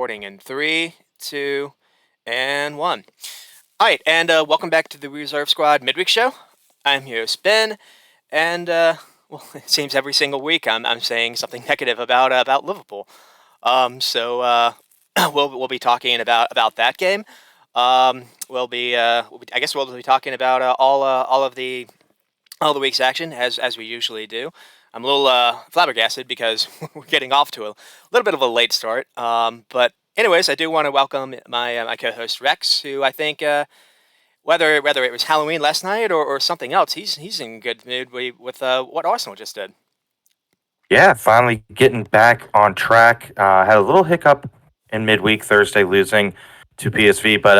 recording in three, two, and one. All right, and welcome back to the Reserve Squad Midweek Show. I'm your host Ben, and well, it seems every single week I'm saying something negative about Liverpool. So we'll be talking about that game. I guess we'll be talking about all the week's action as we usually do. I'm a little flabbergasted because we're getting off to a little bit of a late start. But anyways, I do want to welcome my co-host Rex, who I think whether it was Halloween last night or something else, he's in good mood with what Arsenal just did. Yeah, finally getting back on track. Had a little hiccup in midweek Thursday losing to PSV, but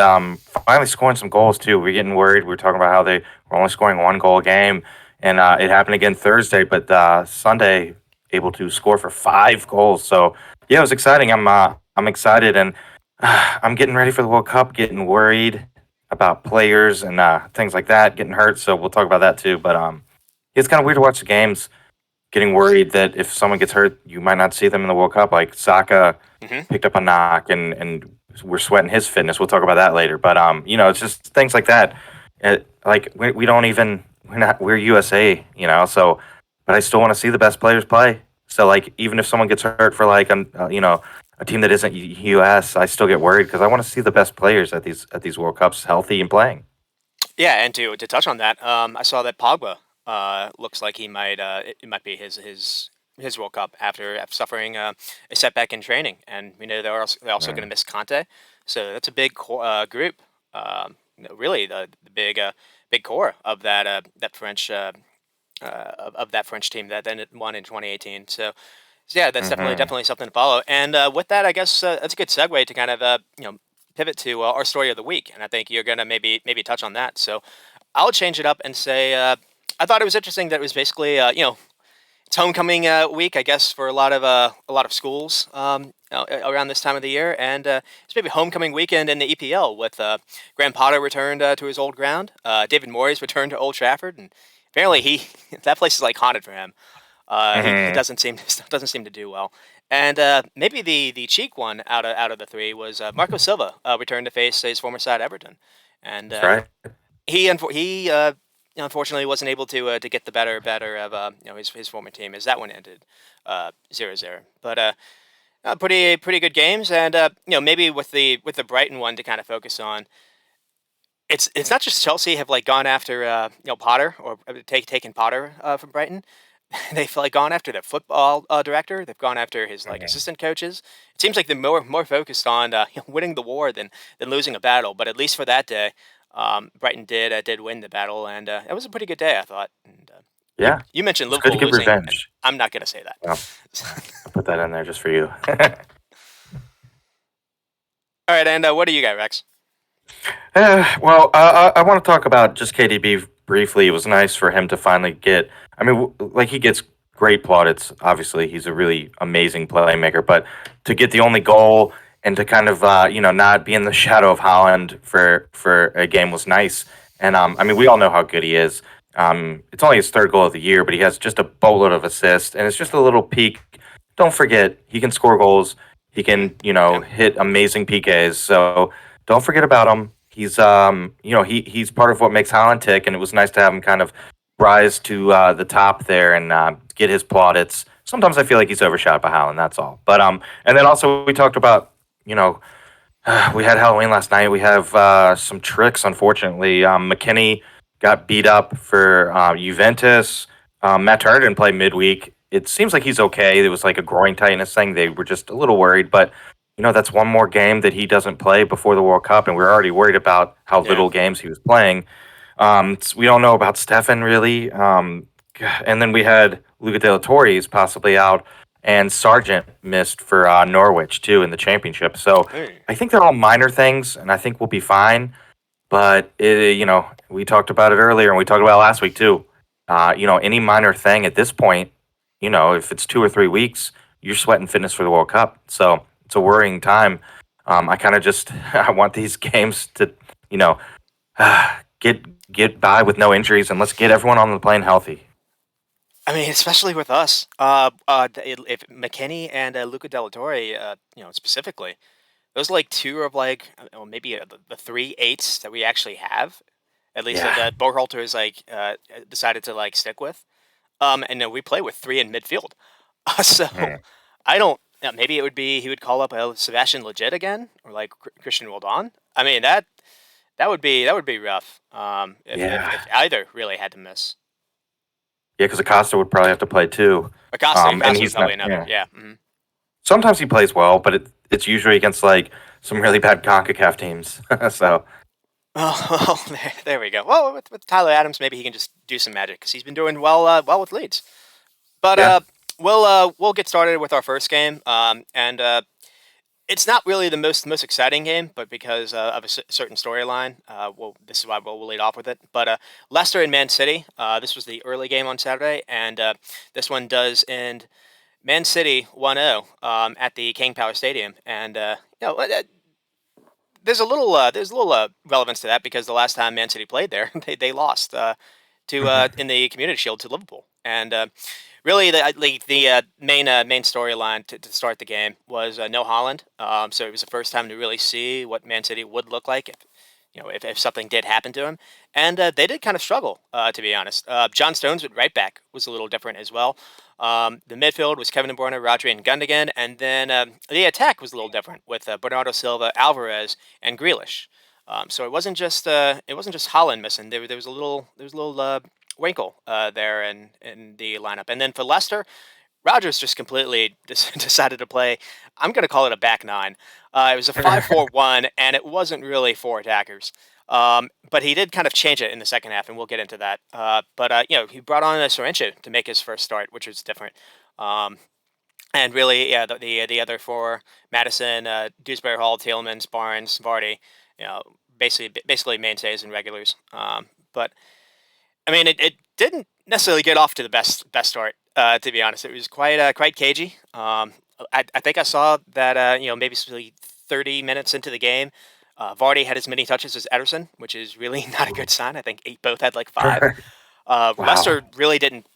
finally scoring some goals too. We're getting worried. We are talking about how they were only scoring one goal a game, and it happened again Thursday. But Sunday able to score for 5 goals. So yeah, it was exciting. I'm excited, and I'm getting ready for the World Cup. Getting worried about players and things like that getting hurt. So we'll talk about that too. But it's kind of weird to watch the games getting worried that if someone gets hurt, you might not see them in the World Cup. Like Saka Hmm. picked up a knock, and we're sweating his fitness. We'll talk about that later. But it's just things like that. Like we don't even we're USA, So, but I still want to see the best players play. So like even if someone gets hurt for like a team that isn't US, I still get worried because I want to see the best players at these World Cups healthy and playing. Yeah, and to touch on that, I saw that Pogba looks like he might it might be his World Cup after suffering a setback in training, and we know they're also going to Mm. miss Conte, so that's a big group. Really, the big core of that French of that French team that then won in 2018. So yeah, that's definitely Mm-hmm. definitely something to follow. And with that, I guess that's a good segue to kind of pivot to our story of the week, and I think you're gonna maybe touch on that. So I'll change it up and say I thought it was interesting that it was basically it's homecoming week, I guess, for a lot of schools around this time of the year, and it's maybe homecoming weekend in the EPL with Graham Potter returned to his old ground, David Moyes returned to Old Trafford, and apparently he that place is like haunted for him. He Mm-hmm. doesn't seem to do well. And maybe the cheek one out of the three was Marco Silva returned to face his former side Everton, and That's right. he unfortunately wasn't able to get the better of his former team as that one ended 0-0. But pretty good games, and maybe with the Brighton one to kind of focus on. It's not just Chelsea have like gone after Potter or taken Potter from Brighton. They've like gone after their football director. They've gone after his like Mhm. assistant coaches. It seems like they're more focused on winning the war than losing a battle. But at least for that day, Brighton did win the battle, and it was a pretty good day, I thought. And Yeah, you mentioned it's good to Liverpool get losing, and revenge. I'm not gonna say Well, that. I'll put that in there just for you. All right, and what do you got, Rex? I want to talk about just KDB briefly. It was nice for him to finally get. I mean, like he gets great plaudits. Obviously, he's a really amazing playmaker. But to get the only goal and to kind of not be in the shadow of Holland for a game was nice. And I mean, we all know how good he is. It's only his third goal of the year, but he has just a boatload of assists, and it's just a little peak. Don't forget, he can score goals. He Hmm. can, Yeah. hit amazing PKs. So don't forget about him. He's he's part of what makes Holland tick, and it was nice to have him kind of rise to the top there and get his plaudits. Sometimes I feel like he's overshot by Holland. That's all. But and then also we talked about you know we had Halloween last night. We have some tricks, unfortunately. McKinney got beat up for Juventus. Matt Turner didn't play midweek. It seems like he's okay. It was like a groin tightness thing. They were just a little worried, but that's one more game that he doesn't play before the World Cup, and we're already worried about how Yeah. little games he was playing. We don't know about Stefan really. And then we had Luca De La Torre is possibly out, and Sargent missed for Norwich too in the championship. So Hey. I think they're all minor things, and I think we'll be fine. But we talked about it earlier, and we talked about it last week too. Any minor thing at this point, if it's 2 or 3 weeks, you're sweating fitness for the World Cup. So it's a worrying time. I kind of just I want these games to, you know, get get by with no injuries, and let's get everyone on the plane healthy. I mean, especially with us, if McKennie and Luca Della Torre, specifically. those are like two of like maybe the three eights that we actually have, at least that Yeah. Berhalter is like decided to like stick with. And then we play with three in midfield. So Mhm. I don't. Maybe it would be he would call up Sebastian Legit again or like Christian Roldan. I mean that would be rough. If Yeah. either really had to miss. Yeah, because Acosta would probably have to play too. And Acosta would he's probably not. another. Yeah. Yeah. Sometimes he plays well, but it's usually against like some really bad Concacaf teams. So Oh, there we go. Well, with Tyler Adams, maybe he can just do some magic because he's been doing well with Leeds. But yeah. we'll get started with our first game. And it's not really the most exciting game, but because of a certain storyline, this is why we'll lead off with it. But Leicester and Man City. This was the early game on Saturday, and this one does end Man City 1-0 at the King Power Stadium, and there's a little relevance to that because the last time Man City played there, they lost to in the Community Shield to Liverpool, and really the main storyline to start the game was no Holland. So it was the first time to really see what Man City would look like if something did happen to him, and they did kind of struggle to be honest. John Stones at right back was a little different as well. The midfield was Kevin De Bruyne, Rodri, and Gundogan, and then the attack was a little different with Bernardo Silva, Alvarez, and Grealish. So it wasn't just Holland missing. There was a little wrinkle there in the lineup, and then for Leicester, Rogers just completely decided to play. I'm going to call it a back nine. It was a 5-4-1, and it wasn't really four attackers. But he did kind of change it in the second half, and we'll get into that. But he brought on Sorensen to make his first start, which was different. Um, and really, yeah, the other four, Madison, Dewsbury Hall, Tielemans, Barnes, Vardy, basically mainstays and regulars. But I mean, it didn't necessarily get off to the best start. To be honest, it was quite cagey. I think I saw that maybe 30 minutes into the game, Vardy had as many touches as Ederson, which is really not a good sign. I think both had like five. Wow. Leicester really didn't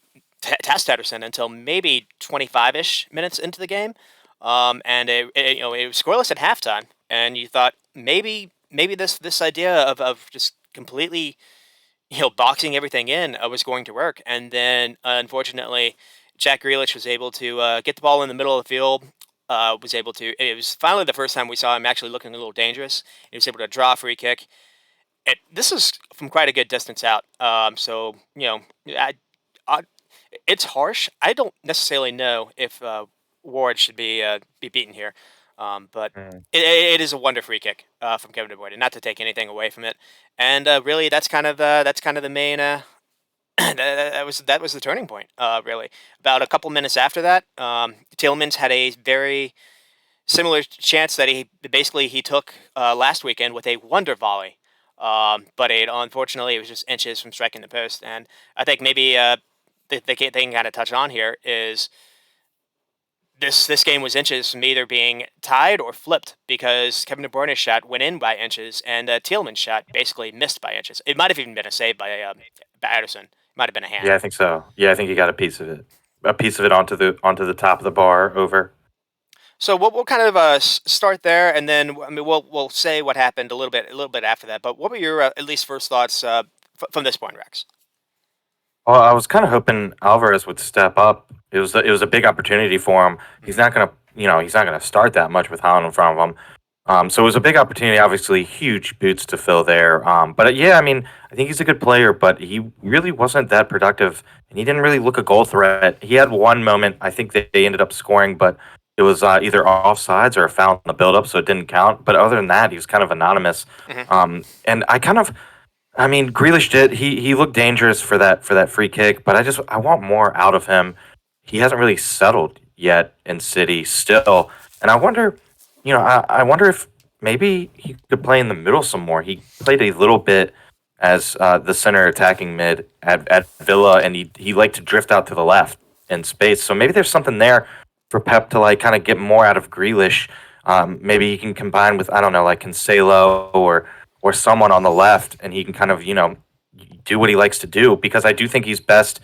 test Ederson until maybe 25-ish minutes into the game, and it was scoreless at halftime. And you thought maybe this idea of just completely boxing everything in was going to work. And then, unfortunately, Jack Grealish was able to get the ball in the middle of the field. Was able to. It was finally the first time we saw him actually looking a little dangerous. He was able to draw a free kick. This is from quite a good distance out. So I, it's harsh. I don't necessarily know if Ward should be beaten here, but Mm. it is a wonder free kick from Kevin De Bruyne. Not to take anything away from it, and really that's kind of the main. That was the turning point. Really, about a couple minutes after that, Tillmans had a very similar chance that he took last weekend with a wonder volley. But unfortunately, it was just inches from striking the post. And I think maybe the thing kind of touch on here is this game was inches from either being tied or flipped because Kevin De Bruyne's shot went in by inches and Tielemans' shot basically missed by inches. It might have even been a save by Ederson. It might have been a Yeah, hand. I think so. Yeah, I think he got a piece of it. A piece of it onto the top of the bar over. So we'll kind of start there, and then I mean we'll say what happened a little bit after that. But what were your at least first thoughts from this point, Rex? Well, I was kind of hoping Alvarez would step up. It was a big opportunity for him. Mhm. He's not gonna start that much with Holland in front of him. So it was a big opportunity. Obviously, huge boots to fill there. But yeah, I mean, I think he's a good player, but he really wasn't that productive, and he didn't really look a goal threat. He had one moment. I think they ended up scoring, but it was either offsides or a foul in the build-up, so it didn't count. But other than that, he was kind of anonymous. Mhm. And I mean, Grealish did. He looked dangerous for that free kick, but I want more out of him. He hasn't really settled yet in City still, and I wonder if maybe he could play in the middle some more. He played a little bit as the center attacking mid at Villa, and he liked to drift out to the left in space. So maybe there's something there for Pep to like kind of get more out of Grealish. Maybe he can combine with I don't know like Cancelo or someone on the left, and he can kind of do what he likes to do because I do think he's best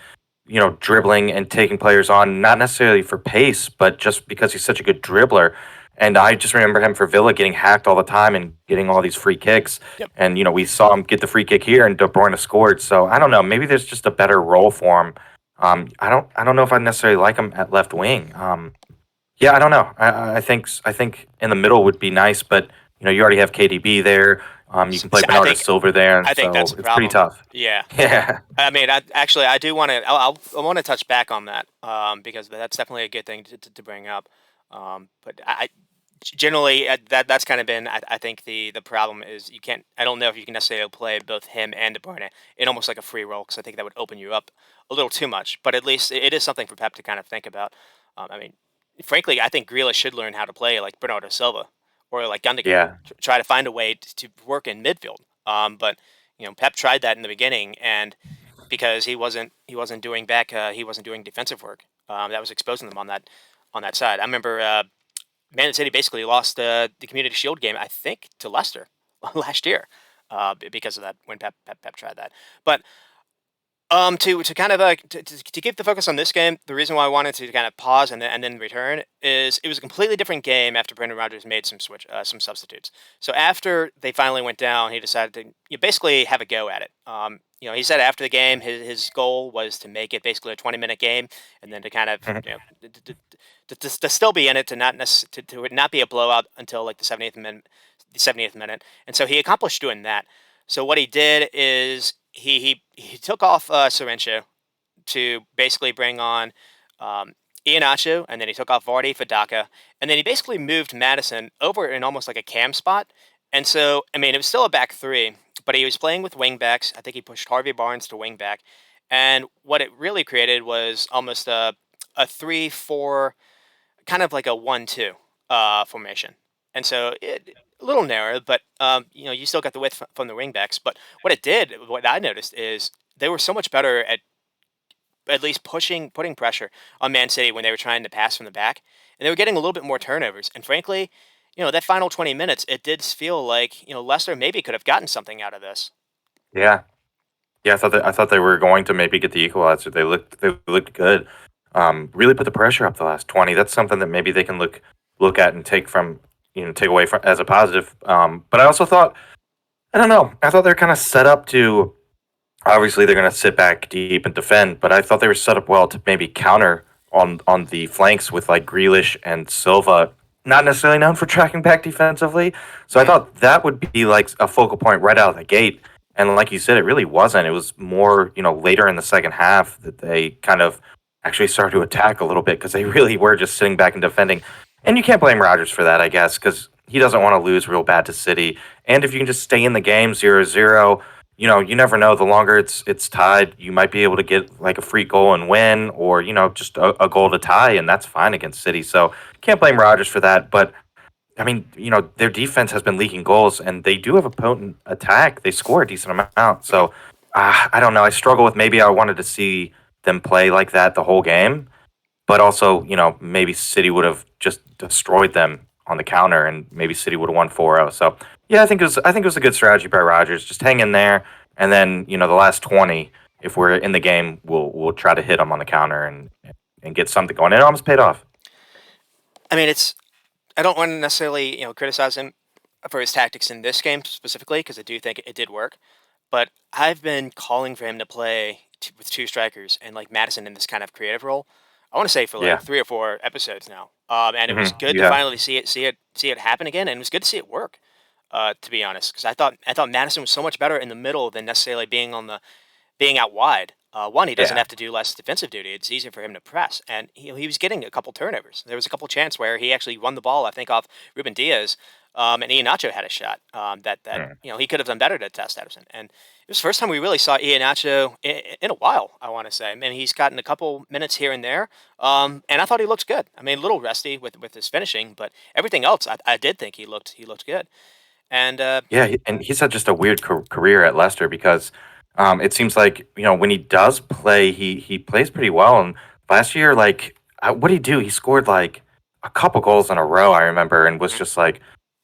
dribbling and taking players on, not necessarily for pace, but just because he's such a good dribbler. And I just remember him for Villa getting hacked all the time and getting all these free kicks. Yep. And we saw him get the free kick here, and De Bruyne scored. So I don't know. Maybe there's just a better role for him. I don't know if I necessarily like him at left wing. Yeah, I don't know. I think in the middle would be nice, but you already have KDB there. You can play I Bernardo think Silva there, and I think so that's the it's pretty problem. tough. Yeah. Yeah, I mean, I do want to. I want to touch back on that because that's definitely a good thing to bring up. But generally that's kind of been I think the problem is you can't. I don't know if you can necessarily play both him and De Bruyne in almost like a free role because I think that would open you up a little too much. But at least it is something for Pep to kind of think about. I mean, frankly, I think Grealish should learn how to play like Bernardo Silva or like Gundogan. yeah, Try to find a way to work in midfield. But Pep tried that in the beginning, and because he wasn't doing he wasn't doing defensive work. That was exposing them on that side. I remember Man City basically lost the Community Shield game, I think, to Leicester last year because of that when Pep tried that. But to kind of to keep the focus on this game, the reason why I wanted to kind of pause and then return is it was a completely different game after Brendan Rodgers made some substitutes. So after they finally went down, he decided to basically have a go at it. He said after the game his goal was to make it basically a 20-minute game, and then to kind of Mhm. to still be in it, to to it not be a blowout until like the 70th minute, and so he accomplished doing that. So what he did is he took off Sorrento to basically bring on um, Iheanacho, and then he took off Vardy for Daka, and then he basically moved Madison over in almost like a cam spot. And so, I mean, it was still a back three, but he was playing with wing backs. I think he pushed Harvey Barnes to wing back, and what it really created was almost a 3-4, kind of like a 1-2 formation. And so a little narrow, but you still got the width from the wingbacks. But what I noticed is they were so much better at least putting pressure on Man City when they were trying to pass from the back, and they were getting a little bit more turnovers. And frankly, that final 20 minutes, it did feel like Leicester maybe could have gotten something out of this. Yeah, yeah. I thought they were going to maybe get the equalizer. They looked good. Really put the pressure up the last 20. That's something that maybe they can look at and take away from as a positive. But I also thought I don't know. I thought they're kind of set up to. Obviously, they're going to sit back deep and defend, but I thought they were set up well to maybe counter on the flanks with like Grealish and Silva, not necessarily known for tracking back defensively. So I Mm. thought that would be like a focal point right out of the gate. And like you said, it really wasn't. It was more, later in the second half that they kind of actually started to attack a little bit because they really were just sitting back and defending. And you can't blame Rodgers for that, I guess, because he doesn't want to lose real bad to City. And if you can just stay in the game 0-0, you never know. The longer it's tied, you might be able to get like a free goal and win, or just a goal to tie, and that's fine against City. So can't blame Rodgers for that. But I mean, their defense has been leaking goals, and they do have a potent attack. They score a decent amount. Mhm. So I don't know. I struggle with maybe I wanted to see them play like that the whole game, but also maybe City would have just destroyed them on the counter, and maybe City would have won 4-0. So yeah, I think it was a good strategy by Rodgers. Just hang in there, and then the last 20, if we're in the game, we'll try to hit them on the counter and get something going. It almost paid off. I mean, I don't want to necessarily criticize him for his tactics in this game specifically because I do think it did work. But I've been calling for him to play with two strikers and like Madison in this kind of creative role. I want to say for like Yeah. 3 or 4 episodes now. And it was good You to have. finally see it happen again, and it was good to see it work. To be honest, because I thought Madison was so much better in the middle than necessarily being out wide. One, he doesn't Yeah. have to do less defensive duty. It's easier for him to press, and he was getting a couple turnovers. There was a couple chances where he actually won the ball, I think, off Ruben Diaz, and Iheanacho had a shot that Mm. he could have done better to test Ederson. And it was the first time we really saw Iheanacho in a while. I want to say. I mean, he's gotten a couple minutes here and there, and I thought he looked good. I mean, a little rusty with his finishing, but everything else, I did think he looked good. And Yeah, and he's had just a weird career at Leicester because it seems like when he does play, he plays pretty well. And last year, like, what did he do? He scored like a couple goals in a row, I remember, and was mhm. just like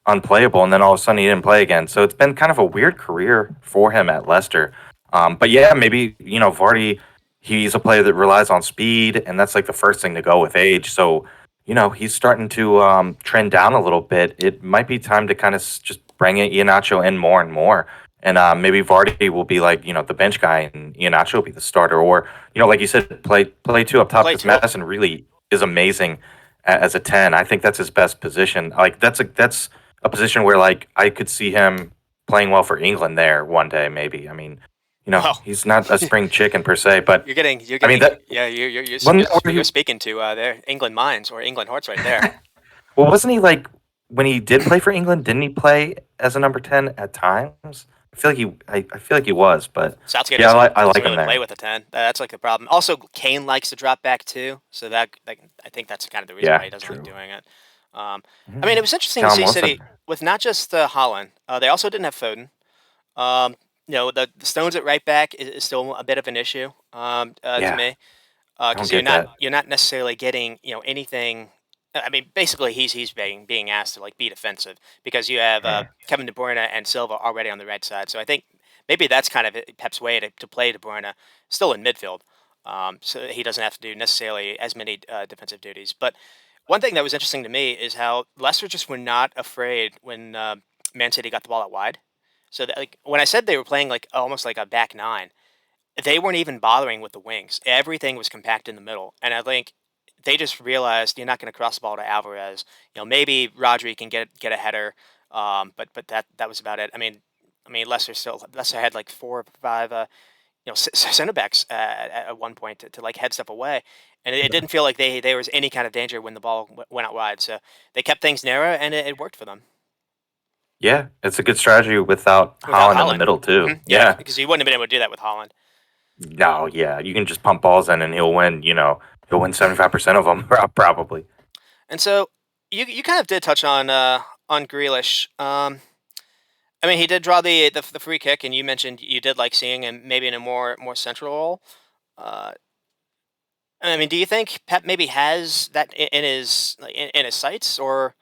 unplayable. And then all of a sudden, he didn't play again. So it's been kind of a weird career for him at Leicester. But yeah, maybe Vardy, he's a player that relies on speed, and that's like the first thing to go with age. So he's starting to trend down a little bit. It might be time to kind of just bring Iheanacho in more and more. And maybe Vardy will be like, the bench guy and Iheanacho will be the starter. Or, like you said, play two up top Play because two. Madison really is amazing as a 10. I think that's his best position. Like, that's a position where, like, I could see him playing well for England there one day, maybe. I mean, Well, he's not a spring chicken per se, but you're I mean, getting, yeah, wasn't that where you're speaking to their England minds or England hearts right there. Well, wasn't he like when he did play for England? Didn't he play as a number 10 at times? I feel like he was, but Southgate yeah, I doesn't like him really play there. with a 10. That's like the problem. Also, Kane likes to drop back too, so that like, I think that's kind of the reason why Yeah, he doesn't like true. doing it. I mean, it Mhm. was interesting to Callum see Wilson. City with not just Holland. They also didn't have Foden. Um, the Stones at right back is still a bit of an issue to Yeah, me I don't because get that. you're not necessarily getting anything. I mean, basically, he's being asked to like be defensive because you have Kevin De Bruyne and Silva already on the right side. So I think maybe that's kind of Pep's way to play De Bruyne still in midfield, so he doesn't have to do necessarily as many defensive duties. But one thing that was interesting to me is how Leicester just were not afraid when Man City got the ball out wide. So that, like when I said they were playing like almost like a back nine, they weren't even bothering with the wings. Everything was compact in the middle, and I think they just realized you're not going to cross the ball to Alvarez. Maybe Rodri can get a header, but that was about it. I mean, Leicester had like 4 or 5 center backs at one point to like head stuff away, and it didn't feel like there was any kind of danger when the ball went out wide. So they kept things narrow, and it worked for them Yeah, it's a good strategy without without Holland in the Holland. middle too. Yeah, Yeah. because you wouldn't have been able to do that with Holland. No, yeah, you can just pump balls in and he'll win. He'll win 75% of them probably. And so you kind of did touch on Grealish. I mean, he did draw the free kick, and you mentioned you did like seeing him maybe in a more central role. Uh, I mean, do you think Pep maybe has that in his in his sights, or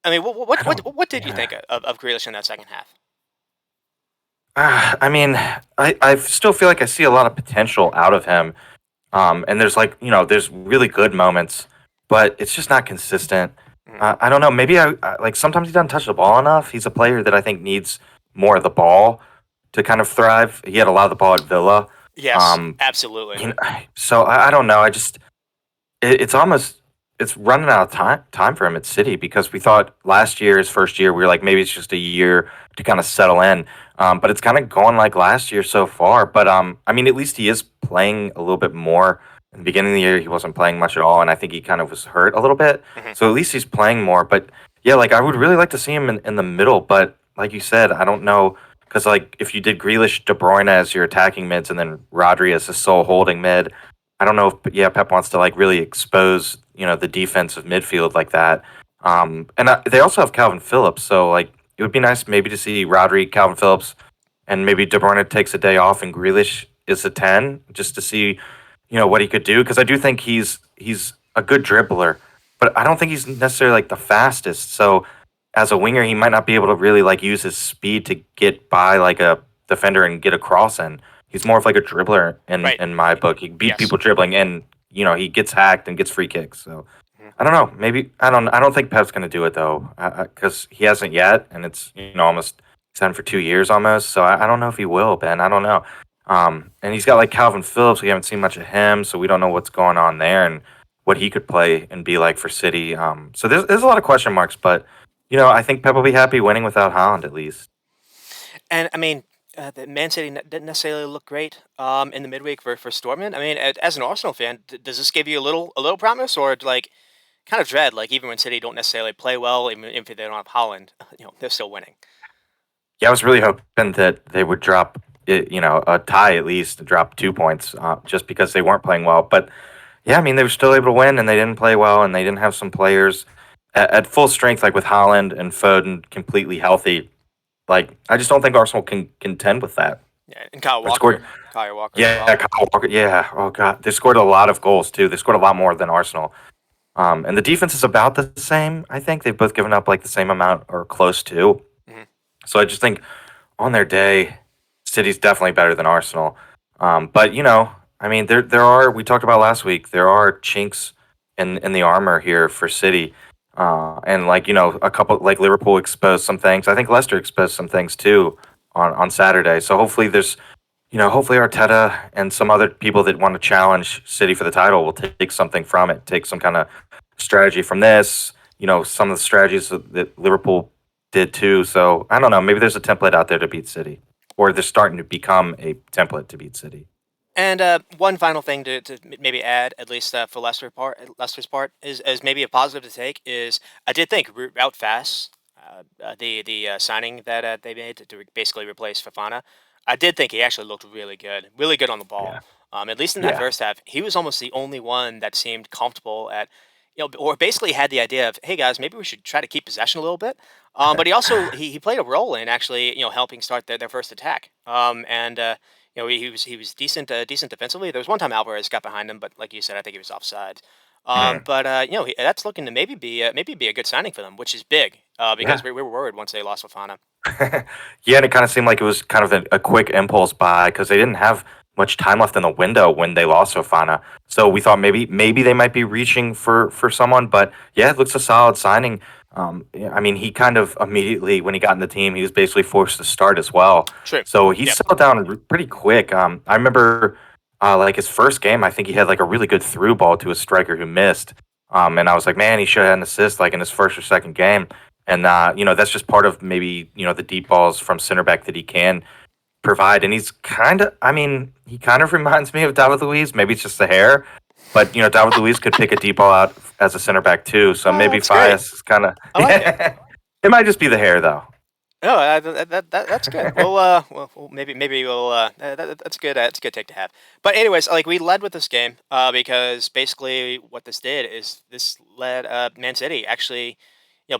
I mean, I don't. what did you Yeah. think of Grealish in that second half? I mean, I still feel like I see a lot of potential out of him. And there's like, there's really good moments, but it's just not consistent. Mhm. I don't know. Maybe like sometimes he doesn't touch the ball enough. He's a player that I think needs more of the ball to kind of thrive. He had a lot of the ball at Villa. Yes, Um, absolutely. so I don't know. It's almost it's running out of time for him at City because we thought last year, his first year, we were like maybe it's just a year to kind of settle in. But it's kind of going like last year so far. But I mean, at least he is playing a little bit more. In the beginning of the year, he wasn't playing much at all, and I think he kind of was hurt a little bit. Hmm. So at least he's playing more. But yeah, like I would really like to see him in the middle. But like you said, I don't know because like if you did Grealish, De Bruyne as your attacking mids, and then Rodri as the sole holding mid, I don't know if Pep wants to like really expose the defensive midfield like that. And they also have Calvin Phillips, so like it would be nice maybe to see Rodri, Calvin Phillips, and maybe De Bruyne takes a day off and Grealish is a 10 just to see what he could do because I do think he's a good dribbler, but I don't think he's necessarily like the fastest. So as a winger, he might not be able to really like use his speed to get by like a defender and get a cross in. He's more of like a dribbler in Right. my book. He beat Yes. people dribbling, and he gets hacked and gets free kicks. So Mhm. I don't know. Maybe I don't think Pep's gonna do it though, because he hasn't yet, and it's almost signed for 2 years almost. So I don't know if he will, Ben. I don't know. And he's got like Calvin Phillips. We haven't seen much of him, so we don't know what's going on there and what he could play and be like for City. So there's a lot of question marks, but I think Pep will be happy winning without Holland at least. And I mean, the Man City didn't necessarily look great in the midweek for Stormont. I mean, as an Arsenal fan, does this give you a little promise, or like kind of dread? Like even when City don't necessarily play well, even if they don't have Holland, they're still winning. Yeah, I was really hoping that they would drop it, a tie at least, drop 2 points, just because they weren't playing well. But yeah, I mean, they were still able to win, and they didn't play well, and they didn't have some players at full strength, like with Holland and Foden completely healthy. Like, I just don't think Arsenal can contend with that. Yeah, and They scored, Kyle Walker as yeah, well. Kyle Walker, yeah. Oh god, they scored a lot of goals too. They scored a lot more than Arsenal. And the defense is about the same. I think they've both given up like the same amount or close to. Hmm. So I just think on their day, City's definitely better than Arsenal. But I mean, there are we talked about last week. There are chinks in the armor here for City. And like a couple like Liverpool exposed some things. I think Leicester exposed some things too on Saturday. So hopefully hopefully Arteta and some other people that want to challenge City for the title will take something from it, take some kind of strategy from this. Some of the strategies that Liverpool did too. So I don't know. Maybe there's a template out there to beat City, or they're starting to become a template to beat City. And one final thing to maybe add, at least for Leicester's part, is maybe a positive to take is I did think Route Fast, the signing that they made to basically replace Fafana, I did think he actually looked really good on the ball. Yeah, At least in that yeah, first half, he was almost the only one that seemed comfortable at, or basically had the idea of, hey guys, maybe we should try to keep possession a little bit. But he also he played a role in actually helping start their first attack. And he was decent defensively. There was one time Alvarez got behind him, but like you said, I think he was offside. Mhm. But that's looking to maybe be a good signing for them, which is big because Yeah. we were worried once they lost Fofana. Yeah, and it kind of seemed like it was kind of a quick impulse buy because they didn't have much time left in the window when they lost Fofana. So we thought maybe they might be reaching for someone, but yeah, it looks a solid signing. Yeah, I mean, he kind of immediately when he got in the team, he was basically forced to start as well. True. So he Yep. settled down pretty quick. I remember like his first game, I think he had like a really good through ball to a striker who missed. And I was like, man, he should have had an assist like in his first or second game. And that's just part of maybe the deep balls from center back that he can provide. And he's kind of, I mean, he kind of reminds me of David Luiz. Maybe it's just the hair, but David Luiz could pick a deep ball out as a center back too. So Oh, maybe that's great. Fias is kind of I like it. yeah. It might just be the hair though. No, that's good. Maybe we'll. That's good. That's a good take to have. But anyways, like we led with this game because basically what this did is this led Man City actually,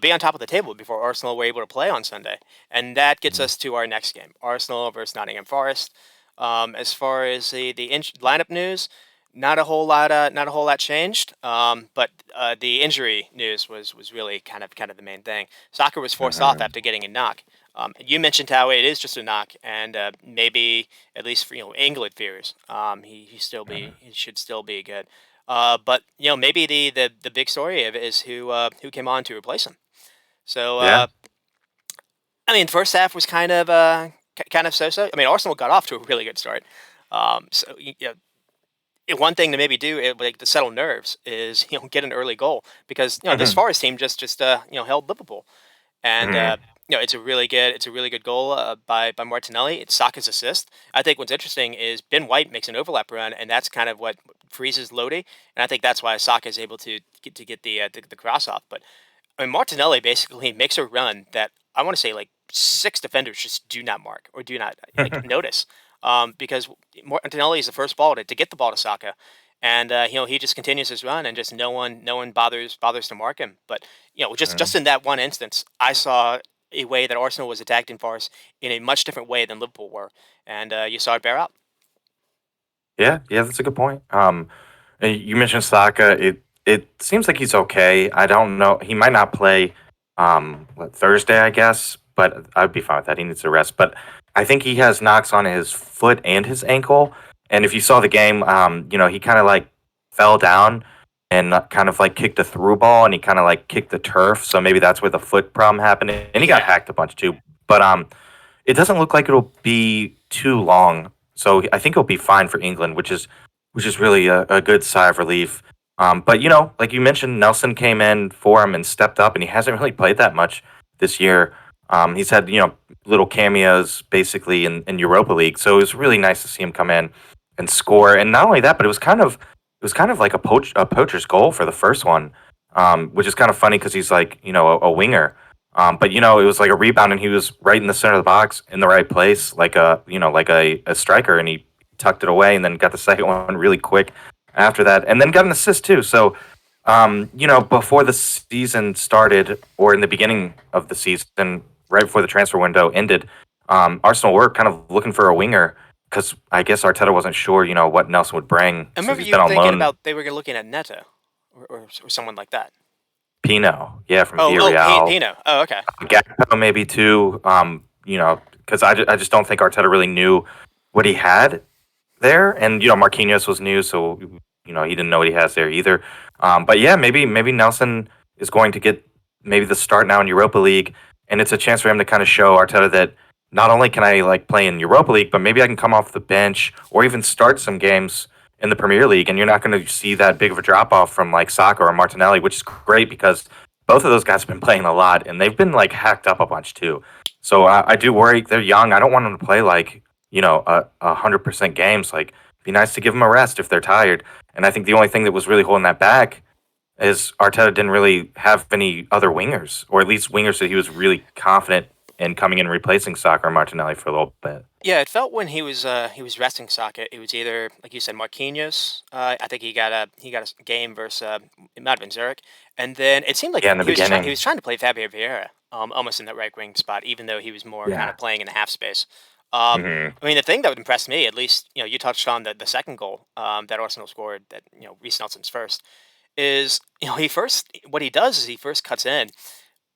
be on top of the table before Arsenal were able to play on Sunday, and that gets Mhm. us to our next game: Arsenal versus Nottingham Forest. As far as the lineup news, not a whole lot changed. But the injury news was really kind of the main thing. Soccer was forced off Mhm. after getting a knock. You mentioned how it is just a knock, and maybe at least for England fears, he should still be good. But maybe the big story of it is who came on to replace him. So Yeah. I mean, first half was kind of so-so. I mean, Arsenal got off to a really good start. So one thing to maybe do like to settle nerves is get an early goal because this Mhm. Forest team just held Liverpool. And Mhm. it's a really good goal by Martinelli. It's Saka's assist. I think what's interesting is Ben White makes an overlap run, and that's kind of what freezes Lodi. And I think that's why Saka is able to get the cross off. But I mean, Martinelli basically makes a run that I want to say like six defenders just do not mark or do not like notice. Because Martinelli is the first ball to get the ball to Saka, and he just continues his run, and just no one bothers to mark him. But just Mhm. in that one instance, I saw a way that Arsenal was attacking Forest in a much different way than Liverpool were, and you saw it bear out. Yeah, yeah, that's a good point. You mentioned Saka. It seems like he's okay. I don't know. He might not play Thursday, I guess, but I'd be fine with that. He needs to rest. But I think he has knocks on his foot and his ankle. And if you saw the game, he kind of like fell down and kind of like kicked a through ball, and he kind of like kicked the turf. So maybe that's where the foot problem happened. And he got Yeah, hacked a bunch too. But it doesn't look like it'll be too long, so I think it'll be fine for England, which is really a good sigh of relief. But like you mentioned, Nelson came in for him and stepped up, and he hasn't really played that much this year. He's had little cameos basically in Europa League, so it was really nice to see him come in and score. And not only that, but it was kind of like a poacher's goal for the first one, which is kind of funny because he's like a winger. But it was like a rebound, and he was right in the center of the box in the right place, like a striker, and he tucked it away, and then got the second one really quick after that, and then got an assist too. So, before the season started, or in the beginning of the season, right before the transfer window ended, Arsenal were kind of looking for a winger because I guess Arteta wasn't sure, what Nelson would bring I since remember he's you been on thinking loan. about they were looking at Neto or someone like that. Pino, yeah, from Oh, Villarreal. Pino. Oh, okay. Gakpo maybe too. Because I just don't think Arteta really knew what he had there, and Marquinhos was new, so he didn't know what he has there either. But yeah, maybe Nelson is going to get maybe the start now in Europa League, and it's a chance for him to kind of show Arteta that not only can I like play in Europa League, but maybe I can come off the bench or even start some games in the Premier League, and you're not going to see that big of a drop off from like Saka or Martinelli, which is great because both of those guys have been playing a lot, and they've been like hacked up a bunch too. So I do worry they're young. I don't want them to play like 100% games. Like, be nice to give them a rest if they're tired. And I think the only thing that was really holding that back is Arteta didn't really have any other wingers, or at least wingers that he was really confident in coming in and replacing Saka or Martinelli for a little bit. Yeah, it felt when he was resting Socket, it was either like you said, Marquinhos. I think he got a game versus it might have been Zurich, and then it seemed like Yeah, in the he beginning. was trying to play Fabio Vieira, almost in that right wing spot, even though he was more kind of Yeah. playing in the half space. Um, Hmm. I mean, the thing that would impress me, at least, you touched on the second goal that Arsenal scored, that Reece Nelson's first, is he first what he does is he first cuts in,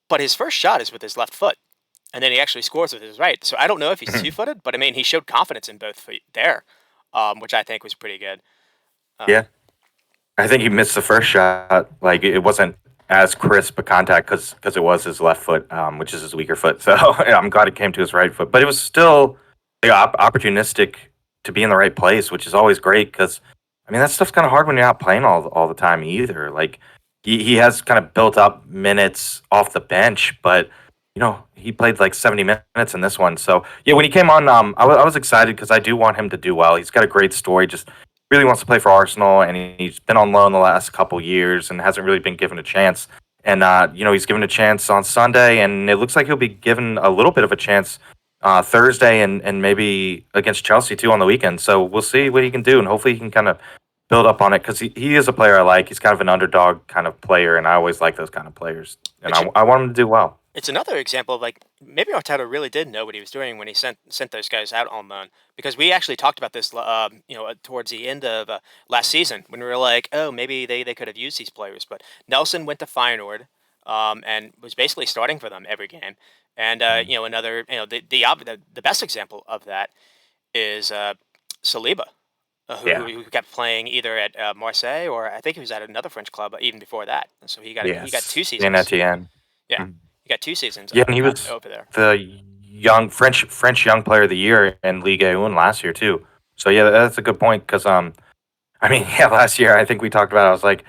but his first shot is with his left foot, and then he actually scores with his right. So I don't know if he's two-footed, but I mean he showed confidence in both feet there, which I think was pretty good. Yeah. Um, I think he missed the first shot. Like it wasn't as crisp a contact because it was his left foot, which is his weaker foot. So yeah, I'm glad it came to his right foot, but it was still opportunistic to be in the right place, which is always great because I mean that stuff's kind of hard when you're not playing all the time either. Like he has kind of built up minutes off the bench, but he played like 70 minutes in this one. So yeah, when he came on, I was excited because I do want him to do well. He's got a great story. Just really wants to play for Arsenal, and he's been on loan the last couple years and hasn't really been given a chance. And he's given a chance on Sunday, and it looks like he'll be given a little bit of a chance Thursday and maybe against Chelsea too on the weekend. So we'll see what he can do, and hopefully he can kind of build up on it because he is a player I like. He's kind of an underdog kind of player, and I always like those kind of players, and which I want him to do well. it's another example of like maybe Arteta really did know what he was doing when he sent those guys out on loan, because we actually talked about this towards the end of last season when we were like, oh, maybe they could have used these players, but Nelson went to Feyenoord, and was basically starting for them every game. And Mhm. another, the best example of that is Saliba, Yeah, who kept playing either at Marseille, or I think he was at another French club even before that. And so he got yes, two and seasons. Etienne. Yeah, Mhm. he got 2 seasons Yeah, and he was over there. the young French young player of the year in Ligue 1 last year too. So yeah, that's a good point because I mean yeah, last year I think we talked about it, I was like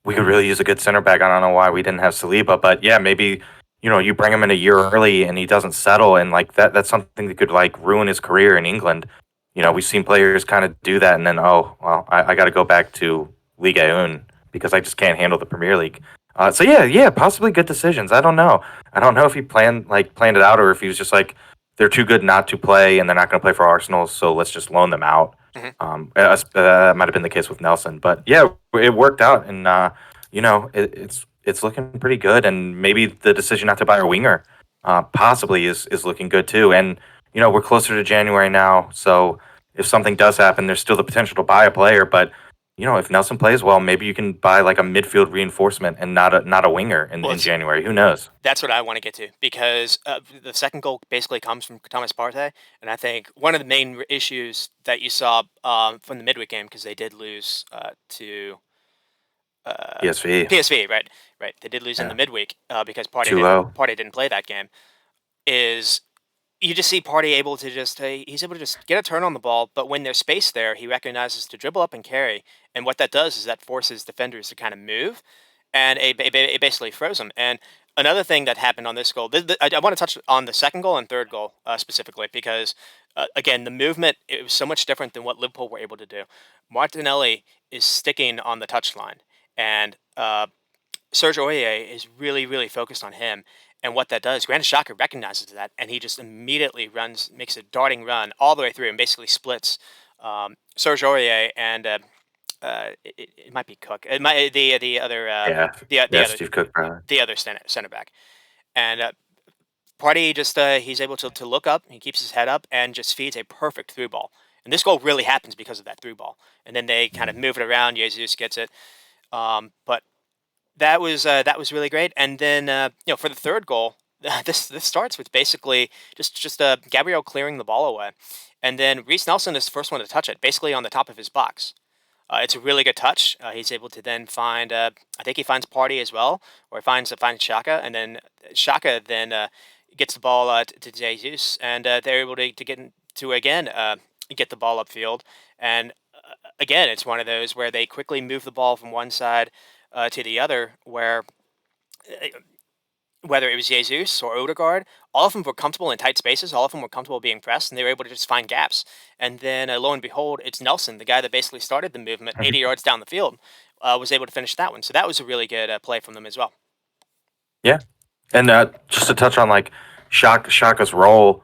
we could really use a good center back. I don't know why we didn't have Saliba, but yeah, maybe you bring him in a year early and he doesn't settle, and like that's something that could like ruin his career in England. We've seen players kind of do that, and then oh well, I got to go back to Ligue 1 because I just can't handle the Premier League. So yeah, possibly good decisions. I don't know. I don't know if he planned it out or if he was just like they're too good not to play and they're not going to play for Arsenal, so let's just loan them out. Hmm. That might have been the case with Nelson, but yeah, it worked out, and it's looking pretty good. And maybe the decision not to buy a winger, possibly is looking good too. And we're closer to January now, so if something does happen, there's still the potential to buy a player. But if Nelson plays well, maybe you can buy like a midfield reinforcement and not a winger Well, in January. Who knows? that's what I want to get to, because the second goal basically comes from Thomas Partey, and I think one of the main issues that you saw from the midweek game, because they did lose to uh, PSV, PSV, right? Right, they did lose in the yeah, midweek because too low. Partey didn't play that game. Is you just see Partey able to just he's able to just get a turn on the ball, but when there's space there, he recognizes to dribble up and carry, and what that does is that forces defenders to kind of move, and it basically froze them. And another thing that happened on this goal, I want to touch on the second goal and third goal specifically, because again, the movement, it was so much different than what Liverpool were able to do. Martinelli is sticking on the touchline, and Serge Aurier is really, really focused on him. And what that does, Granit Xhaka recognizes that, and he just immediately makes a darting run all the way through, and basically splits Serge Aurier and it might be Cook. It might the other Yeah, the yeah, other Steve Cook, probably. center back. And Partey just he's able to look up. He keeps his head up and just feeds a perfect through ball. And this goal really happens because of that through ball. And then they kind of Mhm. move it around. Jesus gets it. But that was really great. And then for the third goal, this starts with basically just Gabriel clearing the ball away, and then Reece Nelson is the first one to touch it, basically on the top of his box. It's a really good touch. He's able to then find, I think he finds Party as well, or finds Shaka, and then Shaka then gets the ball to Jesus, and they're able to to again get the ball upfield. And again, it's one of those where they quickly move the ball from one side to the other, where uh, whether it was Jesus or Odegaard, all of them were comfortable in tight spaces. All of them were comfortable being pressed, and they were able to just find gaps. And then, lo and behold, it's Nelson, the guy that basically started the movement 80 yards down the field, was able to finish that one. So that was a really good play from them as well. Yeah, and just to touch on like Shaka's role,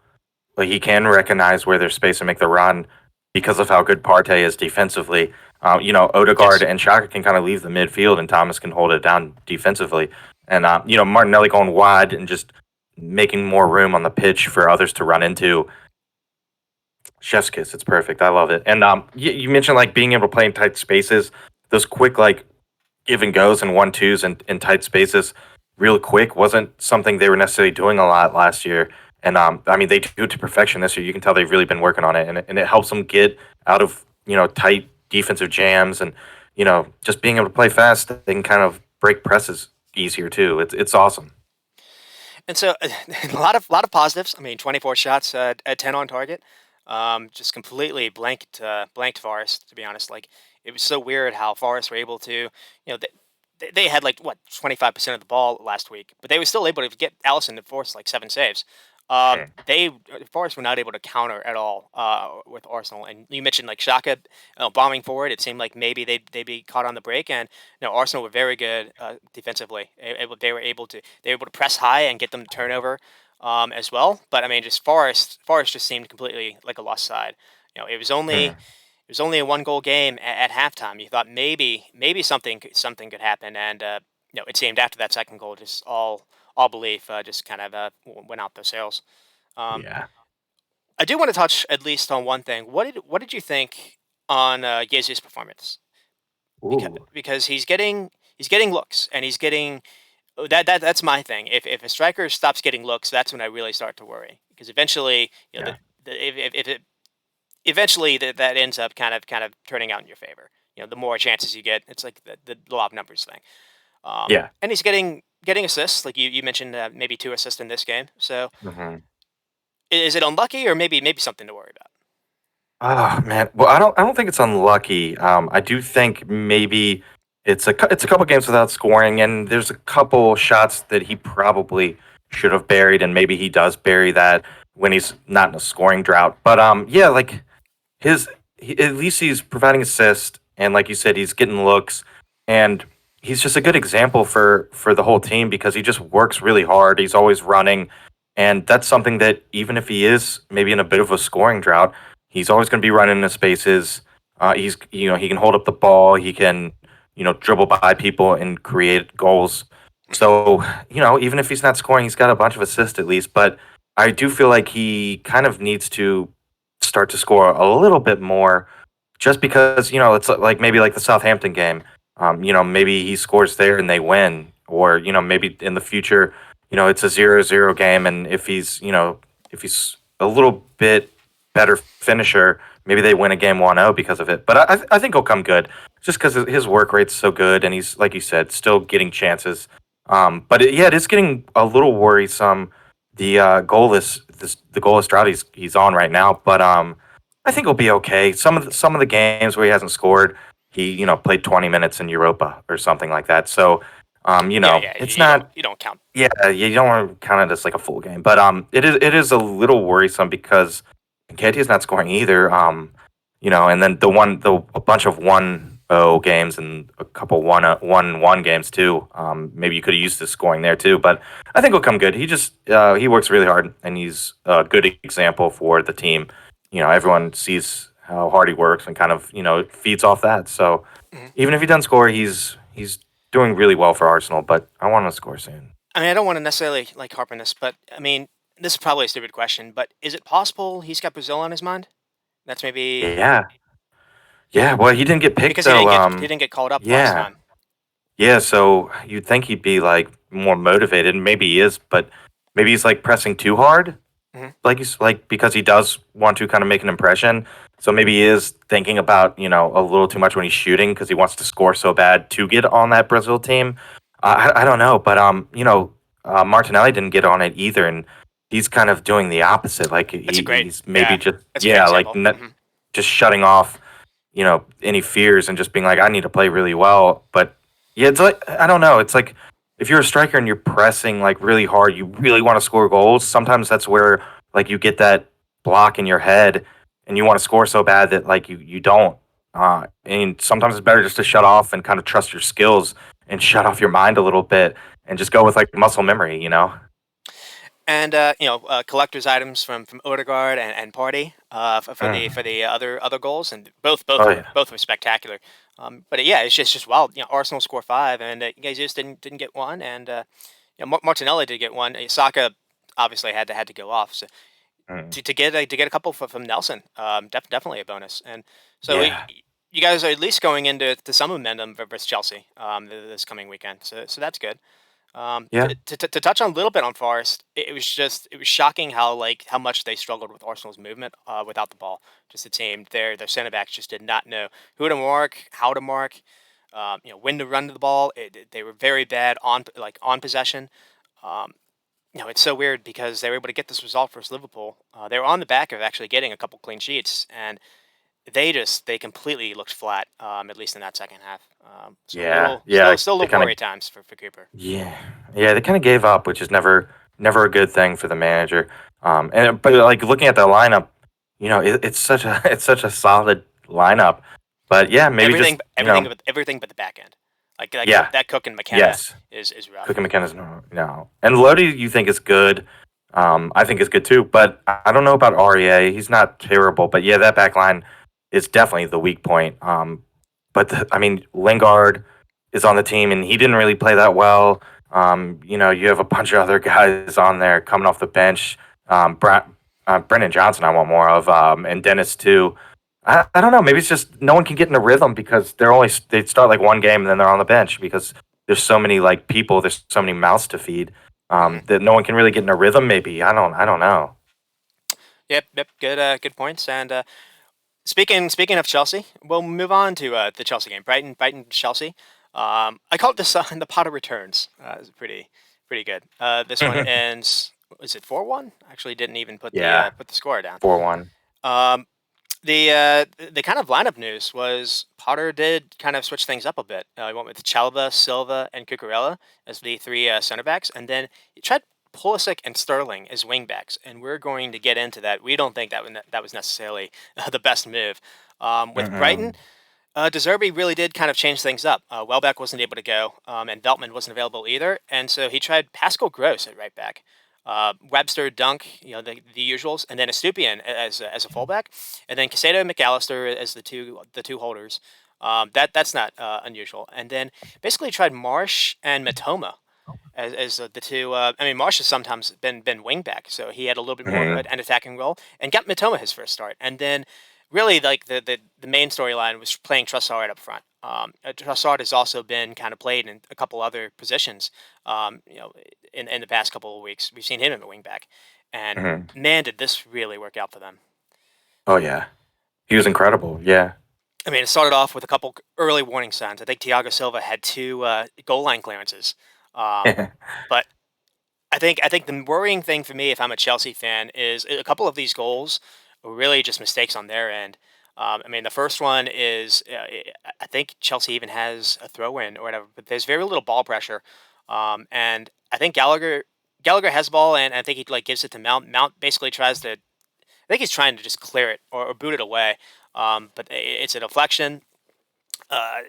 like he can recognize where there's space and make the run because of how good Partey is defensively. Odegaard Yes. and Shaka can kind of leave the midfield, and Thomas can hold it down defensively. And Martinelli going wide and just making more room on the pitch for others to run into. Chef's kiss. It's perfect. I love it. And you mentioned like being able to play in tight spaces. Those quick like give and goes and 1-2s in tight spaces real quick wasn't something they were necessarily doing a lot last year. And I mean, they do it to perfection this year. You can tell they've really been working on it, and it helps them get out of tight defensive jams, and just being able to play fast. They can kind of break presses easier too. It's awesome. And so a lot of positives. I mean, 24 shots at 10 on target. Just completely blanked Forest, to be honest. Like it was so weird how Forest were able to, they had like what 25% of the ball last week, but they were still able to get Allison to force like 7 saves. They Forest were not able to counter at all with Arsenal. And you mentioned like Shaka bombing forward. It seemed like maybe they'd be caught on the break, and no, Arsenal were very good defensively. They were able to press high and get them to turnover as well. But I mean, just Forest just seemed completely like a lost side. It was only a 1 goal game at halftime. You thought maybe something could happen, and it seemed after that second goal, just all belief just kind of went out the sails. Um, Yeah. I do want to touch at least on one thing. What did you think on Jesus' performance? Because Ooh. because he's getting looks, and he's getting that's my thing. If a striker stops getting looks, that's when I really start to worry. Because eventually, Yeah. if it eventually that ends up kind of turning out in your favor. The more chances you get, it's like the law of numbers thing. Yeah. And he's getting assists, like you mentioned, maybe 2 assists in this game. So hmm is it unlucky, or maybe something to worry about? Oh man. Well, I don't think it's unlucky. I do think maybe it's a couple games without scoring, and there's a couple shots that he probably should have buried, and maybe he does bury that when he's not in a scoring drought. But yeah, like at least he's providing assist, and like you said, he's getting looks, and he's just a good example for the whole team because he just works really hard. He's always running, and that's something that even if he is maybe in a bit of a scoring drought, he's always going to be running into spaces. He can hold up the ball. He can dribble by people and create goals. So even if he's not scoring, he's got a bunch of assists at least. But I do feel like he kind of needs to start to score a little bit more, just because it's like maybe like the Southampton game. Maybe he scores there and they win, or maybe in the future, it's a 0-0 game, and if he's a little bit better finisher, maybe they win a game 1-0 because of it. But I think he'll come good just because his work rate's so good, and he's like you said, still getting chances. But it is getting a little worrisome, the the goalless drought he's on right now. But I think he'll be okay. Some of the games where he hasn't scored, he played 20 minutes in Europa or something like that. So Yeah, yeah. it's You don't not. you don't count. Yeah, you don't want to count it as like a full game, but it is a little worrisome because Nketiah's not scoring either. And then a bunch of 1-0 games and a couple 1-1 games too. Maybe you could have used his scoring there too, but I think he'll come good. He works really hard, and he's a good example for the team. Everyone sees how hard he works and kind of feeds off that. So Mhm. even if he doesn't score, he's doing really well for Arsenal. But I want him to score soon. I mean, I don't want to necessarily like harp on this, but I mean, this is probably a stupid question, but is it possible he's got Brazil on his mind? That's maybe Yeah, yeah. Well, he didn't get picked because he though. didn't get he didn't get called up last Yeah, time. yeah. So you'd think he'd be like more motivated, and maybe he is, but maybe he's like pressing too hard. Mhm. like because he does want to kind of make an impression. So maybe he is thinking about a little too much when he's shooting because he wants to score so bad to get on that Brazil team. I don't know, but Martinelli didn't get on it either, and he's kind of doing the opposite. Like That's a great, he's maybe yeah, just that's a great example. just shutting off any fears and just being like, I need to play really well. But yeah, it's like I don't know. It's like if you're a striker and you're pressing like really hard, you really want to score goals. Sometimes that's where like you get that block in your head and you want to score so bad that like you don't. And sometimes it's better just to shut off and kind of trust your skills and shut off your mind a little bit and just go with like muscle memory. And collector's items from Odegaard and Party for the Mm. for the other goals, and Oh yeah. both were spectacular. But yeah, it's just wild. Arsenal score five, and you guys just didn't get one, and Martinelli did get one. Saka obviously had to go off. So Mm. to get a couple from Nelson, definitely a bonus. And so Yeah. you guys are at least going into some momentum versus Chelsea this coming weekend. So that's good. Yeah. To touch on a little bit on Forest, it was shocking how much they struggled with Arsenal's movement without the ball. Just the team, their center backs just did not know who to mark, how to mark, when to run to the ball. They were very bad on possession. Um, it's so weird because they were able to get this result versus Liverpool. They were on the back of actually getting a couple clean sheets, and they completely looked flat. At least in that second half. So a Yeah. little Yeah. still a They little kind of worry at times for Cooper. Yeah, yeah, they kind of gave up, which is never a good thing for the manager. And but like looking at the lineup, it's such a it's such a solid lineup. But yeah, maybe just Everything but the back end. yeah, That Cook and McKenna yes, is rough. Cooking McKenna's no, and Lodi you think is good. I think is good too, but I don't know about REA. He's not terrible, but yeah, that back line is definitely the weak point. But I mean, Lingard is on the team, and he didn't really play that well. You have a bunch of other guys on there coming off the bench. Brendan Johnson, I want more of, and Dennis too. I don't know. Maybe it's just no one can get in a rhythm because they start like one game and then they're on the bench because there's so many like people, there's so many mouths to feed Hmm. that no one can really get in a rhythm. Maybe I don't know. Yep. Good points. And speaking of Chelsea, we'll move on to the Chelsea game. Brighton Chelsea. I call it the Potter returns. It's pretty good. This one ends. Is it 4-1? Actually, didn't even Yeah, put the score down. 4-1. Um, the kind of lineup news was Potter did kind of switch things up a bit. He went with Chalaba, Silva, and Cucurella as the three center backs, and then he tried Pulisic and Sterling as wing backs. And we're going to get into that. We don't think that was necessarily the best move. With Brighton, Mm-mm. De Zerbi really did kind of change things up. Welbeck wasn't able to go, and Veltman wasn't available either, and so he tried Pascal Gross at right back, Webster, Dunk, the usuals, and then Estupian as a fullback, and then Casado and McAllister as the two holders. That's not unusual. And then basically tried Marsh and Matoma as the two. I mean, Marsh has sometimes been wing back, so he had a little bit more of Mm-mm. an attacking role, and got Matoma his first start. And then really like the main storyline was playing Trossard up front. Trossard has also been kind of played in a couple other positions. In the past couple of weeks, we've seen him in the wing back, and Mm-mm. man, did this really work out for them. Oh yeah, he was incredible. Yeah. I mean, it started off with a couple early warning signs. I think Thiago Silva had two goal line clearances, um, but I think the worrying thing for me, if I'm a Chelsea fan, is a couple of these goals were really just mistakes on their end. I mean, the first one is I think Chelsea even has a throw in or whatever, but there's very little ball pressure, and I think Gallagher has the ball, and I think he like gives it to Mount. Mount basically tries to. I think he's trying to just clear it or boot it away, but it's a deflection. Uh,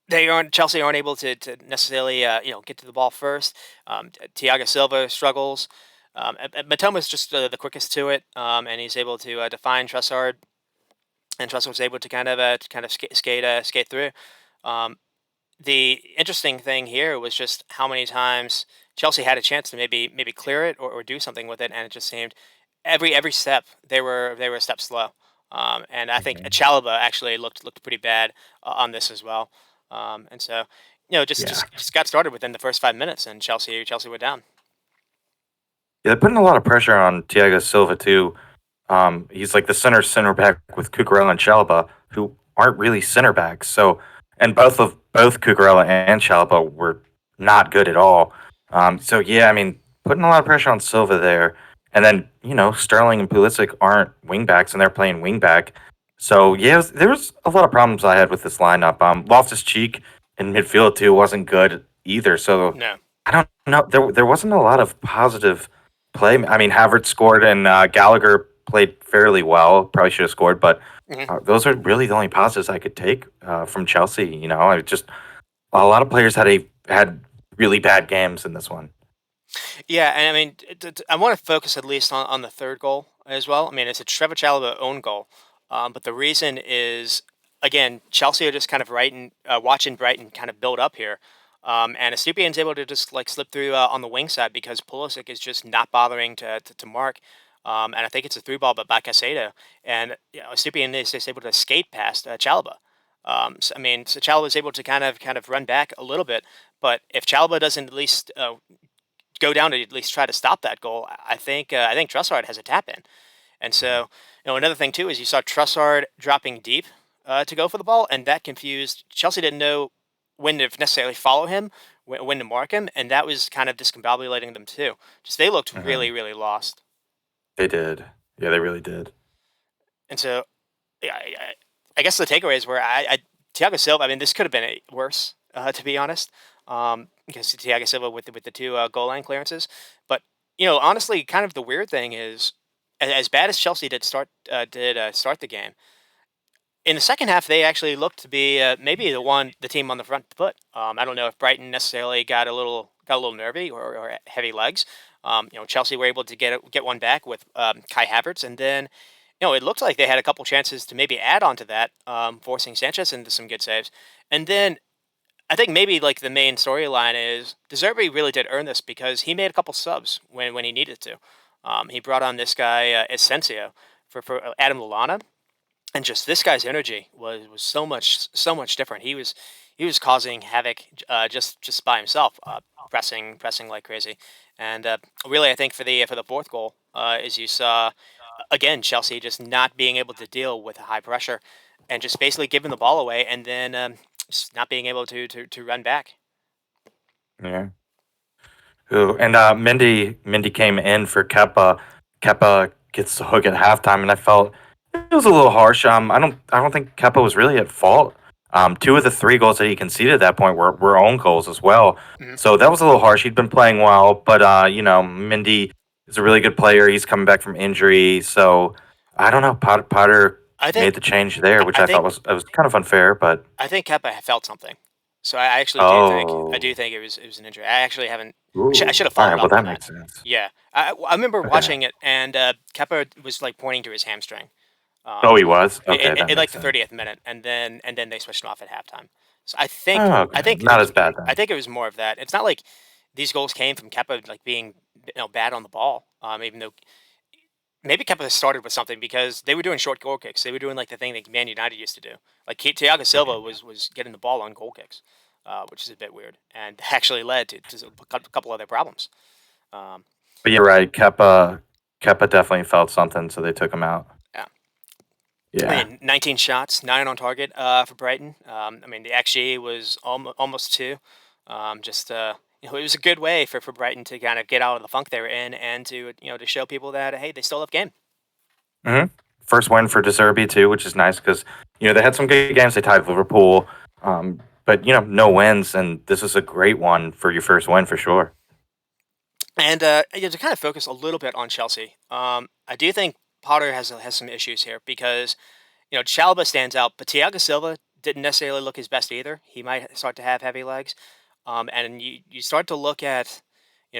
they aren't Chelsea aren't able to necessarily get to the ball first. Thiago Silva struggles. Matoma's just the quickest to it, and he's able to find Trossard, and Trossard was able to kind of skate through. Um, the interesting thing here was just how many times Chelsea had a chance to maybe clear it or do something with it, and it just seemed every step they were a step slow. And I think Mhm. Chalaba actually looked pretty bad on this as well. And so Yeah. just got started within the first 5 minutes, and Chelsea went down. Yeah, they're putting a lot of pressure on Thiago Silva too. He's like the center back with Cucurella and Chalaba, who aren't really center backs. So, and both Cucurella and Chalaba were not good at all. So yeah, I mean, putting a lot of pressure on Silva there, and then Sterling and Pulisic aren't wing backs, and they're playing wing back. So yeah, there was a lot of problems I had with this lineup. Loftus Cheek in midfield too wasn't good either. So No. I don't know. There wasn't a lot of positive play. I mean, Havertz scored and Gallagher played fairly well. Probably should have scored, but Mhm. those are really the only positives I could take from Chelsea. I just a lot of players had really bad games in this one. Yeah, and I mean, I want to focus at least on the third goal as well. I mean, it's a Trevor Chalobah own goal, but the reason is again Chelsea are just kind of watching Brighton kind of build up here, and Estupiñán's able to just like slip through on the wing side because Pulisic is just not bothering to mark. And I think it's a through ball, but by Casado, and Estupiñán is just able to skate past Chalobah. So, I mean, so Chalobah is able to kind of run back a little bit, but if Chalobah doesn't at least go down to at least try to stop that goal, I think Trossard has a tap in. And so, another thing too is you saw Trossard dropping deep to go for the ball, and that confused Chelsea. Didn't know when to necessarily follow him, when to mark him, and that was kind of discombobulating them too. Just they looked Hmm. really, really lost. They did. Yeah, they really did. And so, yeah, I guess the takeaways were Thiago Silva. I mean, this could have been worse, to be honest, because Thiago Silva with the two goal line clearances. But honestly, kind of the weird thing is, as bad as Chelsea did start the game, in the second half they actually looked to be maybe the team on the front foot. I don't know if Brighton necessarily got a little nervy or heavy legs. Chelsea were able to get one back with Kai Havertz, and then it looked like they had a couple chances to maybe add on to that, forcing Sanchez into some good saves. And then I think maybe like the main storyline is De Zerbi really did earn this because he made a couple subs when he needed to. He brought on this guy Asensio for Adam Lallana, and just this guy's energy was so much different. He was causing havoc just by himself, pressing like crazy. And really, I think for the fourth goal, is you saw again Chelsea just not being able to deal with high pressure, and just basically giving the ball away, and then just not being able to run back. Yeah. Who and Mindy came in for Keppa. Keppa gets the hook at halftime, and I felt it was a little harsh. I don't think Keppa was really at fault. Two of the three goals that he conceded at that point were own goals as well. Mhm. So that was a little harsh. He'd been playing well, but Mindy is a really good player. He's coming back from injury, so I don't know. Potter I think made the change there, which I I thought think was kind of unfair, but I think Kepa felt something. So I actually do oh, think it was an injury. I actually haven't. I should ooh, have all followed right. Well, up on that that. makes sense. Yeah, I remember Okay. watching it, and Kepa was like pointing to his hamstring. Um, Oh, he was. in, Okay, that in like makes the sense. 30th minute, and then they switched him off at halftime. So I think Oh, I okay. think it Not was as bad I then. think it was more of that. It's not like these goals came from Kepa like being bad on the ball. Even though maybe Kepa started with something because they were doing short goal kicks. They were doing like the thing that Man United used to do. Like Thiago Silva Okay. was getting the ball on goal kicks, which is a bit weird, and actually led to a couple other problems. Um, But you're right. Keppa definitely felt something, so they took him out. yeah. I Yeah. mean, 19 shots, 9 on target for Brighton. I mean, the XG was almost two. Just it was a good way for Brighton to kind of get out of the funk they were in, and to show people that hey, they still have game. hmm First win for De Zerbi too, which is nice because they had some good games. They tied Liverpool, but no wins, and this is a great one for your first win for sure. And to kind of focus a little bit on Chelsea, I do think Potter has some issues here because Chalaba stands out, but Thiago Silva didn't necessarily look his best either. He might start to have heavy legs, and you start to look at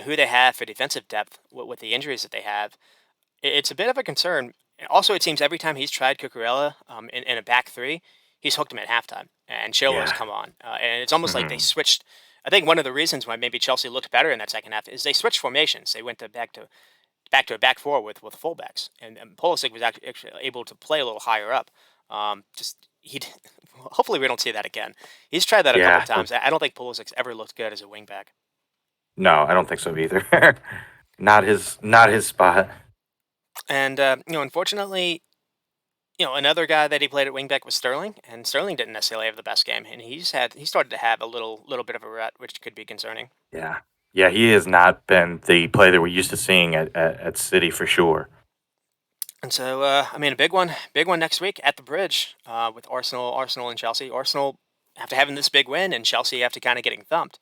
who they have for defensive depth with the injuries that they have. It's a bit of a concern. Also, it seems every time he's tried Cucurella in a back three, he's hooked him at halftime, and Chilwell's Yeah. come on, and it's almost like they hmm switched. I think one of the reasons why maybe Chelsea looked better in that second half is they switched formations. They went back to a back four with fullbacks, and Pulisic was actually able to play a little higher up. Just he, hopefully we don't see that again. He's tried that a couple Yeah. times. I don't think Pulisic's ever looked good as a wingback. No, I don't think so either. not his spot. And unfortunately, another guy that he played at wingback was Sterling, and Sterling didn't necessarily have the best game, and he started to have a little bit of a rut, which could be concerning. Yeah. Yeah, he has not been the player that we're used to seeing at City for sure. And so, I mean, a big one next week at the Bridge with Arsenal, and Chelsea. Arsenal after having this big win, and Chelsea after kind of getting thumped.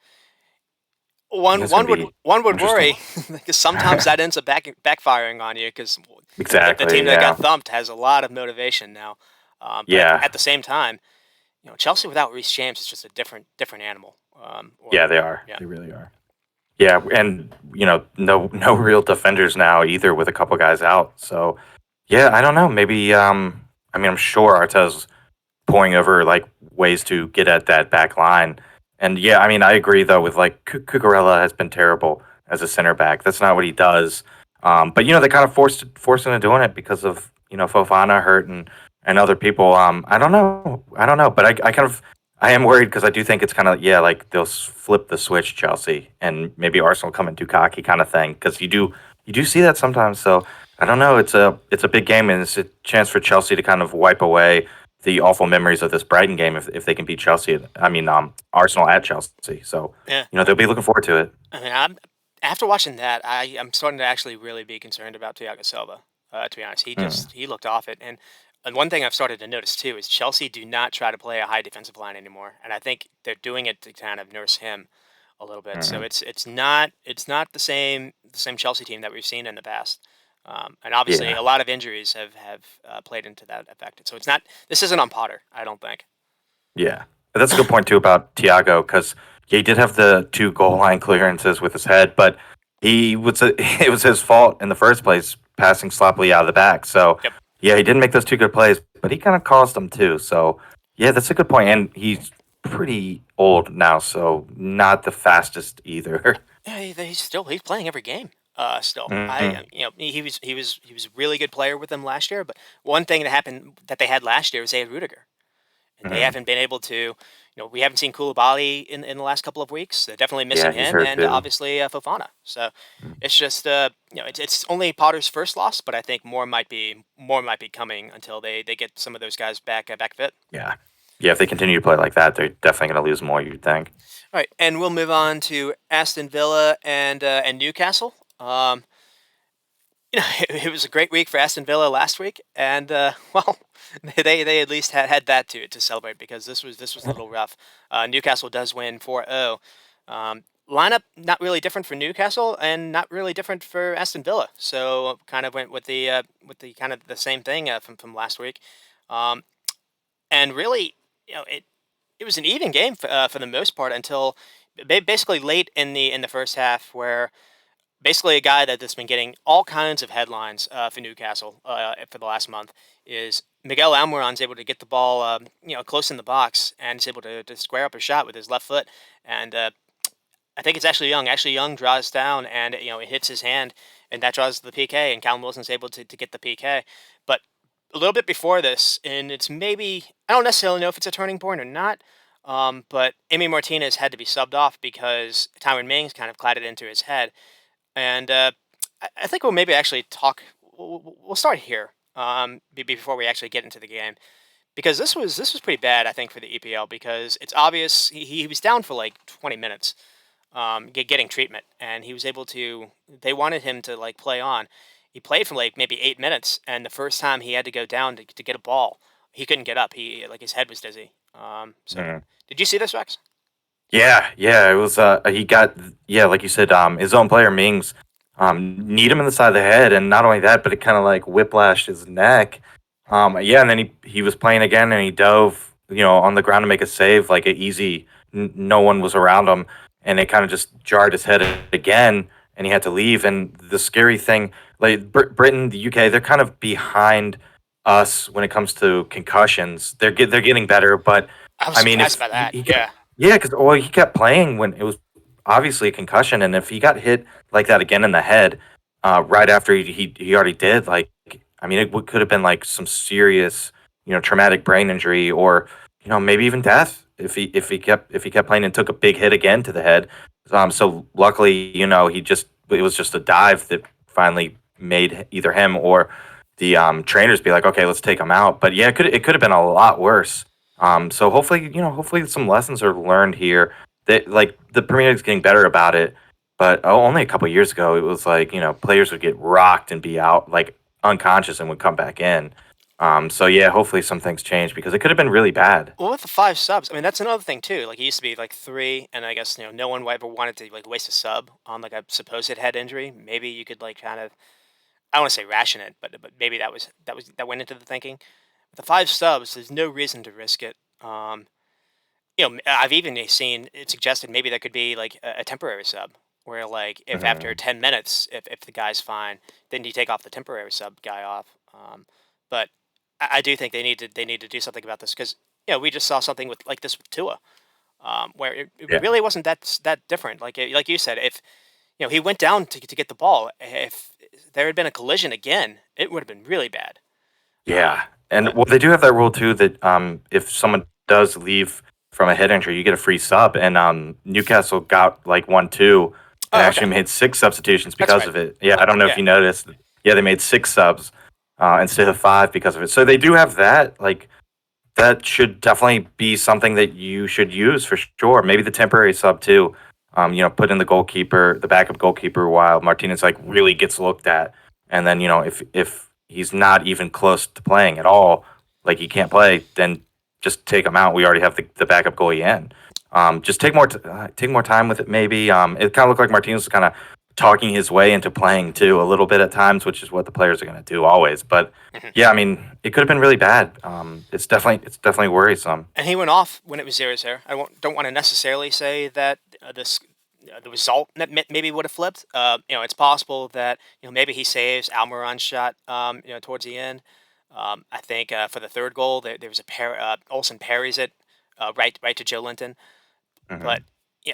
That's gonna be One would interesting. worry because sometimes that ends up backfiring on you because the Exactly. team that got Yeah. thumped has a lot of motivation now. But Yeah. at the same time, Chelsea without Reece James is just a different animal. Yeah, they are. Yeah, They really are. Yeah, and no real defenders now either, with a couple guys out. So yeah, I don't know. Maybe I mean, I'm sure Arteta's pouring over like ways to get at that back line. And yeah, I mean, I agree though with like Cucurella has been terrible as a center back. That's not what he does. But they kind of forced into doing it because of Fofana hurt and other people. I don't know, but I kind of I am worried because I do think it's kind of like they'll flip the switch, Chelsea, and maybe Arsenal come in too cocky kind of thing, because you do see that sometimes. So I don't know. It's a big game, and it's a chance for Chelsea to kind of wipe away the awful memories of this Brighton game if they can beat Chelsea. I mean, Arsenal at Chelsea. So yeah. they'll be looking forward to it. I mean, after watching that, I'm starting to actually really be concerned about Thiago Silva. To be honest, Mm, he looked off it, and one thing I've started to notice too is Chelsea do not try to play a high defensive line anymore, and I think they're doing it to kind of nurse him a little bit. So mm, it's not the same Chelsea team that we've seen in the past. And obviously, yeah. a lot of injuries have played into that effect. So it's not. This isn't on Potter, I don't think. Yeah, that's a good point too about Thiago, because he did have the two goal line clearances with his head, but it was his fault in the first place, passing sloppily out of the back. So Yep. yeah, he didn't make those two good plays, but he kind of caused them too. So yeah, that's a good point, and he's pretty old now, so not the fastest either. Yeah, he's playing every game. Still, Hmm. he was a really good player with them last year. But one thing that happened that they had last year was they had Rudiger, and they Hmm. haven't been able to. We haven't seen Koulibaly in the last couple of weeks. They're definitely Yeah, missing he's him, hurt and too. obviously Fofana. So it's just it's only Potter's first loss, but I think more might be coming until they get some of those guys back fit. Yeah, yeah. If they continue to play like that, they're definitely going to lose more. You'd think. All right, and we'll move on to Aston Villa and Newcastle. It was a great week for Aston Villa last week, and well, they at least had that to celebrate because this was a little rough. Newcastle does win 4-0. Lineup not really different for Newcastle and not really different for Aston Villa, so kind of went with the kind of the same thing from last week, um, and really, it was an even game for the most part until basically late in the first half where basically a guy that's been getting all kinds of headlines for Newcastle for the last month is Miguel Almiron's able to get the ball, close in the box and is able to square up a shot with his left foot. And I think it's Ashley Young. Ashley Young draws down and it hits his hand, and that draws the PK. And Callum Wilson's able to get the PK. But a little bit before this, and it's maybe I don't necessarily know if it's a turning point or not. But Amy Martinez had to be subbed off because Tyron Mings kind of clattered into his head, and I think we'll maybe actually talk. We'll start here before we actually get into the game because this was pretty bad. I think for the EPL because it's obvious he was down for like 20 minutes, getting treatment, and he was able to. They wanted him to like play on. He played for like maybe 8 minutes, and the first time he had to go down to get a ball, he couldn't get up. He like his head was dizzy. So Mm. did you see this, Rex? Yeah, yeah, it was. He got, yeah, like you said, his own player Mings, kneed him in the side of the head, and not only that, but it kind of like whiplashed his neck. Yeah, and then he was playing again, and he dove, on the ground to make a save, like an easy. No one was around him, and it kind of just jarred his head again, and he had to leave. And the scary thing, like Britain, the UK, they're kind of behind us when it comes to concussions. They're getting better, but I was I mean, surprised if by that. he kept, Yeah. yeah, because well, he kept playing when it was obviously a concussion, and if he got hit like that again in the head, right after he already did, like, I mean, could have been like some serious, traumatic brain injury, or maybe even death if he kept playing and took a big hit again to the head. So luckily, he just it was just a dive that finally made either him or the trainers be like, okay, let's take him out. But yeah, it could have been a lot worse. So hopefully, hopefully some lessons are learned here. That like the Premier League's getting better about it. But only a couple years ago, it was like players would get rocked and be out like unconscious and would come back in. So yeah, hopefully some things change because it could have been really bad. Well, with the 5 subs, I mean, that's another thing too. Like, it used to be, like, 3, and I guess, no one ever wanted to, like, waste a sub on, like, a supposed head injury. Maybe you could, like, kind of I don't wanna say ration it, but maybe that went into the thinking. With the 5 subs, there's no reason to risk it. I've even seen it suggested maybe there could be, like, a temporary sub where, like, if after Hmm. 10 minutes, if the guy's fine, then you take off the temporary sub guy off. But I do think they need to do something about this because we just saw something with like this with Tua, where it Yeah. really wasn't that different. Like you said, if he went down to get the ball, if there had been a collision again, it would have been really bad. Yeah, and But well, they do have that rule too that if someone does leave from a head injury, you get a free sub. And Newcastle got like 1-2, and oh, okay, actually made six substitutions that's because right. of it. Yeah, I don't know if Yeah, you noticed. Yeah, they made six subs instead of five because of it. So they do have that. Like that should definitely be something that you should use for sure. Maybe the temporary sub too. Put in the goalkeeper, the backup goalkeeper, while Martinez like really gets looked at, and then if he's not even close to playing at all, like he can't play, then just take him out. We already have the backup goalie in. Just take more time with it. Maybe it kind of looked like Martinez was kind of talking his way into playing too a little bit at times, which is what the players are going to do always. But mhm. yeah, I mean, it could have been really bad. It's definitely worrisome. And he went off when it was 0-0. Don't want to necessarily say that the result maybe would have flipped. It's possible that maybe he saves Almiron's shot. Towards the end. I think for the third goal, there was a Olsen parries it right to Joe Linton. But Hmm.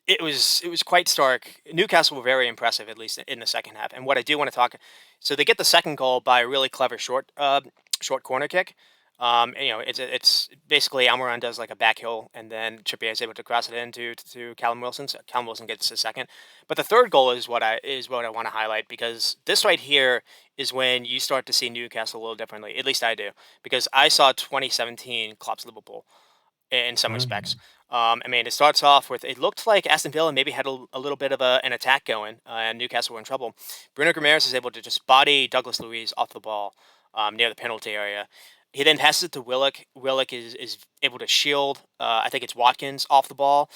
it was quite stark. Newcastle were very impressive, at least in the second half. And what I do want to talk, so they get the second goal by a really clever short corner kick. It's basically Almiron does like a back heel, and then Trippier is able to cross it into to Callum Wilson. So Callum Wilson gets a second. But the third goal is what I want to highlight because this right here is when you start to see Newcastle a little differently. At least I do, because I saw 2017 Klopp's Liverpool in some respects. Hmm. I mean, it starts off with it looked like Aston Villa maybe had a little bit of an attack going, and Newcastle were in trouble. Bruno Guimaraes is able to just body Douglas Luiz off the ball near the penalty area. He then passes it to Willock. Willock is able to shield, I think it's Watkins, off the ball.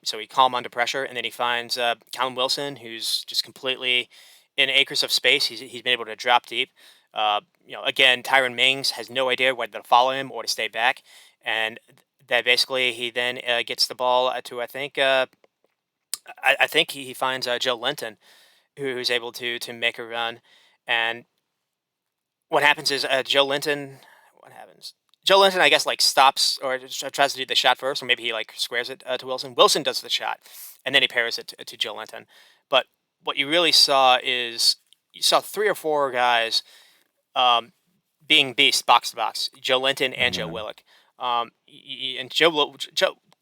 So he calm under pressure, and then he finds Callum Wilson, who's just completely in acres of space. He's been able to drop deep. Again, Tyron Mings has no idea whether to follow him or to stay back, and that basically he then gets the ball to I think he finds Joe Linton, who's able to make a run. And what happens is Joe Linton. What happens? Joe Linton, I guess, like stops or tries to do the shot first, or maybe he like squares it to Wilson. Wilson does the shot, and then he pairs it to Joe Linton. But what you really saw is you saw three or four guys um, being beasts box to box. Joe Linton and Joe Hmm. Willock. And Joe,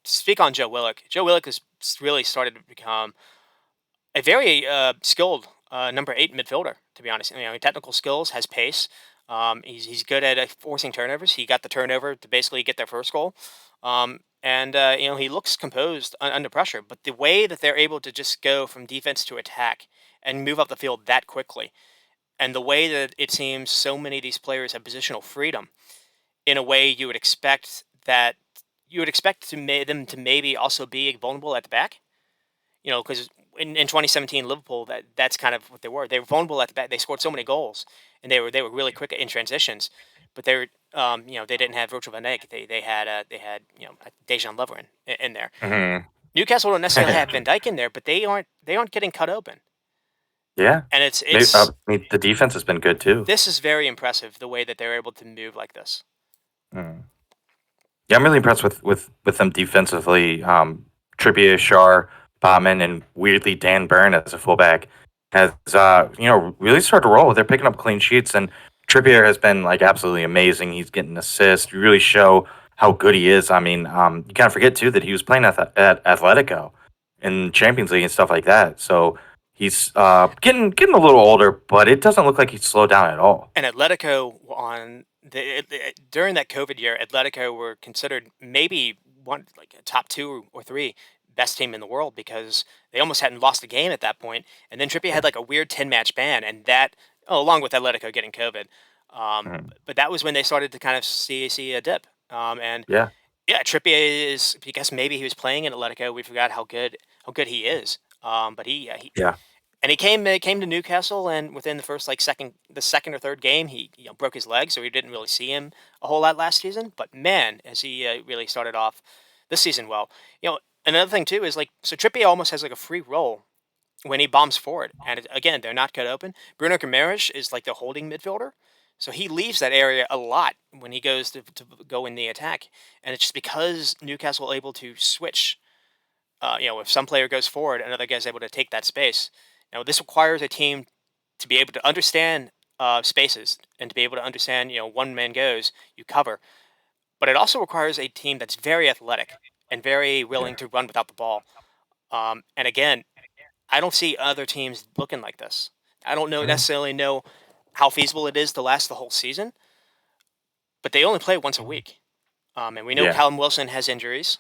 speak on Joe Willock. Joe Willock has really started to become a very skilled number 8 midfielder. To be honest, technical skills, has pace. He's good at forcing turnovers. He got the turnover to basically get their first goal. And he looks composed under pressure. But the way that they're able to just go from defense to attack and move up the field that quickly, and the way that it seems so many of these players have positional freedom in a way you would expect them to maybe also be vulnerable at the back. Because in 2017 Liverpool, that's kind of what they were. They were vulnerable at the back. They scored so many goals, and they were really quick in transitions. But they didn't have Virgil van Dijk. They had Dejan Lovren in there. Hmm. Newcastle don't necessarily have Van Dijk in there, but they aren't getting cut open. Yeah. And it's Maybe, it's I mean, the defense has been good too. this is very impressive the way that they're able to move like this. Mm. Yeah, I'm really impressed with them defensively. Trippier, Shar, Botman, and weirdly Dan Burn as a fullback has really started to roll. They're picking up clean sheets, and Trippier has been like absolutely amazing. He's getting assists. You really show how good he is. I mean, you can't forget too that he was playing at Atletico. in Champions League and stuff like that. So he's getting a little older, but it doesn't look like he's slowed down at all. And Atletico during that COVID year, Atletico were considered maybe one like a top two or three best team in the world because they almost hadn't lost a game at that point. And then Trippier Yeah. had like a weird 10-match ban, and that along with Atletico getting COVID, Mhm. but that was when they started to kind of see a dip. And Yeah. yeah, Trippier is because maybe he was playing in Atletico. We forgot how good he is. But he Yeah. and he came to Newcastle, and within the first like the second or third game, he broke his leg, so we didn't really see him a whole lot last season. But man, as he really started off this season well. Another thing too is like so Trippier almost has like a free role when he bombs forward, and again they're not cut open. Bruno Guimaraes is like the holding midfielder, so he leaves that area a lot when he goes to go in the attack, and it's just because Newcastle able to switch. If some player goes forward, another guy's able to take that space. Now, this requires a team to be able to understand spaces and to be able to understand, one man goes, you cover. But it also requires a team that's very athletic and very Yeah. willing to run without the ball. And again, I don't see other teams looking like this. I don't Mhm. necessarily know how feasible it is to last the whole season, but they only play once a week. And we know Yeah. Callum Wilson has injuries.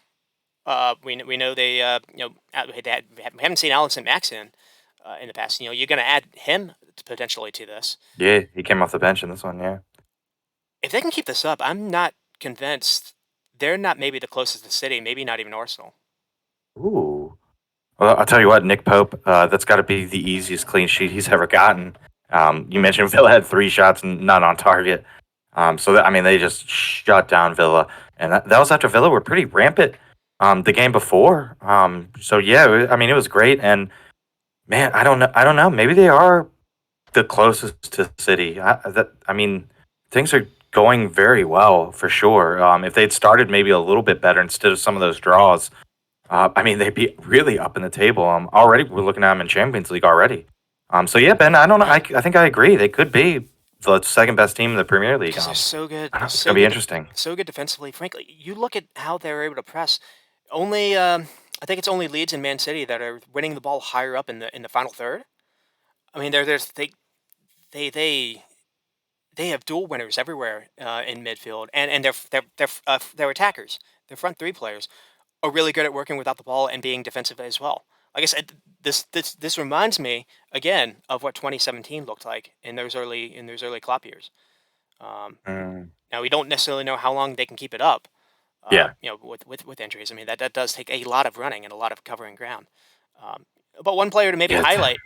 We know they we haven't seen Allison Max in the past. You're going to add him potentially to this. Yeah. He came off the bench in this one. Yeah. If they can keep this up, I'm not convinced they're not maybe the closest to City, maybe not even Arsenal. Ooh. Well, I'll tell you what, Nick Pope, that's got to be the easiest clean sheet he's ever gotten. You mentioned Villa had 3 shots and none on target. So that, I mean, they just shut down Villa, and that was after Villa were pretty rampant the game before. So yeah, I mean, it was great. And man, I don't know. Maybe they are the closest to City. I mean, things are going very well for sure. If they'd started maybe a little bit better instead of some of those draws, I mean, they'd be really up in the table. Already we're looking at them in Champions League already. So yeah, Ben, I don't know. I think I agree. They could be the second best team in the Premier League. Because they're so good. I They're don't know. It's so gonna be good. interesting. So good defensively. Frankly, you look at how they're able to press. Only, I think it's only Leeds and Man City that are winning the ball higher up in the final third. I mean, they they they have dual winners everywhere in midfield, and their attackers, their front three players, are really good at working without the ball and being defensive as well. Like I said, this reminds me again of what 2017 looked like in those early Klopp years. Um, Mm, Now we don't necessarily know how long they can keep it up. yeah. With injuries, I mean that does take a lot of running and a lot of covering ground. Um, but one player to maybe Yeah. highlight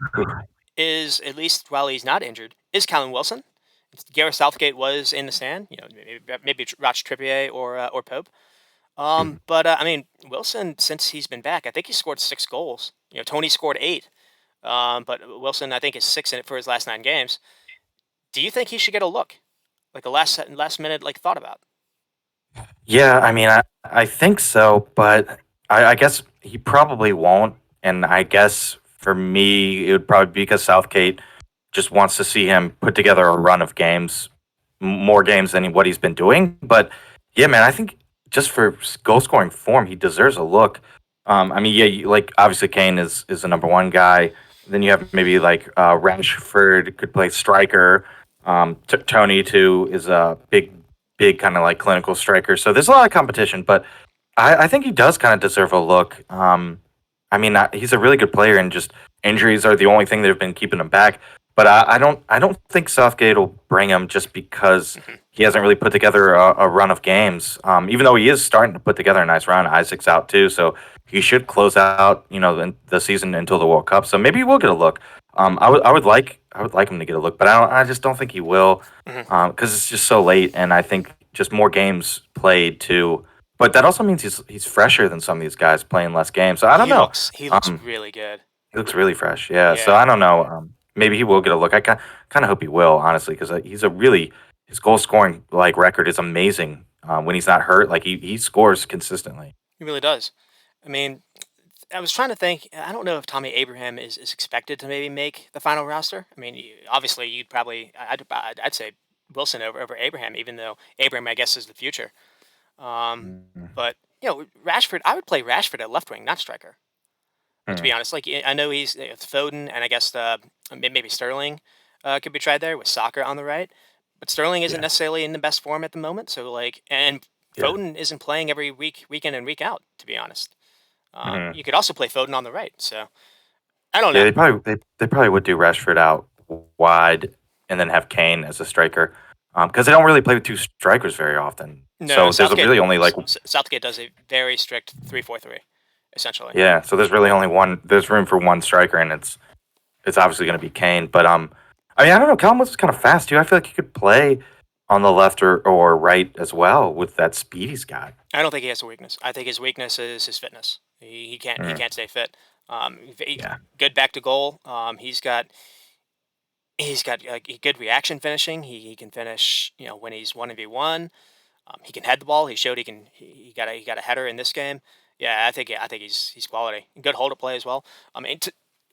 is, at least while he's not injured, is Callum Wilson. Gareth Southgate was in the stand, maybe Roch Trippier or Pope. But I mean, Wilson, since he's been back, I think he scored 6 goals. Tony scored 8. But Wilson, I think, is 6 in it for his last 9 games. Do you think he should get a look, like a last minute like thought about? Yeah, I mean, I think so, but I guess he probably won't. And I guess for me, it would probably be because Southgate just wants to see him put together a run of games, more games than what he's been doing. But yeah, man, I think just for goal scoring form, he deserves a look. I mean, yeah, like obviously Kane is the number one guy. Then you have maybe like Rashford could play striker. Tony too is a big kind of like clinical striker. So there's a lot of competition, but I think he does kind of deserve a look. I mean, he's a really good player, and just injuries are the only thing that have been keeping him back. But I don't think Southgate will bring him just because Hmm. he hasn't really put together a run of games. Even though he is starting to put together a nice run, Isaac's out too, so he should close out the season until the World Cup. So maybe he will get a look. I would like him to get a look, but I just don't think he will Hmm. because it's just so late, and I think just more games played too. But that also means he's fresher than some of these guys playing less games. So I don't He know. looks he looks Um, really good. he looks really fresh. Yeah. So Yeah, I don't know. Maybe he will get a look. I kind of hope he will, honestly, because he's a really his goal scoring like record is amazing. When he's not hurt, like he scores consistently. he really does. I mean, I was trying to think. I don't know if Tommy Abraham is expected to maybe make the final roster. I mean, obviously, you'd probably I'd say Wilson over Abraham, even though Abraham, I guess, is the future. Um, Mhm. but Rashford, I would play Rashford at left wing, not striker. To be Mm, honest, like I know it's Foden, and I guess maybe Sterling could be tried there with Soccer on the right, but Sterling isn't yeah, necessarily in the best form at the moment. So like, and yeah, Foden isn't playing every week in and week out. To be honest, hmm you could also play Foden on the right. So I don't yeah. know. They probably would do Rashford out wide and then have Kane as a striker, because they don't really play with two strikers very often. No, So there's a really only like Southgate does a very strict 3-4-3, essentially. yeah. So there's really only one. There's room for one striker, and it's obviously going to be Kane. But I mean, I don't know. Callum was kind of fast too. I feel like he could play on the left or right as well with that speed he's got. I don't think he has a weakness. I think his weakness is his fitness. He Mm, can't stay fit. yeah. Good back to goal. He's got good reaction finishing. He can finish, when he's 1v1. He can head the ball. He showed he got a header in this game. Yeah, I think he's quality. Good hold up play as well. I mean,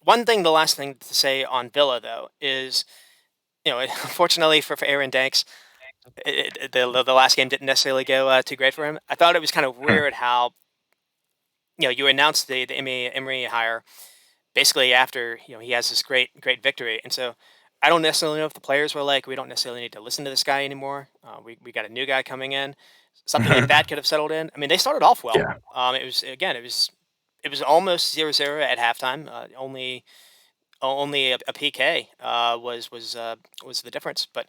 one thing, the last thing to say on Villa though is, unfortunately for Aaron Danks, the last game didn't necessarily go too great for him. I thought it was kind of Hmm, weird how you announced the Emery hire basically after he has this great victory, and so I don't necessarily know if the players were like, we don't necessarily need to listen to this guy anymore. We got a new guy coming in. Something like that could have settled in. I mean, they started off well. yeah. It was almost 0-0 at halftime. Only a PK was the difference. But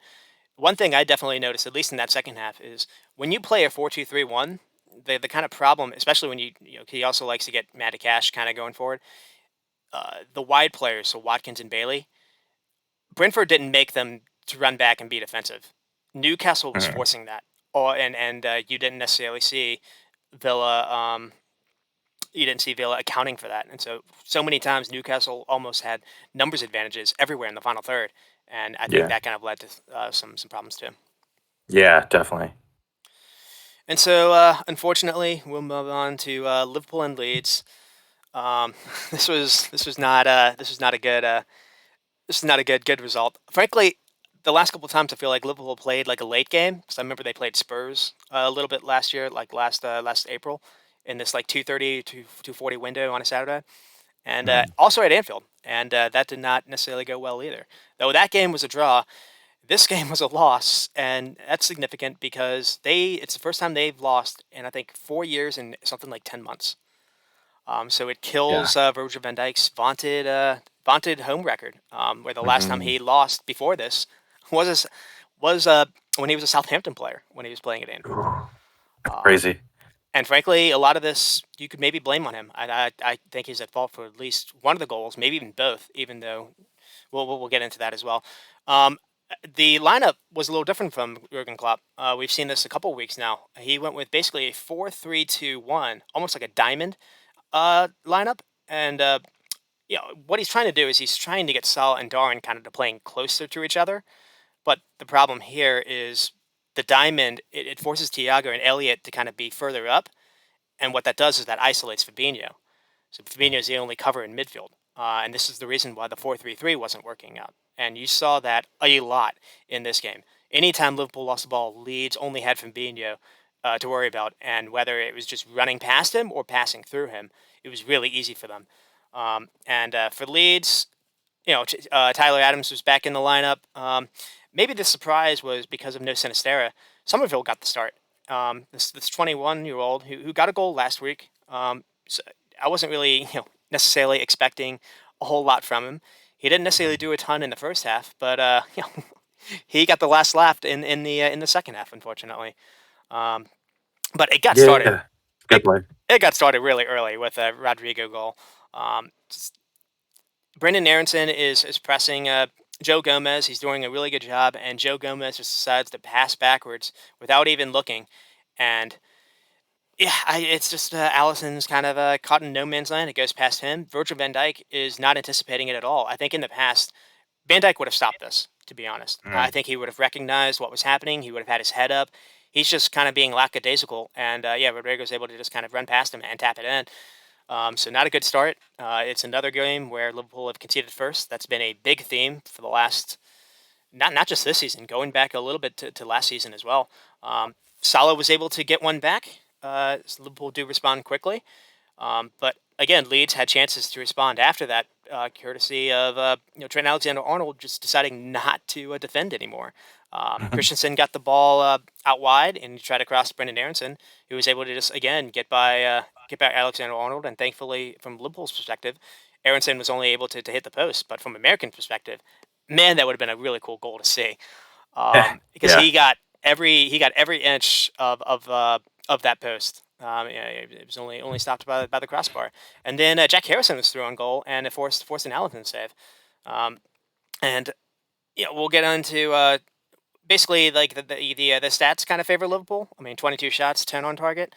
one thing I definitely noticed, at least in that second half, is when you play a 4-2-3-1, the kind of problem, especially when he also likes to get Matty Cash kind of going forward. The wide players, so Watkins and Bailey, Brentford didn't make them to run back and be defensive. Newcastle was Mhm. forcing that, and you didn't necessarily see Villa. You didn't see Villa accounting for that, and so many times Newcastle almost had numbers advantages everywhere in the final third, and I think Yeah. that kind of led to some problems too. Yeah, definitely. And so, unfortunately, we'll move on to Liverpool and Leeds. Um, this was not a good good result. Frankly, the last couple of times I feel like Liverpool played like a late game because I remember they played Spurs a little bit last year, like last April, in this like 2:30 to 2:40 window on a Saturday, and Mhm. also at Anfield, and that did not necessarily go well either. Though that game was a draw, this game was a loss, and that's significant because it's the first time they've lost in I think 4 years and something like 10 months. So it Yeah. kills Virgil van Dijk's vaunted home record, where the last time Mhm. he lost before this was was when he was a Southampton player when he was playing at Anfield. That's Um, crazy. and frankly, a lot of this you could maybe blame on him. I think he's at fault for at least one of the goals, maybe even both. Even though we'll get into that as well. Um, the lineup was a little different from Jurgen Klopp. We've seen this a couple weeks now. He went with basically a 4-3-2-1, almost like a diamond lineup. And what he's trying to do is he's trying to get Salah and Darwin kind of to playing closer to each other. But the problem here is the diamond. It forces Thiago and Elliott to kind of be further up, and what that does is that isolates Fabinho. So Fabinho is the only cover in midfield, and this is the reason why the 4-3-3 wasn't working out. And you saw that a lot in this game. Anytime Liverpool lost the ball, Leeds only had Fabinho to worry about, and whether it was just running past him or passing through him, it was really easy for them. And for Leeds, Tyler Adams was back in the lineup. Maybe the surprise was because of no Sinistera. Somerville got the start. This 21-year-old who got a goal last week. So I wasn't really necessarily expecting a whole lot from him. He didn't necessarily Mhm. do a ton in the first half, but he got the last laugh in the second half, unfortunately. Um, but it got started. Yeah. Good It play. it got started really early with a Rodrigo goal. Um, Brendan Aronson is pressing Joe Gomez. He's doing a really good job, and Joe Gomez just decides to pass backwards without even looking. And yeah, it's just Allison's kind of caught in no man's land. It goes past him. Virgil van Dijk is not anticipating it at all. I think in the past, Van Dijk would have stopped this, to be honest. I Mm. think he would have recognized what was happening. He would have had his head up. He's just kind of being lackadaisical. And yeah, Rodrigo's able to just kind of run past him and tap it in. So not a good start. It's another game where Liverpool have conceded first. That's been a big theme for the last, not just this season, going back a little bit to last season as well. Salah was able to get one back. So Liverpool do respond quickly. But again, Leeds had chances to respond after that, courtesy of Trent Alexander-Arnold just deciding not to defend anymore. Christensen got the ball out wide and he tried to cross to Brendan Aronson, who was able to just again get by Alexander-Arnold, and thankfully, from Liverpool's perspective, Aronson was only able to hit the post. But from American perspective, man, that would have been a really cool goal to see, because Yeah. he got every inch of that post. It was only stopped by the crossbar, and then Jack Harrison was through on goal and it forced an Allison save. Um, and we'll get into basically like the stats kind of favor Liverpool. I mean, 22 shots, 10 on target,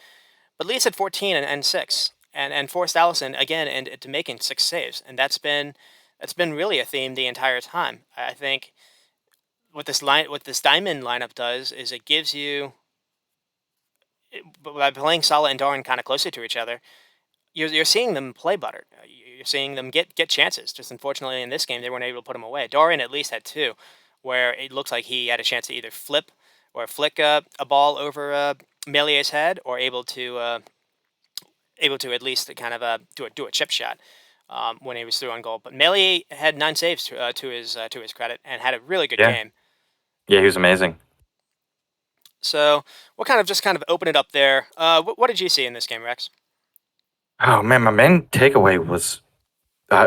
but Leeds had 14 and 6, and forced Allison again into making 6 saves, and that's been really a theme the entire time. I think what this diamond lineup does is it gives you, by playing Salah and Darwin kind of closer to each other, you're seeing them play better. You're seeing them get chances. Just unfortunately in this game they weren't able to put them away. Darwin at least had two, where it looks like he had a chance to either flip or flick a ball over Melier's head, or able to at least kind of do a chip shot when he was through on goal. But Melier had 9 saves to his credit and had a really good Yeah. game. Yeah, he was amazing. So we'll kind of open it up there. What did you see in this game, Rex? Oh man, my main takeaway was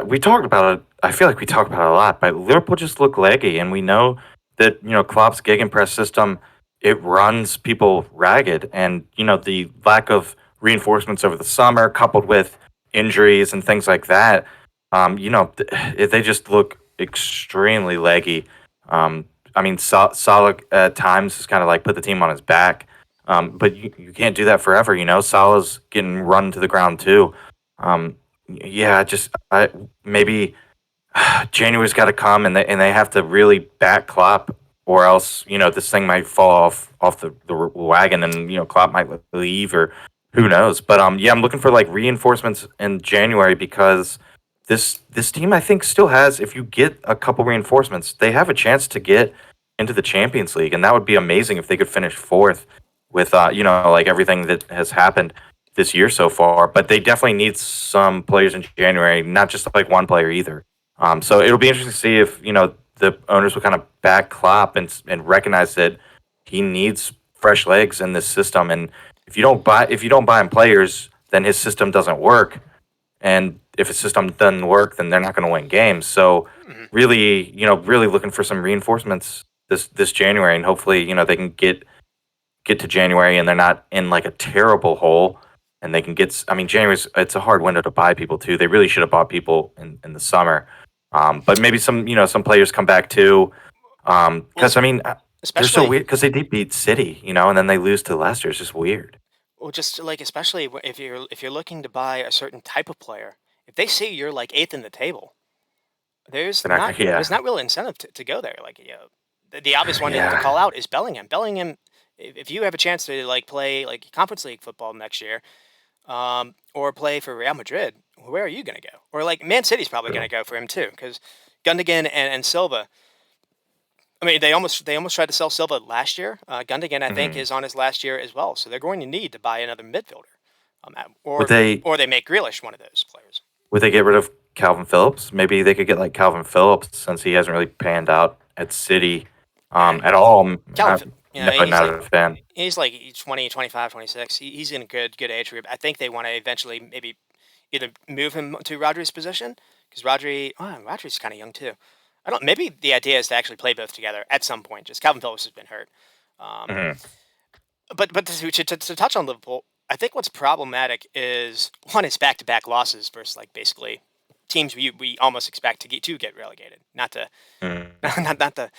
we talked about it. I feel like we talked about it a lot, but Liverpool just look leggy, and we know that Klopp's gegenpress system, it runs people ragged, and the lack of reinforcements over the summer, coupled with injuries and things like that, they just look extremely leggy. I mean, Salah at times has kind of like put the team on his back, but you can't do that forever. Salah's getting run to the ground too. Um, yeah, just maybe January's got to come, and they have to really back Klopp, or else this thing might fall off the wagon, and Klopp might leave, or who knows. But yeah, I'm looking for like reinforcements in January, because this team, I think, still has, if you get a couple reinforcements, they have a chance to get into the Champions League, and that would be amazing if they could finish fourth with like everything that has happened this year so far. But they definitely need some players in January, not just like one player either. So it'll be interesting to see if the owners will kind of back Klopp and recognize that he needs fresh legs in this system. And if you don't buy him players, then his system doesn't work. And if his system doesn't work, then they're not going to win games. So Mhm. really, really looking for some reinforcements this January, and hopefully, they can get to January and they're not in like a terrible hole, and they can get. I mean, January's it's a hard window to buy people too. They really should have bought people in the summer, but maybe some players come back too. Well, Because I mean, they're so especially weird because they did beat City, and then they lose to Leicester. It's just weird. just like especially if you're looking to buy a certain type of player, if they see you're like eighth in the table, there's They're not not gonna. Yeah, there's not real incentive to go there. Like the obvious one to yeah. call out is Bellingham. Bellingham, if you have a chance to like play like Conference League football next year, or play for Real Madrid, where are you going to go? Or like Man City's probably going True. to go for him too, because Gundogan and Silva. I mean, they almost tried to sell Silva last year. Gundogan, I think, Mhm. is on his last year as well, so they're going to need to buy another midfielder, Would or they they make Grealish one of those players. would they get rid of Calvin Phillips? Maybe they could get like Calvin Phillips, since he hasn't really panned out at City And at all. Calvin, No, he's not like a fan. 20, 25, 26. He's in a good age group. I think they want to eventually maybe either move him to Rodri's position, because Rodri's kind of young too. I don't. Maybe the idea is to actually play both together at some point. Just Calvin Phillips has been hurt. Um, Mhm. but to touch on Liverpool, I think what's problematic is one is back to back losses versus like basically teams we almost expect to get relegated. Not to Mhm. not to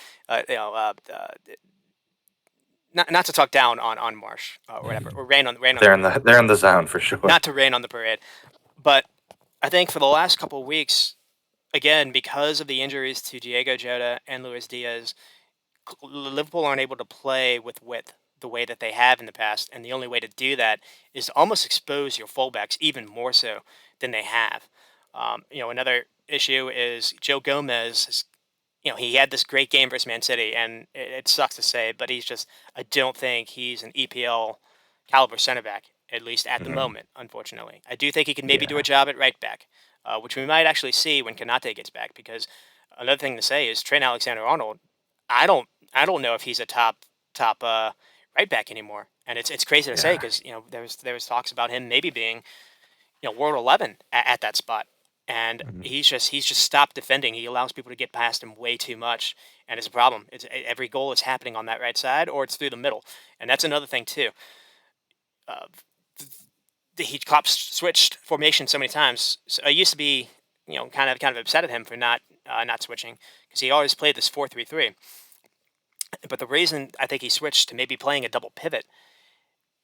not to talk down on Marsh or whatever, or rain on the They're in the zone for sure. not to rain on the parade. But I think for the last couple of weeks, again, because of the injuries to Diego Jota and Luis Diaz, Liverpool aren't able to play with width the way that they have in the past, and the only way to do that is to almost expose your fullbacks even more so than they have. Another issue is Joe Gomez. He had this great game versus Man City, and it sucks to say, but I don't think he's an EPL caliber center back. at least at the Hmm. moment, unfortunately. I do think he can maybe do a Yeah. job at right back, which we might actually see when Kanate gets back. Because another thing to say is Trent Alexander-Arnold. I don't I don't know if he's a top right back anymore, and it's crazy to say Yeah. because there was talks about him maybe being World 11 at that spot. And Mhm. he's just stopped defending. He allows people to get past him way too much, and it's a problem. Every goal is happening on that right side, or it's through the middle, and that's another thing too. Uh, he Klopp switched formation so many times. So I used to be, kind of upset at him for not switching because he always played this 4-3-3. But the reason I think he switched to maybe playing a double pivot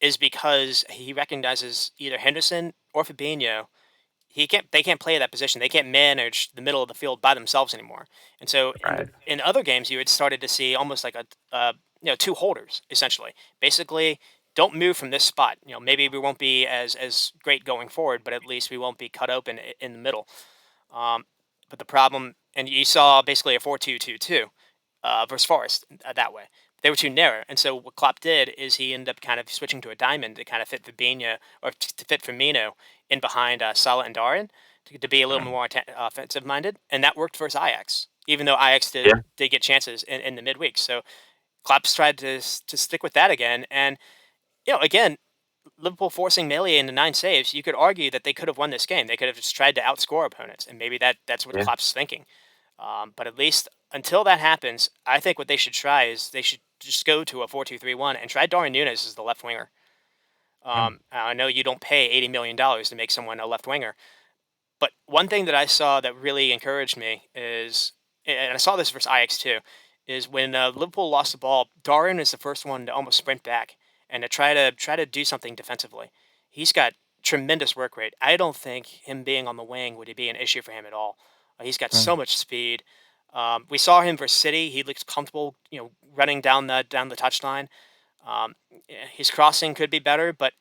is because he recognizes either Henderson or Fabinho. They can't play that position. They can't manage the middle of the field by themselves anymore. And so Right. in other games, you had started to see almost like two holders essentially. Basically, don't move from this spot. Maybe we won't be as great going forward, but at least we won't be cut open in the middle. Um, but the problem, and you saw basically a 4-2-2-2 versus Forest that way. They were too narrow, and so what Klopp did is he ended up kind of switching to a diamond to kind of fit Fabinho or to fit Firmino in behind Salah and Darwin to be a little Mhm. more offensive minded, and that worked versus Ajax. Even though Ajax did Yeah. did get chances in the midweek, so Klopp's tried to stick with that again, and again, Liverpool forcing Melee into 9 saves, you could argue that they could have won this game. They could have just tried to outscore opponents, and maybe that's what Yeah. Klopp's thinking. But at least until that happens, I think what they should try is they should just go to a 4-2-3-1 and try Darwin Núñez as the left winger. Mm. I know you don't pay $80 million to make someone a left winger, but one thing that I saw that really encouraged me is, and I saw this versus Ajax too, is when Liverpool lost the ball, Darwin is the first one to almost sprint back and to try to do something defensively. He's got tremendous work rate. I don't think him being on the wing would be an issue for him at all. He's got so Mm. much speed. We saw him versus City. He looks comfortable, running down the touchline. His crossing could be better, but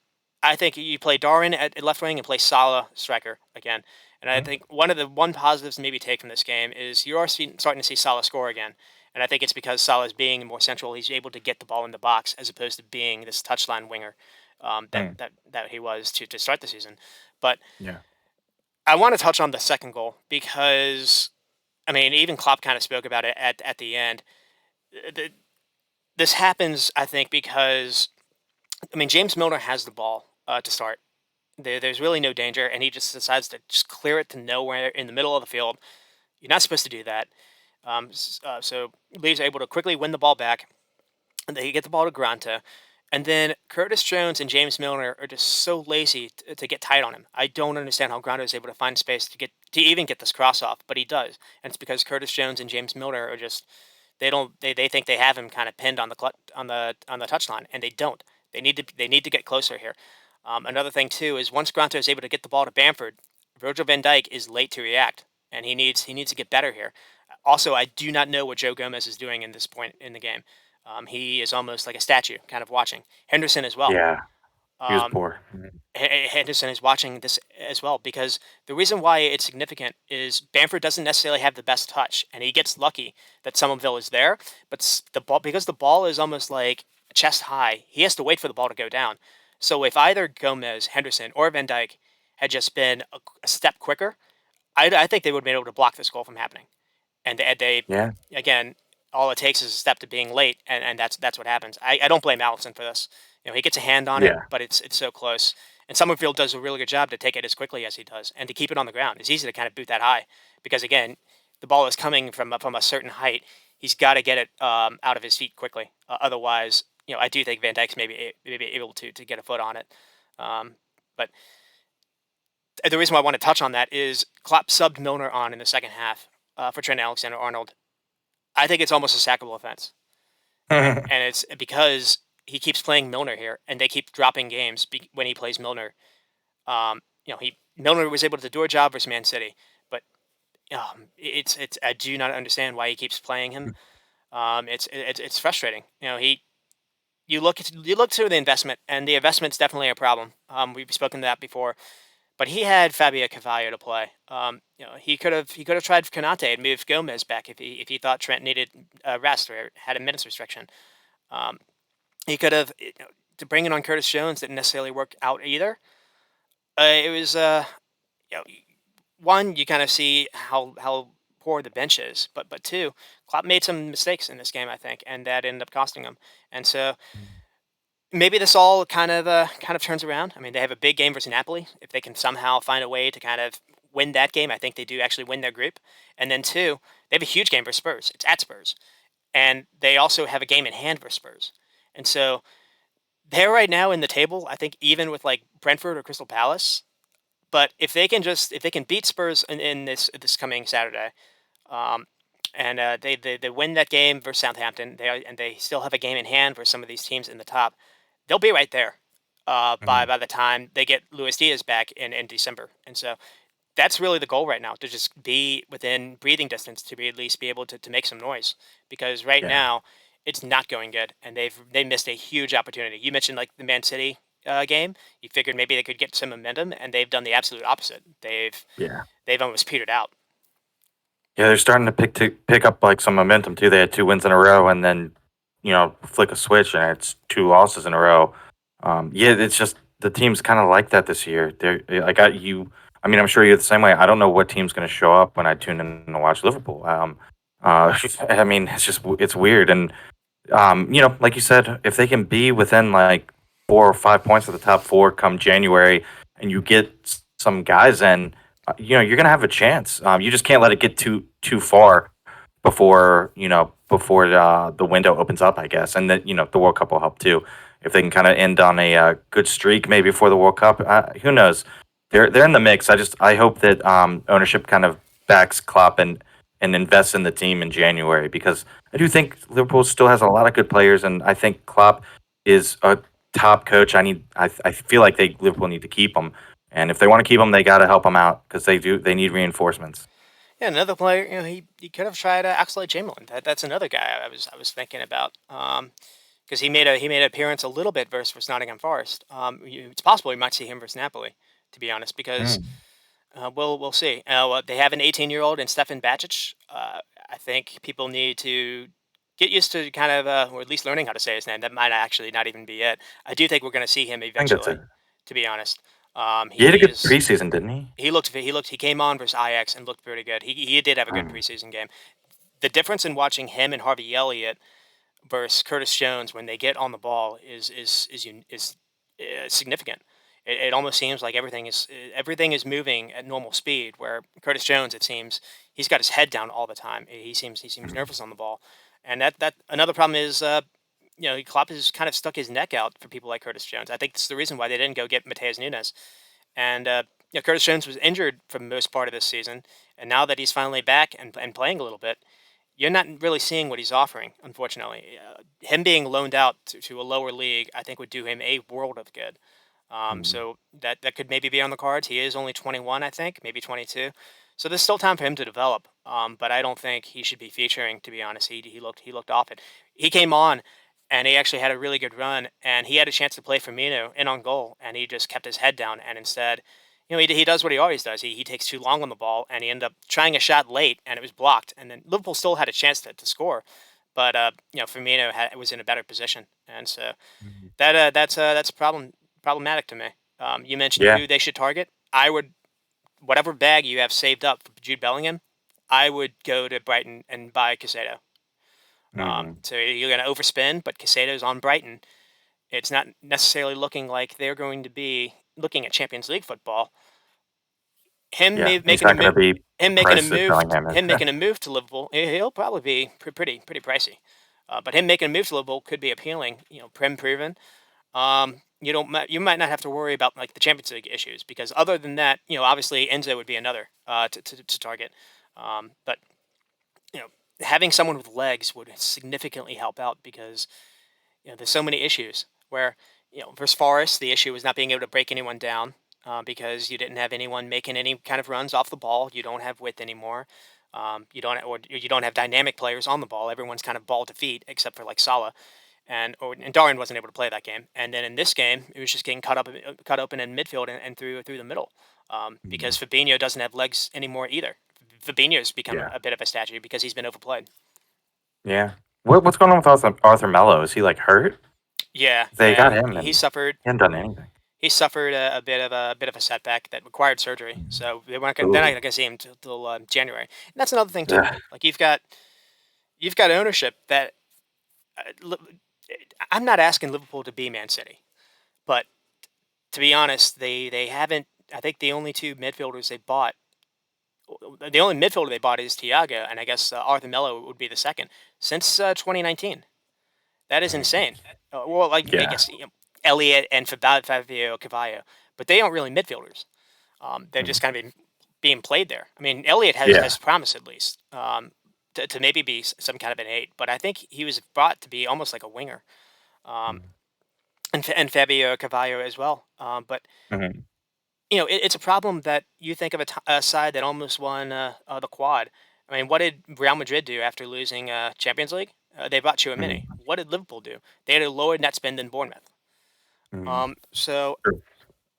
I think you play Darwin at left wing and play Salah striker again. And I Mm. think one positives to maybe take from this game is you are starting to see Salah score again. And I think it's because Salah is being more central. He's able to get the ball in the box as opposed to being this touchline winger that Mm. that he was to start the season. But Yeah. I want to touch on the second goal because I mean even Klopp kind of spoke about it at the end. The, this happens, I think, because I mean James Milner has the ball to start. There's really no danger, and he just decides to just clear it to nowhere in the middle of the field. You're not supposed to do that. So Lee's able to quickly win the ball back, and they get the ball to Granta. And then Curtis Jones and James Milner are just so lazy to get tight on him. I don't understand how Granta is able to find space to even get this cross off, but he does, and it's because Curtis Jones and James Milner are just they think they have him kind of pinned on the touchline, and they don't. They need to get closer here. Another thing too is once Granto is able to get the ball to Bamford, Virgil van Dijk is late to react, and he needs to get better here. Also, I do not know what Joe Gomez is doing in this point in the game. He is almost like a statue, kind of watching Henderson as well. Yeah. He was Um, poor. Mhm. Henderson is watching this as well because the reason why it's significant is Bamford doesn't necessarily have the best touch, and he gets lucky that Somerville is there. But the ball, because the ball is almost like chest high, he has to wait for the ball to go down. So if either Gomez, Henderson, or Van Dijk had just been a step quicker, I think they would have been able to block this goal from happening. And they Yeah. again, all it takes is a step to being late, and that's what happens. I don't blame Allison for this. He gets a hand on it, Yeah. but it's so close. And Summerfield does a really good job to take it as quickly as he does, and to keep it on the ground. It's easy to kind of boot that high because again, the ball is coming from a certain height. He's got to get it out of his feet quickly. Otherwise, I do think Van Dijk's maybe able to get a foot on it. But the reason why I want to touch on that is Klopp subbed Milner on in the second half for Trent Alexander-Arnold. I think it's almost a sackable offense, and it's because he keeps playing Milner here, and they keep dropping games when he plays Milner. He Milner was able to do a job versus Man City, but it's I do not understand why he keeps playing him. It's frustrating. You look to the investment, and the investment's definitely a problem. We've spoken to that before, but he had Fabio Carvalho to play. He could have tried Canate and moved Gomez back if he thought Trent needed rest or had a minutes restriction. Um, he could have to bringing on Curtis Jones didn't necessarily work out either. It was you know, one, you kind of see how poor the bench is, but two, Klopp made some mistakes in this game, I think, and that ended up costing him. And so maybe this all kind of turns around. I mean, they have a big game versus Napoli. If they can somehow find a way to kind of win that game, I think they do actually win their group. And then two, they have a huge game versus Spurs. It's at Spurs, and they also have a game in hand versus Spurs. And so they're right now in the table. I think even with like Brentford or Crystal Palace. But if they can beat Spurs in this coming Saturday, um, and they win that game versus Southampton, they still have a game in hand for some of these teams in the top. They'll be right there Mhm. by the time they get Luis Diaz back in December. And so that's really the goal right now, to just be within breathing distance, to be at least be able to make some noise, because right Yeah. now it's not going good, and they missed a huge opportunity. You mentioned like the Man City game. You figured maybe they could get some momentum, and they've done the absolute opposite. Yeah. They've almost petered out. Yeah, they're starting to pick up like some momentum too. They had 2 wins in a row, and then flick a switch, and it's 2 losses in a row. Yeah, it's just the team's kind of like that this year. They're I got you. I mean, I'm sure you're the same way. I don't know what team's going to show up when I tune in to watch Liverpool. I mean, it's weird, and like you said, if they can be within like 4 or 5 points of the top four come January, and you get some guys in, you're gonna have a chance. You just can't let it get too far before the window opens up, I guess, and then the World Cup will help too. If they can kind of end on a good streak, maybe before the World Cup, who knows? They're in the mix. I hope that ownership kind of backs Klopp and invests in the team in January because I do think Liverpool still has a lot of good players, and I think Klopp is a top coach. I feel like Liverpool need to keep him, and if they want to keep him, they got to help him out because they need reinforcements. Yeah, another player. He could have tried Axel Chamberlain. That's another guy I was thinking about. Because he made an appearance a little bit versus Nottingham Forest. It's possible we might see him versus Napoli, to be honest, because Mm, we'll see. They have an 18-year-old in Stefan Bacic. I think people need to get used to kind of, or at least learning how to say his name. That might actually not even be it. I do think we're going to see him I think that's it. eventually, to be honest. He had a He good is. preseason, didn't he? He came on versus Ajax and looked pretty good. He did have a good Mm, preseason game. The difference in watching him and Harvey Elliott versus Curtis Jones when they get on the ball is significant. It almost seems like everything is moving at normal speed. Where Curtis Jones, it seems, he's got his head down all the time. He seems mm, nervous on the ball, and that another problem is Klopp has kind of stuck his neck out for people like Curtis Jones. I think that's the reason why they didn't go get Mateus Nunes. And Curtis Jones was injured for the most part of this season, and now that he's finally back and playing a little bit, you're not really seeing what he's offering, unfortunately. Him being loaned out to a lower league, I think, would do him a world of good. mm. So that could maybe be on the cards. He is only 21, I think, maybe 22. So there's still time for him to develop. But I don't think he should be featuring. To be honest, he looked off it. He came on, and he actually had a really good run, and he had a chance to play Firmino in on goal, and he just kept his head down, and instead, he does what he always does. He takes too long on the ball, and he ended up trying a shot late, and it was blocked. And then Liverpool still had a chance to score, but Firmino was in a better position, and so Mhm. that's problematic to me. You mentioned Yeah. who they should target. I would, whatever bag you have saved up for Jude Bellingham, I would go to Brighton and buy Casado. Mhm. So you're going to overspend, but Casado's on Brighton. It's not necessarily looking like they're going to be looking at Champions League football. Him Yeah. ma- He's making a not going mo- to be him making a priced at move, Bellingham is. him making a move to Liverpool, he'll probably be pretty pricey. But him making a move to Liverpool could be appealing. Prem proven. You might not have to worry about like the Champions League issues, because other than that, obviously Enzo would be another to target. But you know, having someone with legs would significantly help out, because there's so many issues where versus Forest, the issue was not being able to break anyone down, because you didn't have anyone making any kind of runs off the ball. You don't have width anymore. You don't have dynamic players on the ball. Everyone's kind of ball to feet except for like Salah, and Darwin wasn't able to play that game. And then in this game, it was just getting cut open in midfield and through the middle, Mhm. because Fabinho doesn't have legs anymore either. Fabinho's become Yeah. a bit of a statue because he's been overplayed. Yeah. What's going on with Arthur Mello? Is he like hurt? Yeah, They got yeah. him, He and suffered he hadn't done anything. he suffered a bit of a setback that required surgery. So they're not Ooh, going to see him till January. And that's another thing too. ugh, Like you've got ownership that I'm not asking Liverpool to be Man City, but to be honest, they haven't. I think the only two midfielders they bought, the only midfielder they bought is Thiago, and I guess Arthur Melo would be the second since 2019. That is mm, insane. Well, like I yeah, guess Elliot and Fabio Cavallo, but they aren't really midfielders. They're mm, just kind of being played there. I mean, Elliot yeah, has promise at least to maybe be some kind of an eight, but I think he was brought to be almost like a winger. Um, mm, and Fabio Cavallo as well. But mhm, it's a problem that you think of a side that almost won the quad. I mean, what did Real Madrid do after losing Champions League? They bought Chouamini. mm, What did Liverpool do? They had a lower net spend than Bournemouth. mm. So True.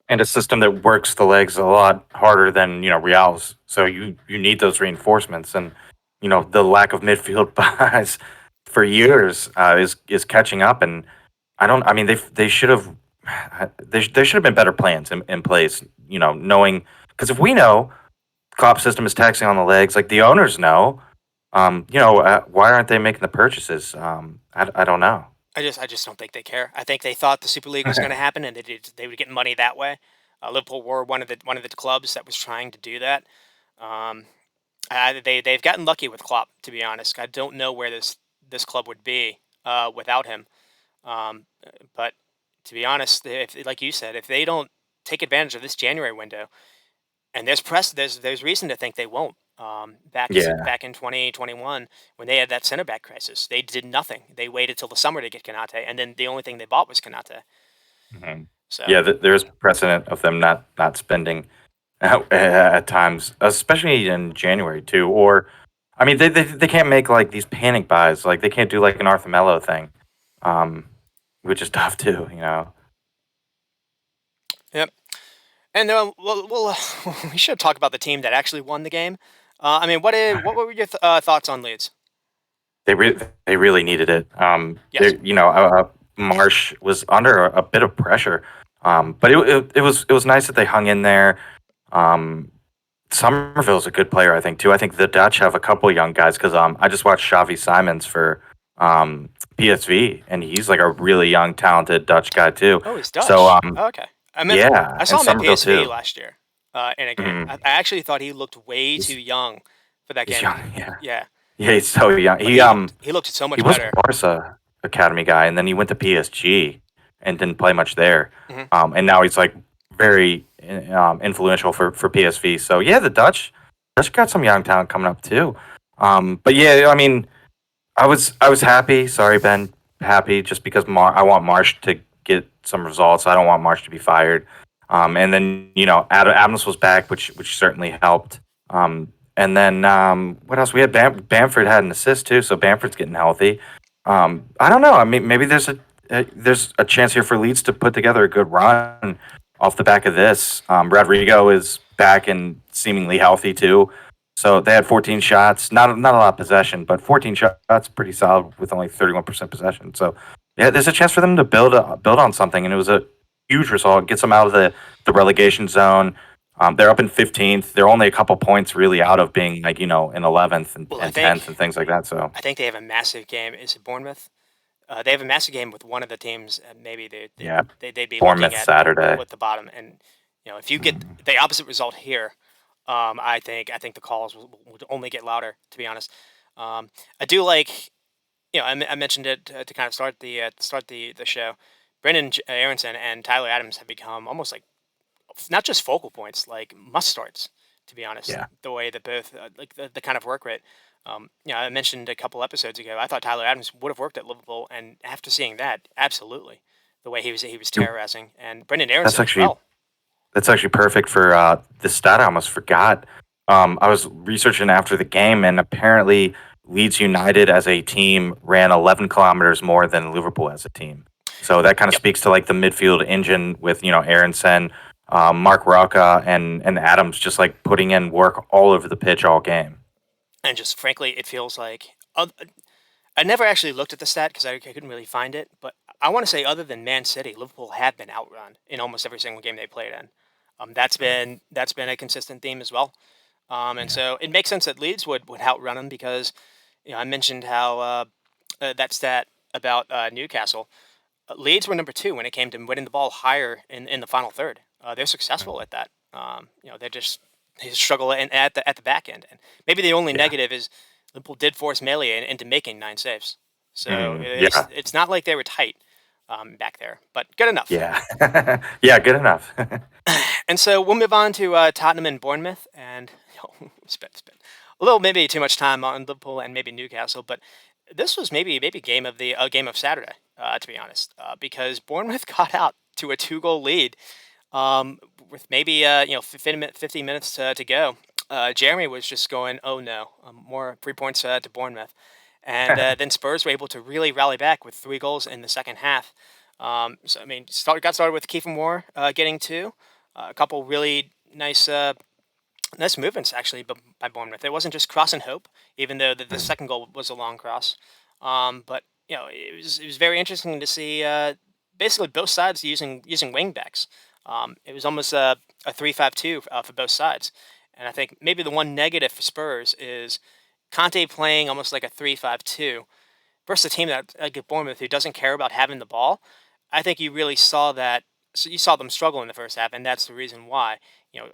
And a system that works the legs a lot harder than Real's. So you need those reinforcements, and the lack of midfield buys for years is catching up. And I don't. I mean, they should have. There should have been better plans in place. Knowing, because if we know Klopp's system is taxing on the legs, like the owners know, why aren't they making the purchases? I don't know. I just don't think they care. I think they thought the Super League was going to happen, and they would get money that way. Liverpool were one of the clubs that was trying to do that. Um, they've gotten lucky with Klopp, to be honest. I don't know where this club would be without him. But to be honest, if like you said, if they don't take advantage of this January window, and there's reason to think they won't. Yeah. Back in 2021, when they had that center back crisis, they did nothing. They waited till the summer to get Kanate, and then the only thing they bought was Kanate. Mhm. So Yeah, there's precedent of them not spending at times, especially in January too. Or, I mean, they can't make like these panic buys. Like they can't do like an Arthur Mello thing, um, which is tough too. yep. And we should talk about the team that actually won the game. I mean, what were your thoughts on Leeds? They really needed it. Yes. Marsh was under a bit of pressure, but it was nice that they hung in there. Um, Somerville's a good player, I think too. I think the Dutch have a couple young guys because I just watched Xavi Simons for PSV, and he's like a really young, talented Dutch guy too. Oh, he's So Dutch. Oh, okay. yeah, I and saw him at Somerville PSV too. last year in a game. Mhm. I actually thought he looked way too He's young for that he's game. young, yeah, Yeah, yeah, he's so young. but he looked so He much was a better. Barca academy guy, and then he went to PSG and didn't play much there. Hmm. And now he's like very influential for PSV. So yeah, the Dutch got some young talent coming up too. But yeah, I mean, I was happy. Sorry, Ben, happy just because I want Marsh to get some results. I don't want Marsh to be fired. And then Adams was back, which certainly helped. And then what else? We had Bamford had an assist too, so Bamford's getting healthy. I don't know. I mean, maybe there's a chance here for Leeds to put together a good run off the back of this. Rodrigo is back and seemingly healthy too. So they had 14 shots, not a lot of possession, but 14 shots, pretty solid with only 31% possession. So yeah, there's a chance for them to build on something, and it was a huge result. Gets them out of the relegation zone. They're up in 15th. They're only a couple points really out of being like in 11th and, Well, and 10th and things like that. So I think they have a massive game. Is it Bournemouth? They have a massive game with one of the teams. Maybe yeah, they'd be looking Bournemouth at Saturday. with the bottom. And if you get Mm, the opposite result here, I think the calls will only get louder. To be honest, I do like. I mentioned it to kind of start the show. Brendan Aronson and Tyler Adams have become almost like not just focal points, like must starts. To be honest, yeah. the way that both like the kind of work rate. I mentioned a couple episodes ago. I thought Tyler Adams would have worked at Liverpool, and after seeing that, absolutely, the way he was terrorizing, and Brendan That's Aronson as actually well. That's actually perfect for this stat. I almost forgot. I was researching after the game, and apparently Leeds United as a team ran 11 kilometers more than Liverpool as a team. So that kind of Yep, speaks to like the midfield engine with Aronson, Mark Rocca, and Adams just like putting in work all over the pitch all game. and just frankly, it feels like I never actually looked at the stat because I couldn't really find it, but I want to say other than Man City, Liverpool have been outrun in almost every single game they played in. That's been a consistent theme as well. And Yeah. so it makes sense that Leeds would outrun them because I mentioned how that stat about Newcastle. Leeds were number two when it came to winning the ball higher in the final third. They're successful Mm. at that. They struggle at the back end. And maybe the only Yeah. negative is Liverpool did force Melee into making 9 saves. So Yeah. it's not like they were tight back there, but good enough. Yeah. Yeah. Good enough. And so we'll move on to Tottenham and Bournemouth, and spent a little maybe too much time on Liverpool and maybe Newcastle, but this was maybe game of Saturday, to be honest, because Bournemouth got out to a 2 goal lead with maybe 50 minutes to go. Jeremy was just going, oh no, more 3 points to Bournemouth, and then Spurs were able to really rally back with 3 goals in the second half. So I mean, got started with Kiefer Moore getting two, a couple really nice movements actually by Bournemouth. It wasn't just cross and hope, even though the Mm. second goal was a long cross. But it was very interesting to see basically both sides using wing backs. It was almost a 3-5-2 for both sides, and I think maybe the one negative for Spurs is Conte playing almost like a 3-5-2 versus a team that like Bournemouth who doesn't care about having the ball. I think you really saw that. So you saw them struggle in the first half, and that's the reason why.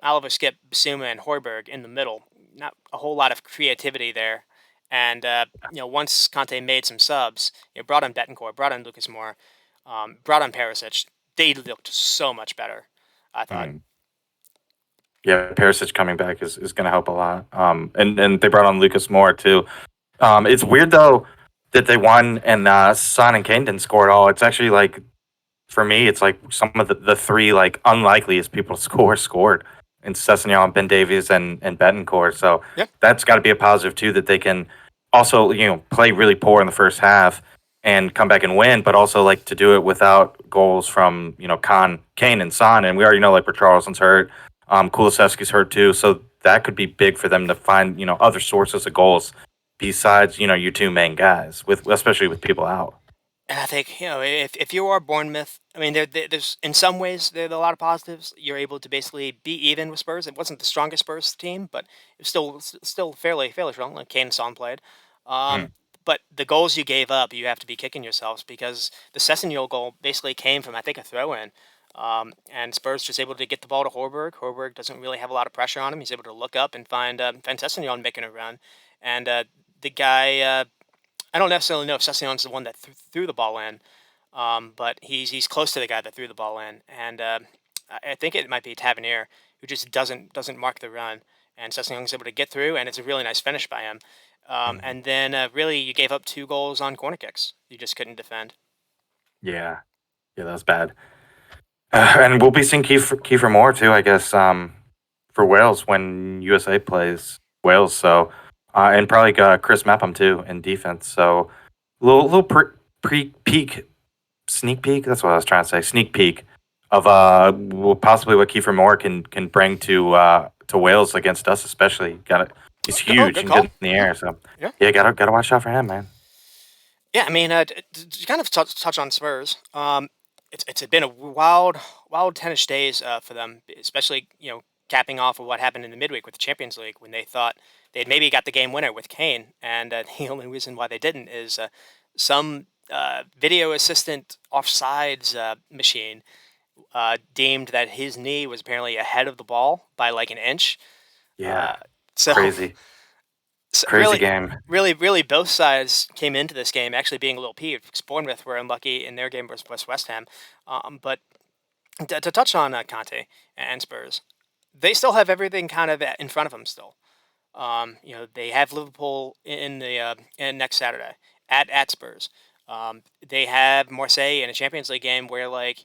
Oliver, Skip, Basuma, and Hoiberg in the middle. Not a whole lot of creativity there. And once Conte made some subs, brought on Betancourt, brought on Lucas Moore, brought on Perisic, they looked so much better. I thought. Mm. Yeah. Perisic coming back is going to help a lot. And they brought on Lucas Moore too. It's weird though that they won and Son and Kane didn't score at all. It's actually like for me, it's like some of the three like unlikeliest people to scored in Sessegnon, Ben Davies, and Betancourt. So Yeah, that's got to be a positive too that they can also play really poor in the first half and come back and win, but also like to do it without goals from Kane, and Son, and we already know like Richarlison's hurt, Kulusevski's hurt too, so that could be big for them to find other sources of goals besides your two main guys with especially with people out. and I think if you are Bournemouth, I mean, there's in some ways there are a lot of positives. You're able to basically be even with Spurs. It wasn't the strongest Spurs team, but it was still fairly strong. Like Kane and Son played, Mm. but the goals you gave up, you have to be kicking yourselves because the Sessegnon goal basically came from I think a throw in. And Spurs just able to get the ball to Horberg. Horberg doesn't really have a lot of pressure on him. He's able to look up and find Sessegnon making a run, and the guy. I don't necessarily know if Session's the one that threw the ball in, but he's close to the guy that threw the ball in, and I think it might be Tavernier who just doesn't mark the run, and Session's able to get through, and it's a really nice finish by him. Mhm. And then really you gave up 2 goals on corner kicks. You just couldn't defend. Yeah, yeah, that was bad. And we'll be seeing Kiefer Moore too, I guess, for Wales when USA plays Wales. So, and probably got Chris Mepham too in defense. So, little pre peek sneak peek. That's what I was trying to say. Sneak peek of possibly what Kiefer Moore can bring to Wales against us, especially. Got it. He's Oh, huge good and good call. in the Yeah, air. So, yeah, yeah, gotta watch out for him, man. yeah. I mean, to kind of touch on Spurs. It's been a wild tennis days for them, especially capping off of what happened in the midweek with the Champions League when they thought they'd maybe got the game winner with Kane, and the only reason why they didn't is some video assistant offsides machine deemed that his knee was apparently ahead of the ball by like an inch. Uh, Yeah, so crazy, So crazy really, game. really, both sides came into this game actually being a little peeved because Bournemouth were unlucky in their game versus West Ham. But to touch on Conte and Spurs, they still have everything kind of in front of them still. They have Liverpool in next Saturday at Spurs. They have Marseille in a Champions League game where like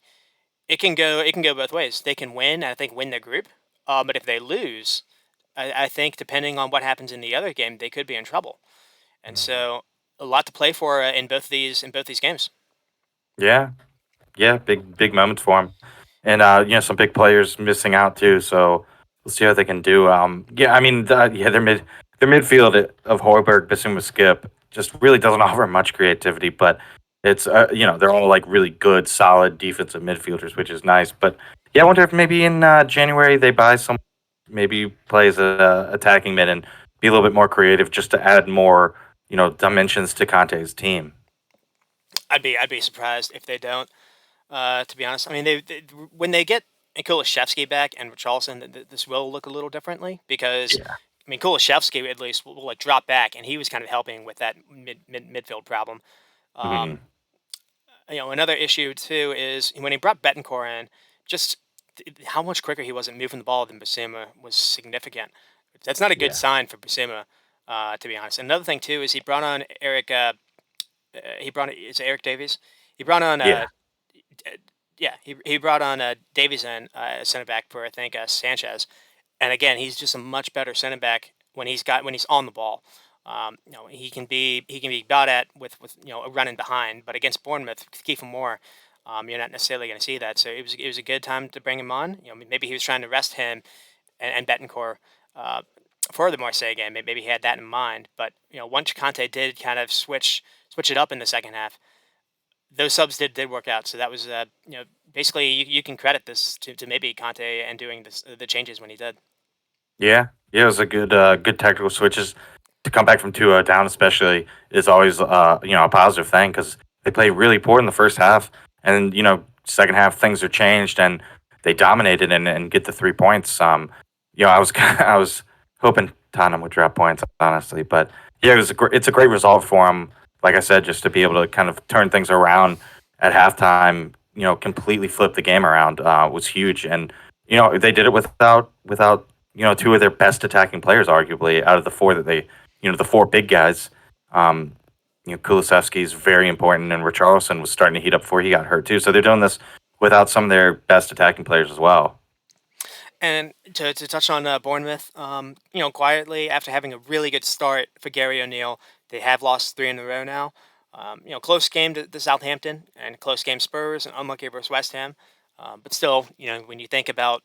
it can go both ways. They can win and I think win their group. But if they lose, I think depending on what happens in the other game, they could be in trouble. And Mhm. so a lot to play for in both these games. Yeah, yeah, big moments for him, and some big players missing out too. So we'll see how they can do. Yeah, I mean, yeah, their midfield of Hoiberg, Bissouma, Skip just really doesn't offer much creativity, but It's they're all like really good, solid defensive midfielders, which is nice. But yeah, I wonder if maybe in January they buy some, maybe plays a attacking mid and be a little bit more creative, just to add more dimensions to Conte's team. I'd be surprised if they don't. To be honest, I mean, when they get Kulishevsky back and Richarlison, this will look a little differently because Yeah. I mean, Kulishevsky at least will like drop back, and he was kind of helping with that midfield problem. Hmm. Um, another issue too is when he brought Betancourt in, just how much quicker he was at moving the ball than Basuma was significant. That's not a good Yeah. sign for Basuma, to be honest. Another thing too is he brought on Eric. He brought is it Eric Davies. He brought on Yeah. yeah, he brought on Davies in center back for I think Sanchez, and again he's just a much better center back when he's on the ball. He can be bad at with running behind, but against Bournemouth, Kiefer Moore, you're not necessarily going to see that. So it was a good time to bring him on. Maybe he was trying to rest him and Betancourt for the Marseille game. Maybe he had that in mind. But once Conte did kind of switch it up in the second half, those subs did work out. So that was basically you can credit this to maybe Conte and doing the changes when he did. Yeah, yeah, it was a good tactical switches to come back from 2-0 down, especially is always a positive thing because they played really poor in the first half, and second half things are changed and they dominated and get the 3 points. I was I was hoping Tottenham would drop points honestly, but yeah, it's a great result for them. Like I said, just to be able to kind of turn things around at halftime, completely flip the game around was huge, and they did it without two of their best attacking players, arguably, out of the four that the four big guys. Um, Kulusevski is very important, and Richarlison was starting to heat up before he got hurt too. So they're doing this without some of their best attacking players as well. And to touch on Bournemouth, quietly after having a really good start for Gary O'Neill, they have lost three in a row now. Close game to Southampton and close game Spurs and unlucky versus West Ham. But still, when you think about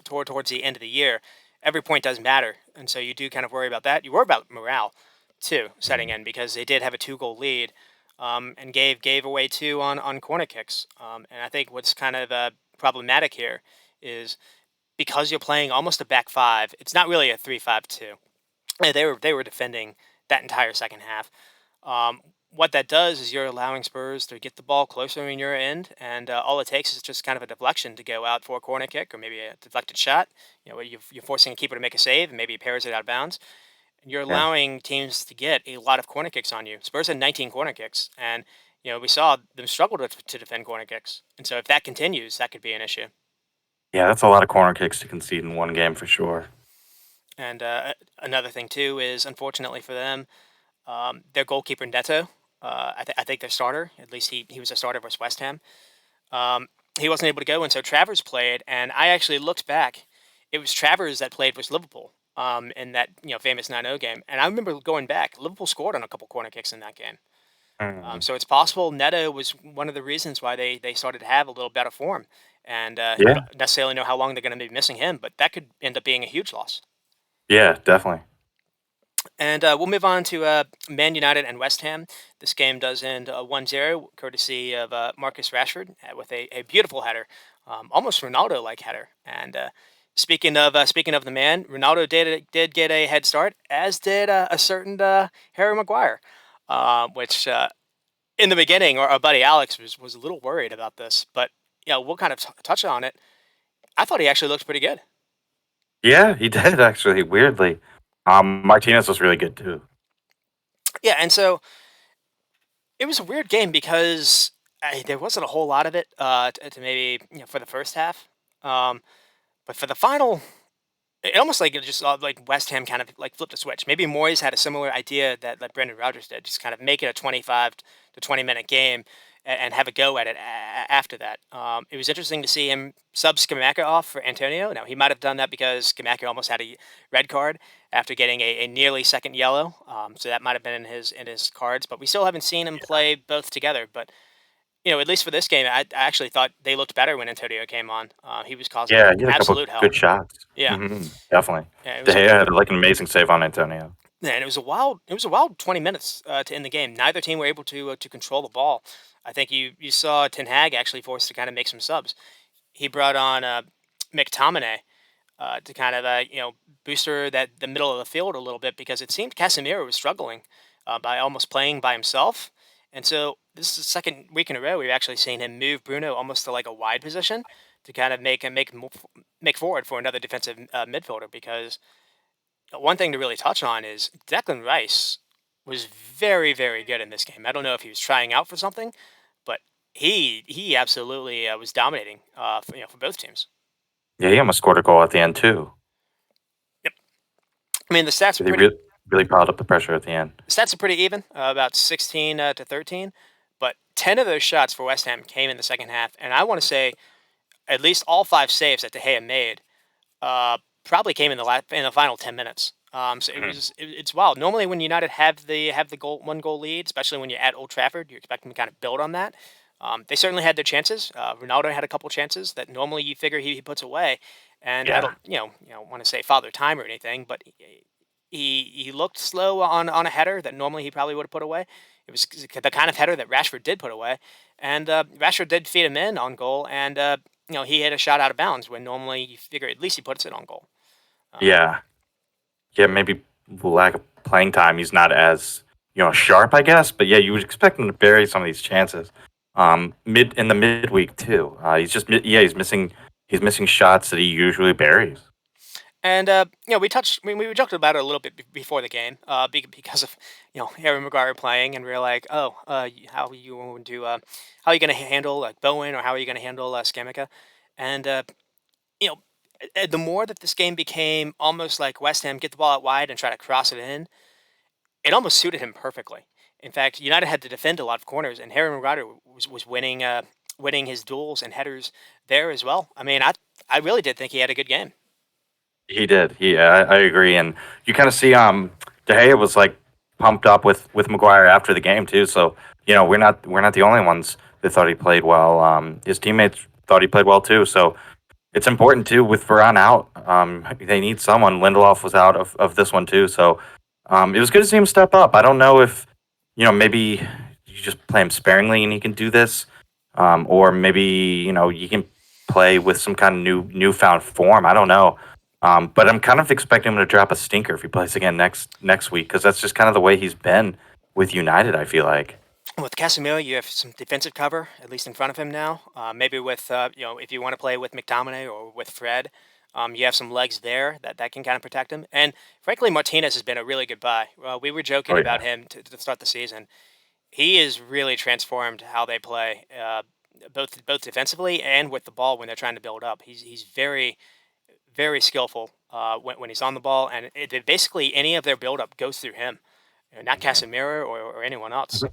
towards the end of the year, every point does matter, and so you do kind of worry about that. You worry about morale too setting Mhm. in because they did have a two-goal lead, and gave away two on corner kicks. And I think what's kind of problematic here is because you're playing almost a back five. It's not really a 3-5-2. They were defending that entire second half. What that does is you're allowing Spurs to get the ball closer in your end, and all it takes is just kind of a deflection to go out for a corner kick or maybe a deflected shot. Where you're forcing a keeper to make a save and maybe he pairs it out of bounds. And you're Yeah, allowing teams to get a lot of corner kicks on you. Spurs had 19 corner kicks, and we saw them struggle to defend corner kicks. And so if that continues, that could be an issue. yeah, that's a lot of corner kicks to concede in one game for sure. And another thing too is, unfortunately for them, their goalkeeper Neto. I think their starter, at least he was a starter versus West Ham. Um, he wasn't able to go, and so Travers played. And I actually looked back; it was Travers that played versus Liverpool in that famous 9-0 game. And I remember going back; Liverpool scored on a couple corner kicks in that game. Mhm. So it's possible Neto was one of the reasons why they started to have a little better form. And you Yeah, don't necessarily know how long they're going to be missing him, but that could end up being a huge loss. yeah, definitely. And we'll move on to Man United and West Ham. This game does end 1-0, courtesy of Marcus Rashford with a beautiful header, almost Ronaldo-like header. And speaking of the man, Ronaldo did get a head start, as did a certain Harry Maguire, which in the beginning, our buddy Alex was a little worried about this, but we'll kind of touch on it. I thought he actually looked pretty good. Yeah, he did actually. Weirdly, Martinez was really good too. Yeah, and so it was a weird game because there wasn't a whole lot of it to maybe for the first half, um, but for the final, it almost like it just like West Ham kind of like flipped a switch. Maybe Moyes had a similar idea that Brendan Rodgers did, just kind of make it a 25 to 20-minute game and have a go at it after that. It was interesting to see him sub Skamaka off for Antonio. Now he might have done that because Skamaka almost had a red card after getting a nearly second yellow, so that might have been in his cards. But we still haven't seen him Yeah, play both together. But at least for this game, I actually thought they looked better when Antonio came on. He was causing yeah, he had a couple absolute hell. good shots. Yeah, Definitely. yeah, it De was. Gea had like an amazing save on Antonio. And it was a wild 20 minutes to end the game. Neither team were able to control the ball. I think you saw Ten Hag actually forced to kind of make some subs. He brought on McTominay to kind of booster that the middle of the field a little bit because it seemed Casemiro was struggling by almost playing by himself. And so this is the second week in a row we've actually seen him move Bruno almost to like a wide position to kind of make forward for another defensive midfielder. Because one thing to really touch on is Declan Rice was very very good in this game. I don't know if he was trying out for something, but he absolutely was dominating for both teams. Yeah, he almost scored a goal at the end too. Yep. I mean, the stats are He pretty. really piled up the pressure at the end. Stats are pretty even, about 16 to 13, but 10 of those shots for West Ham came in the second half, and I want to say at least all five saves that De Gea made probably came in the final 10 minutes. So it Mhm. was it's wild. Normally, when United have the one goal lead, especially when you're at Old Trafford, you expect them to kind of build on that. They certainly had their chances. Ronaldo had a couple chances that normally you figure he puts away, and I Yeah, don't want to say father time or anything, but he looked slow on a header that normally he probably would have put away. It was the kind of header that Rashford did put away, and Rashford did feed him in on goal, and he hit a shot out of bounds when normally you figure at least he puts it on goal. Um, yeah, yeah. Maybe lack of playing time. He's not as sharp, I guess. But yeah, you would expect him to bury some of these chances. Mid in the midweek too. He's missing shots that he usually buries. And we talked about it a little bit before the game, because of Harry Maguire playing, and we are like, oh, how are you going to handle like Bowen, or how are you going to handle Skamica? And you know, the more that this game became almost like West Ham get the ball out wide and try to cross it in, it almost suited him perfectly. In fact, United had to defend a lot of corners, and Harry Maguire was winning his duels and headers there as well. I mean, I really did think he had a good game. He did. I agree. And you kind of see De Gea was like pumped up with Maguire after the game too. So we're not the only ones that thought he played well. His teammates thought he played well too. So it's important too with Varane out. They need someone. Lindelof was out of this one too. So it was good to see him step up. I don't know if maybe you just play him sparingly and he can do this, or maybe you can play with some kind of newfound form. I don't know. But I'm kind of expecting him to drop a stinker if he plays again next week because that's just kind of the way he's been with United. I feel like. With Casemiro, you have some defensive cover, at least in front of him now. Maybe with, if you want to play with McTominay or with Fred, you have some legs there that can kind of protect him. And frankly, Martinez has been a really good buy. We were Oh joking about yeah, him to start the season. He is really transformed how they play, both defensively and with the ball when they're trying to build up. He's very, very skillful when he's on the ball, and basically any of their build up goes through him, not Casemiro or anyone else.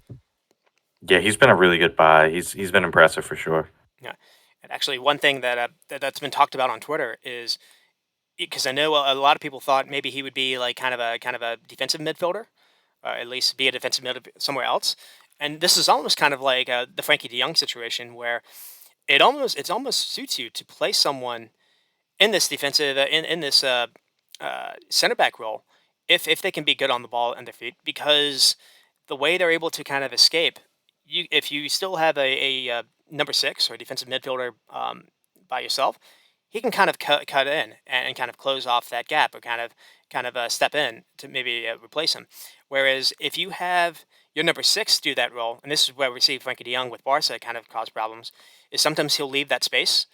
yeah. He's been a really good buy. He's been impressive for sure. Yeah, and actually, one thing that's been talked about on Twitter is because I know a lot of people thought maybe he would be like kind of a defensive midfielder, or at least be a defensive midfielder somewhere else. And this is almost kind of like the Frankie De Jong situation, where it almost suits you to play someone in this defensive in this center back role if they can be good on the ball and their feet, because the way they're able to kind of escape, if you still have a number six or defensive midfielder by yourself, he can kind of cut in and kind of close off that gap, or kind of step in to maybe replace him. Whereas if you have your number six do that role, and this is where we see Frankie De Jong with Barca kind of cause problems, is sometimes he'll leave that space,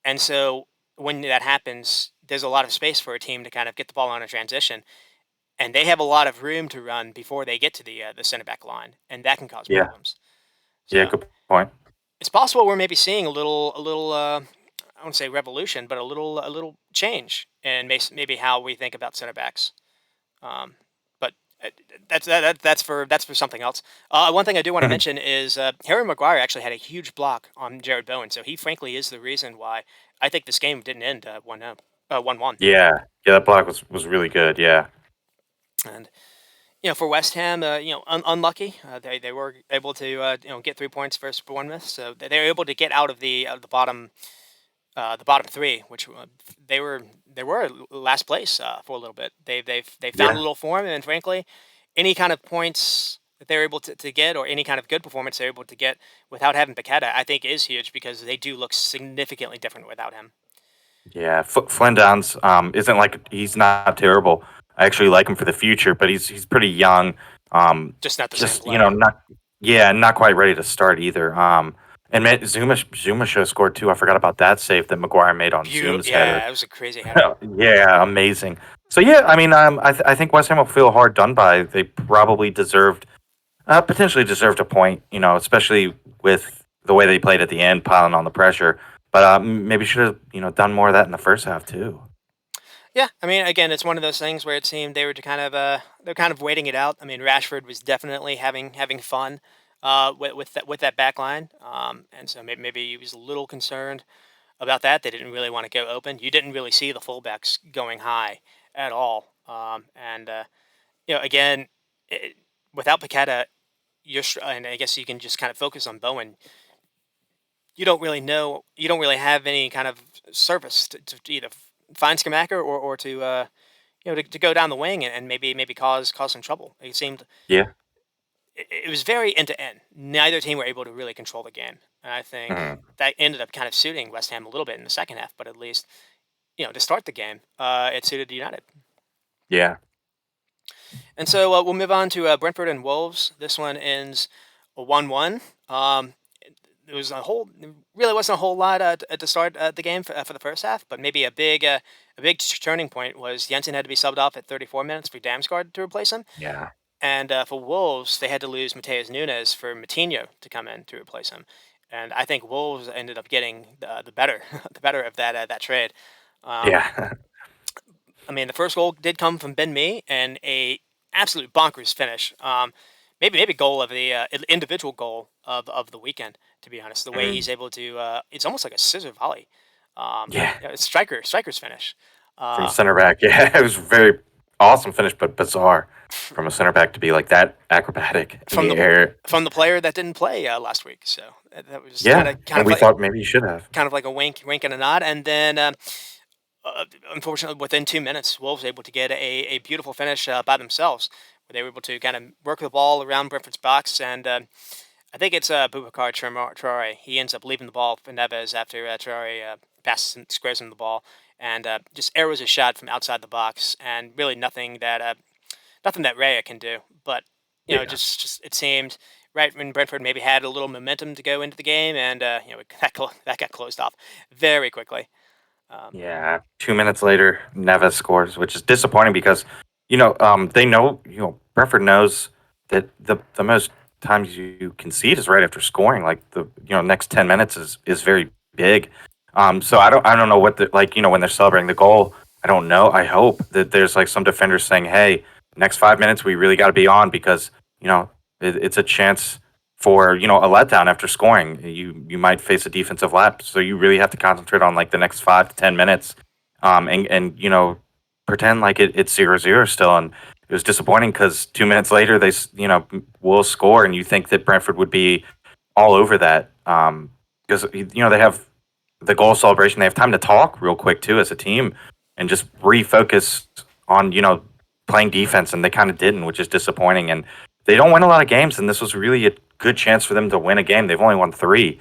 and so when that happens, there's a lot of space for a team to kind of get the ball on a transition, and they have a lot of room to run before they get to the center back line, and that can cause Yeah, problems. yeah. So Good point. it's possible we're maybe seeing a little I won't say revolution, but a little change in maybe how we think about center backs. Um, but that's for something else. One thing I do want to mention is Harry Maguire actually had a huge block on Jared Bowen, so he frankly is the reason why I think this game didn't end 1-0, 1-1. Yeah, yeah. That block was really good. Yeah, And for West Ham, unlucky. They were able to get 3 points versus Bournemouth, so they were able to get out of the bottom three, which they were they were last place for a little bit. They found a Yeah. little form, and frankly, any kind of points that they're able to get, or any kind of good performance they're able to get without having Paqueta, I think is huge because they do look significantly different without him. Yeah, Flynn Downs isn't like he's not terrible. I actually like him for the future, but he's pretty young. Just not the same Just player. not not quite ready to start either. And Zuma should have scored too. I forgot about that save that McGuire made on Beautiful, Zuma's header. yeah, it was a crazy header. Yeah, amazing. So yeah, I mean, I think West Ham will feel hard done by. They probably potentially deserved a point. Especially with the way they played at the end, piling on the pressure. But maybe should have done more of that in the first half too. Yeah, I mean, again, it's one of those things where it seemed they were they're kind of waiting it out. I mean, Rashford was definitely having fun with that back line, and so maybe he was a little concerned about that. They didn't really want to go open. You didn't really see the fullbacks going high at all, and again, it, without Paqueta, and I guess you can just kind of focus on Bowen. You don't really know. You don't really have any kind of service to either find Skamacker or to to go down the wing and maybe cause some trouble. It seemed Yeah. it was very end to end. Neither team were able to really control the game, and I think Mhm. that ended up kind of suiting West Ham a little bit in the second half. But at least to start the game, it suited United. Yeah. And so we'll move on to Brentford and Wolves. This one ends 1-1. There was really wasn't a whole lot at the start of the game for the first half, but maybe a big turning point was Jensen had to be subbed off at 34 minutes for Damsgaard to replace him, Yeah. and for Wolves they had to lose Mateus Nunes for Matinho to come in to replace him, and I think Wolves ended up getting the better the better of that trade. Um, Yeah. I mean, the first goal did come from Ben Mee and a absolute bonkers finish. Maybe goal of the individual goal of the weekend. To be honest, the way Mm. he's able to it's almost like a scissor volley. Yeah. It's striker's finish. From a Uh, center back. Yeah, it was very awesome finish, but bizarre from a center back to be like that acrobatic in from the the air. player that didn't play last week. So that was Yeah, and we thought maybe you should have. kind of like a wink and a nod, and then. Unfortunately, within 2 minutes, Wolves were able to get a beautiful finish by themselves, where they were able to kind of work the ball around Brentford's box. And I think it's Boubacar Traore. He ends up leaving the ball for Neves after Traore passes and squares him the ball, and just arrows a shot from outside the box, and really nothing that Raya can do. But Yeah. just it seemed right when Brentford maybe had a little momentum to go into the game, and that got closed off very quickly. Um, Yeah. 2 minutes later, Neves scores, which is disappointing because, they know, Brentford knows that the most times you concede is right after scoring. Like the next 10 minutes is very big. So I don't know what the like when they're celebrating the goal. I don't know. I hope that there's like some defenders saying, "Hey, next 5 minutes we really got to be on because it's a chance for a letdown after scoring. You might face a defensive lapse, so you really have to concentrate on like the next 5 to 10 minutes, and pretend like it's 0-0 still. And it was disappointing because 2 minutes later will score, and you think that Brentford would be all over that because they have the goal celebration. They have time to talk real quick too as a team and just refocus on playing defense, and they kind of didn't, which is disappointing. And they don't win a lot of games, and this was really a good chance for them to win a game. They've only won three,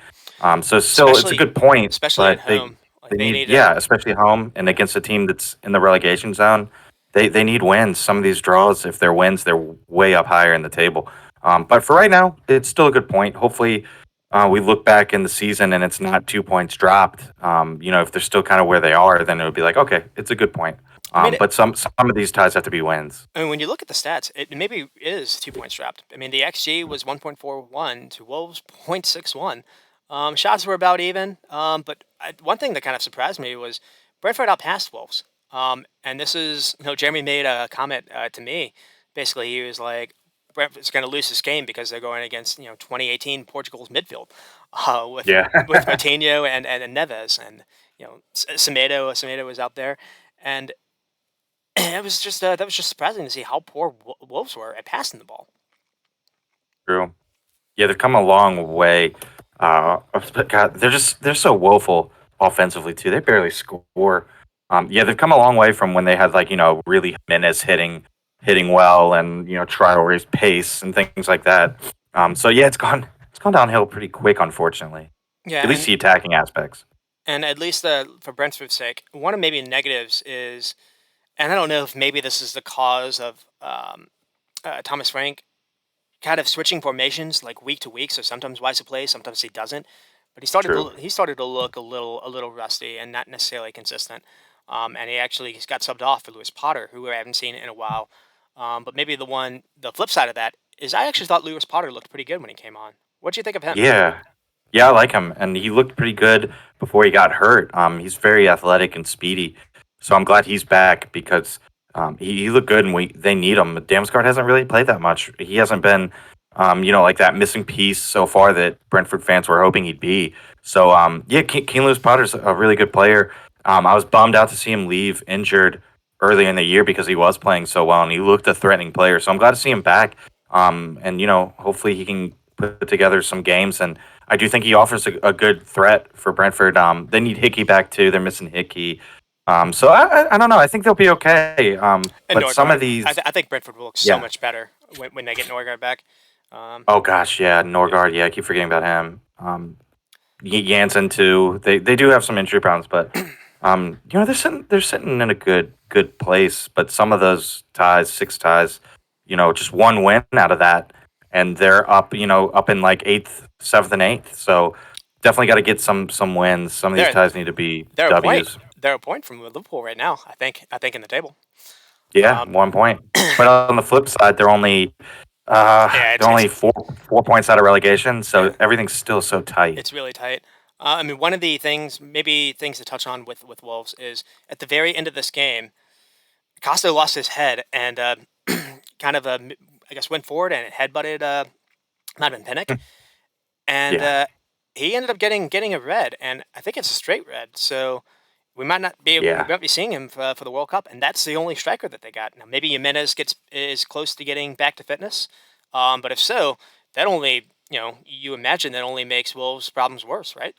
so still it's a especially good point. especially at But home. Like they they need need a especially home and against a team that's in the relegation zone. They need wins. Some of these draws, if they're wins, they're way up higher in the table. But for right now, it's still a good point. Hopefully, we look back in the season and it's not 2 points dropped. If they're still kind of where they are, then it would be like, okay, it's a good point. I mean, But some of these ties have to be wins. I mean, when you look at the stats, it maybe is 2 points dropped. I mean, the XG was 1.41 to Wolves 0.61. Shots were about even. But one thing that kind of surprised me was Brentford outpassed Wolves. And this is, Jeremy made a comment to me. Basically, he was like, Brentford's going to lose this game because they're going against, 2018 Portugal's midfield Yeah. with Coutinho and Neves. And, Semedo was out there. And it was just that was just surprising to see how poor Wolves were at passing the ball. True. Yeah, they've come a long way. But God, they're so woeful offensively too. They barely score. Yeah, they've come a long way from when they had like really Jimenez hitting well and Traore's pace and things like that. So yeah, it's gone downhill pretty quick, unfortunately. Yeah, At least the attacking aspects. and at least for Brentford's sake, one of maybe negatives is, and I don't know if maybe this is the cause of Thomas Frank kind of switching formations like week to week. So sometimes Wise plays, sometimes he doesn't. But True. he started to look a little rusty and not necessarily consistent. And he's got subbed off for Lewis Potter, who I haven't seen in a while. But maybe the flip side of that is I actually thought Lewis Potter looked pretty good when he came on. What do you think of him? Yeah. Yeah, I like him, and he looked pretty good before he got hurt. He's very athletic and speedy, so I'm glad he's back because he looked good, and they need him. Damsgaard hasn't really played that much. He hasn't been, like that missing piece so far that Brentford fans were hoping he'd be. So yeah, King Lewis Potter's a really good player. I was bummed out to see him leave injured early in the year because he was playing so well, and he looked a threatening player. So I'm glad to see him back. And hopefully he can put together some games. And I do think he offers a good threat for Brentford. They need Hickey back too. They're missing Hickey. So I don't know. I think they'll be okay. And But some Norgard. of these, I think Brentford will look so yeah. much better when they get Norgard back. Um, Oh gosh, yeah. Norgard. Yeah, I keep forgetting about him. Jansen too. They do have some injury problems, but they're sitting in a good place. But some of those ties, 6 ties, just one win out of that, and they're up in like eighth, seventh, and eighth. So definitely got to get some wins. Some of these they're ties need to be they're a point. W's. They're a point from Liverpool right now. I think in the table. Yeah, Um, 1 point. But on the flip side, yeah, they're only four points out of relegation, so everything's still so tight. it's really tight. I mean, one of the things, maybe things to touch on with Wolves is at the very end of this game, Costa lost his head and kind of, I guess, went forward and headbutted might have been Pinnock, and Yeah, he ended up getting a red, and I think it's a straight red. So we yeah. might be seeing him for the World Cup, and that's the only striker that they got. Now maybe Jimenez is close to getting back to fitness, but if so, that only you imagine that only makes Wolves' problems worse, right?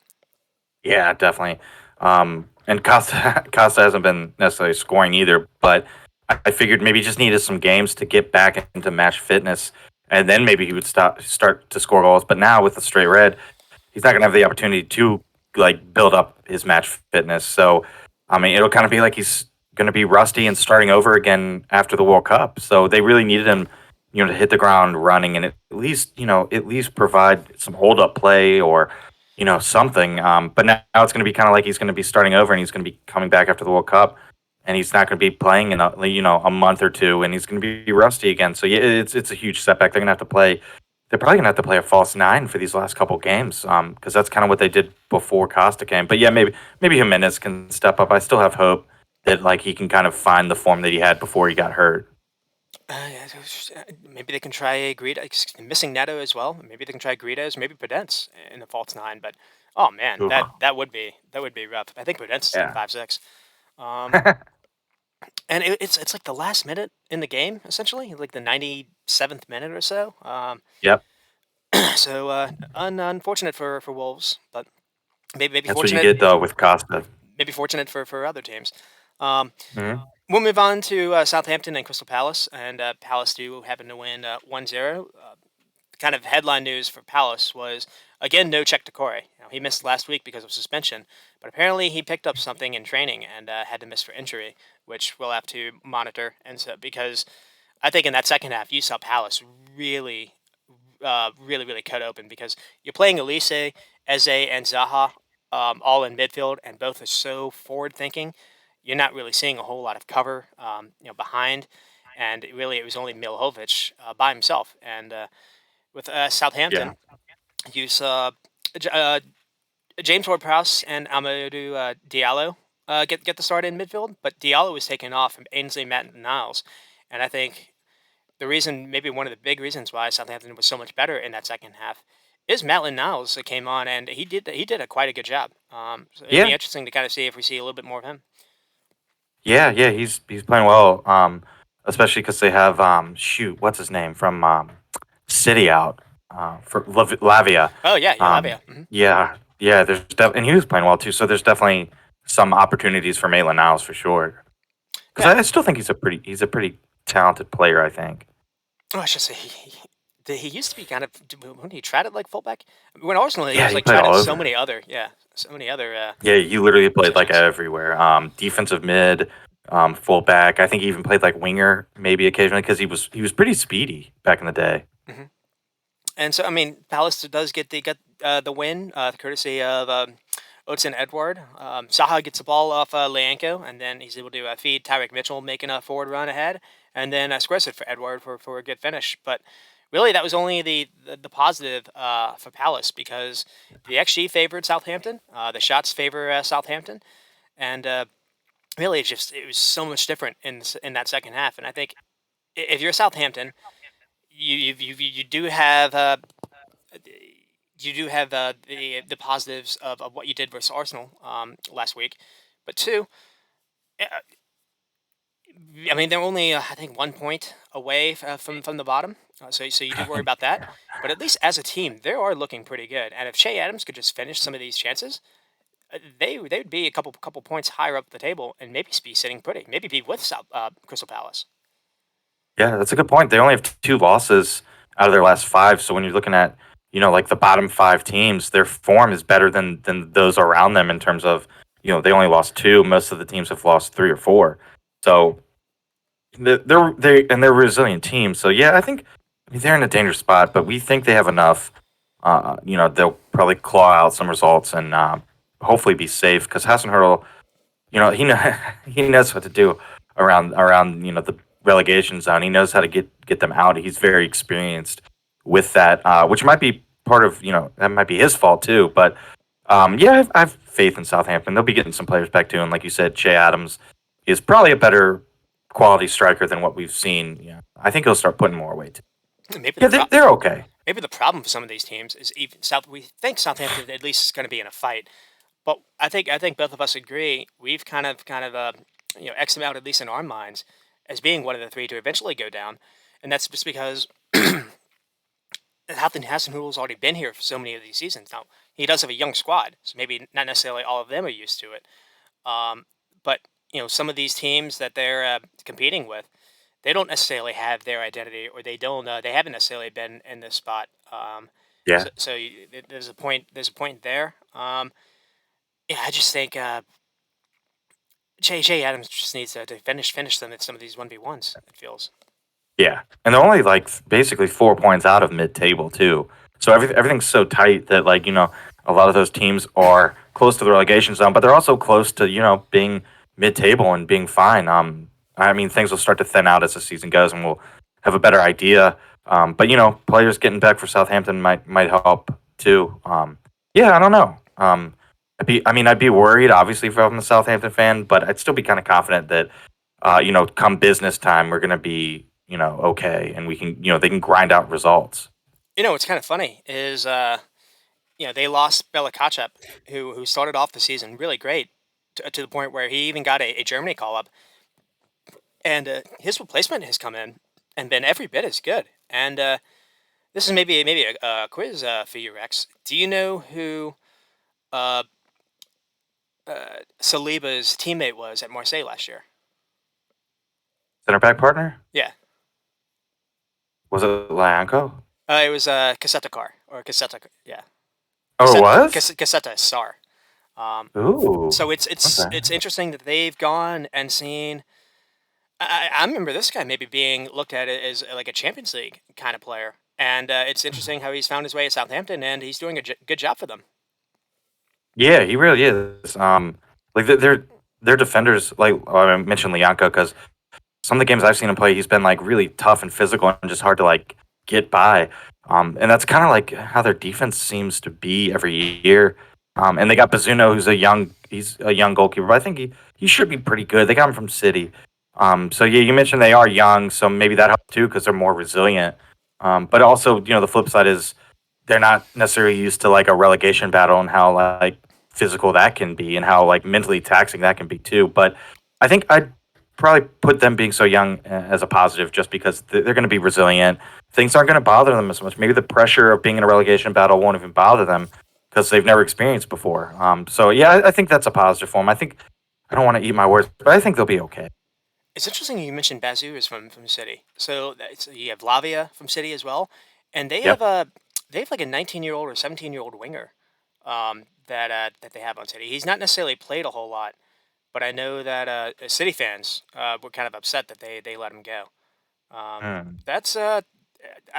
Yeah, definitely. And Costa Costa hasn't been necessarily scoring either, but I figured maybe he just needed some games to get back into match fitness, and then maybe he would start to score goals. But now with the straight red, he's not gonna have the opportunity to like build up his match fitness. So I mean, it'll kind of be like he's gonna be rusty and starting over again after the World Cup. So they really needed him, to hit the ground running and at least provide some hold up play or something. But now it's going to be kind of like he's going to be starting over and he's going to be coming back after the World Cup, and he's not going to be playing in a month or two, and he's going to be rusty again. So yeah, it's a huge setback. They're going to have to play. They're probably going to have to play a false nine for these last couple games, because that's kind of what they did before Costa came. But yeah, maybe Jimenez can step up. I still have hope that like he can kind of find the form that he had before he got hurt. Yeah, maybe they can try Greta, missing Neto as well. Maybe they can try Gritas, maybe Prudence in the false nine. But oh man, Oof. that would be rough. I think Prudence is like Yeah. 5'6". Um, and it's like the last minute in the game, essentially, like the 97th minute or so. Yep. So unfortunate for Wolves, but maybe That's what you fortunate get though with Costa. for other teams. Um, Mhm. we'll move on to Southampton and Crystal Palace, and Palace do happen to win 1-0. Kind of headline news for Palace was again no check to Corey. He missed last week because of suspension, but apparently he picked up something in training and had to miss for injury, which we'll have to monitor. And so because I think in that second half you saw Palace really cut open because you're playing Elise, Eze, and Zaha all in midfield, and both are so forward thinking. You're not really seeing a whole lot of cover, behind, and really it was only Milhovic by himself. And with Yeah. Southampton, you saw J- uh, James Ward-Prowse and Amadou Diallo get the start in midfield, but Diallo was taken off from Ainsley Maitland-Niles, and I think the reason, maybe one of the big reasons why Southampton was so much better in that second half, is Maitland-Niles that came on and he did quite a good job. So it'd be Yeah. interesting to kind of see if we see a little bit more of him. Yeah, he's playing well. Especially because they have shoot, what's his name from City out for Lavia. Oh yeah, Um, Lavia. yeah, yeah. And he was playing well too. So there's definitely some opportunities for Maitland Niles for sure. Because Yeah. I still think he's a pretty talented player. I think. Oh, I should say he used to be kind of when he tried it like fullback. When Arsenal, he Yeah, was he like played tried all at so over. many other so many other Yeah, he literally played like positions. everywhere. Defensive mid, fullback. I think he even played like winger, maybe occasionally, because he was pretty speedy back in the day. Hmm. And so, I mean, Palace does get the win, courtesy of Oates Edward. Saha gets the ball off Leanco, and then he's able to feed Tyreek Mitchell, making a forward run ahead, and then squares it for Edward for a good finish. But really, that was only the positive for Palace because the XG favored Southampton, the shots favor Southampton, and really, it was so much different in that second half. And I think if you're Southampton, you do have the positives of what you did versus Arsenal last week, but two, uh, I mean they're only I think 1 point away from the bottom, so you do worry about that. But at least as a team, they are looking pretty good. And if Shea Adams could just finish some of these chances, they would be a couple points higher up the table and maybe be sitting pretty, maybe be with Crystal Palace. Yeah, that's a good point. They only have two losses out of their last five. So when you're looking at, like the bottom five teams, their form is better than those around them in terms of, they only lost two. Most of the teams have lost three or four. So they're a resilient team. So yeah, I mean, they're in a dangerous spot, but we think they have enough. They'll probably claw out some results and hopefully be safe because Hassan Hurdle, he he knows what to do around the relegation zone. He knows how to get them out. He's very experienced with that, which might be part of that might be his fault too. But yeah, I have faith in Southampton. They'll be getting some players back too, and like you said, Che Adams is probably a better quality striker than what we've seen. Yeah, I think he'll start putting more weight. Maybe the Yeah, pro- they're okay. maybe the problem for some of these teams is even South. We think Southampton at least is going to be in a fight. But I think both of us agree we've X'd them out at least in our minds as being one of the three to eventually go down, and that's just because Hasenhutl's already been here for so many of these seasons. Now he does have a young squad, so maybe not necessarily all of them are used to it. Um, but some of these teams that they're competing with, they don't necessarily have their identity, or they haven't necessarily been in this spot. Yeah, So there's a point. There's a point there. Yeah, I just think J. Adams just needs to finish them at some of these 1v1s. It feels. yeah, and they're only like basically 4 points out of mid-table too. So everything's so tight that a lot of those teams are close to the relegation zone, but they're also close to being mid-table and being fine. I mean things will start to thin out as the season goes, and we'll have a better idea. But players getting back for Southampton might help too. Yeah, I don't know. I'd be worried obviously if I'm a Southampton fan, but I'd still be kind of confident that come business time, we're gonna be okay, and we can they can grind out results. What's kind of funny is they lost Bella Kotchap, who started off the season really great to the point where he even got a Germany call up, and his replacement has come in and been every bit as good. And this is maybe a quiz for you, Rex. Do you know who uh, Saliba's teammate was at Marseille last year? Center back partner, Yeah, was it Lyanko? it was Cassetta Car or Cassetta. Yeah, Oh, it was. Cassetta Sar. Um, Ooh, so it's okay. interesting that they've gone and seen. I remember this guy maybe being looked at as like a Champions League kind of player, and it's interesting how he's found his way at Southampton, and he's doing a good job for them. Yeah, he really is. Like they're defenders. Like I mentioned Lyanko because some of the games I've seen him play, he's been like really tough and physical and just hard to like get by. And that's kind of like how their defense seems to be every year. And they got Bazuno, he's a young goalkeeper, but I think he should be pretty good. They got him from City. So yeah, you mentioned they are young, so maybe that helps too because they're more resilient. But also, the flip side is they're not necessarily used to like a relegation battle and how like physical that can be and how like mentally taxing that can be too. But I think I'd probably put them being so young as a positive just because they're going to be resilient. Things aren't going to bother them as much. Maybe the pressure of being in a relegation battle won't even bother them because they've never experienced before. So yeah, I think that's a positive for them. I think I don't want to eat my words, but I think they'll be okay. It's interesting you mentioned Bazoo is from City. So you have Lavia from City as well, and Yep. they have like a 19-year-old or 17-year-old winger that they have on City. He's not necessarily played a whole lot, but I know that City fans were kind of upset that they let him go. Hmm. That's I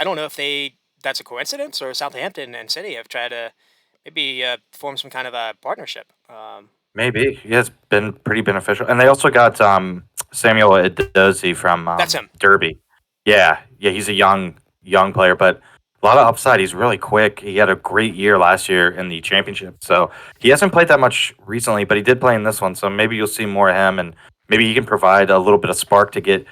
don't know if they that's a coincidence or Southampton and City have tried to maybe form some kind of a partnership. Maybe. Yeah, it's been pretty beneficial. And they also got Samuel Edozie from That's him. Derby. Yeah, yeah, he's a young player, but a lot of upside. He's really quick. He had a great year last year in the championship. So he hasn't played that much recently, but he did play in this one. So maybe you'll see more of him, and maybe he can provide a little bit of spark to get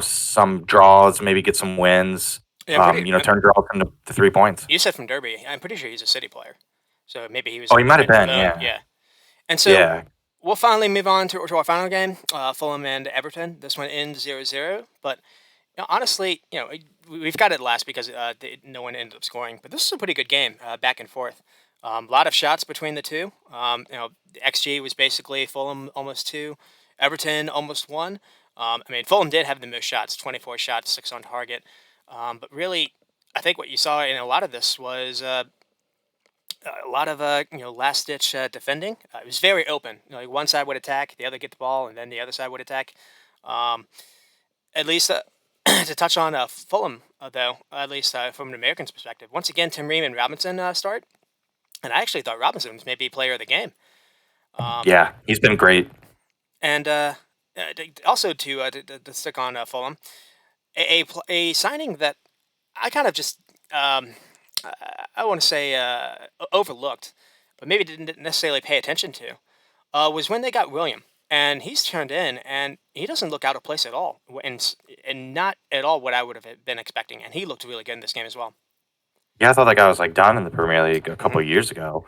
some draws, maybe get some wins. Yeah, I'm pretty. Turn draws into the 3 points. You said from Derby. I'm pretty sure he's a City player, so maybe he was Oh, he might have been. loaned. Yeah, Yeah, and so yeah, we'll finally move on to our final game, Fulham and Everton. This one ends 0-0, but honestly, we've got it last because no one ended up scoring. But this is a pretty good game, back and forth. A lot of shots between the two. The XG was basically Fulham almost two, Everton almost one. I mean, Fulham did have the most shots, 24 shots, six on target. But really, I think what you saw in a lot of this was a lot of last ditch defending. It was very open. Like one side would attack, the other get the ball, and then the other side would attack. Um, at least to touch on Fulham, though, at least from an American's perspective. Once again, Tim Ream and Robinson start, and I actually thought Robinson was maybe player of the game. Um, yeah. He's been great. and also to stick on Fulham, a signing that I kind of just I want to say overlooked, but maybe didn't necessarily pay attention to, was when they got William. And he's turned in, and he doesn't look out of place at all, and not at all what I would have been expecting. And he looked really good in this game as well. Yeah, I thought that guy was like done in the Premier League a couple Hmm. of years ago.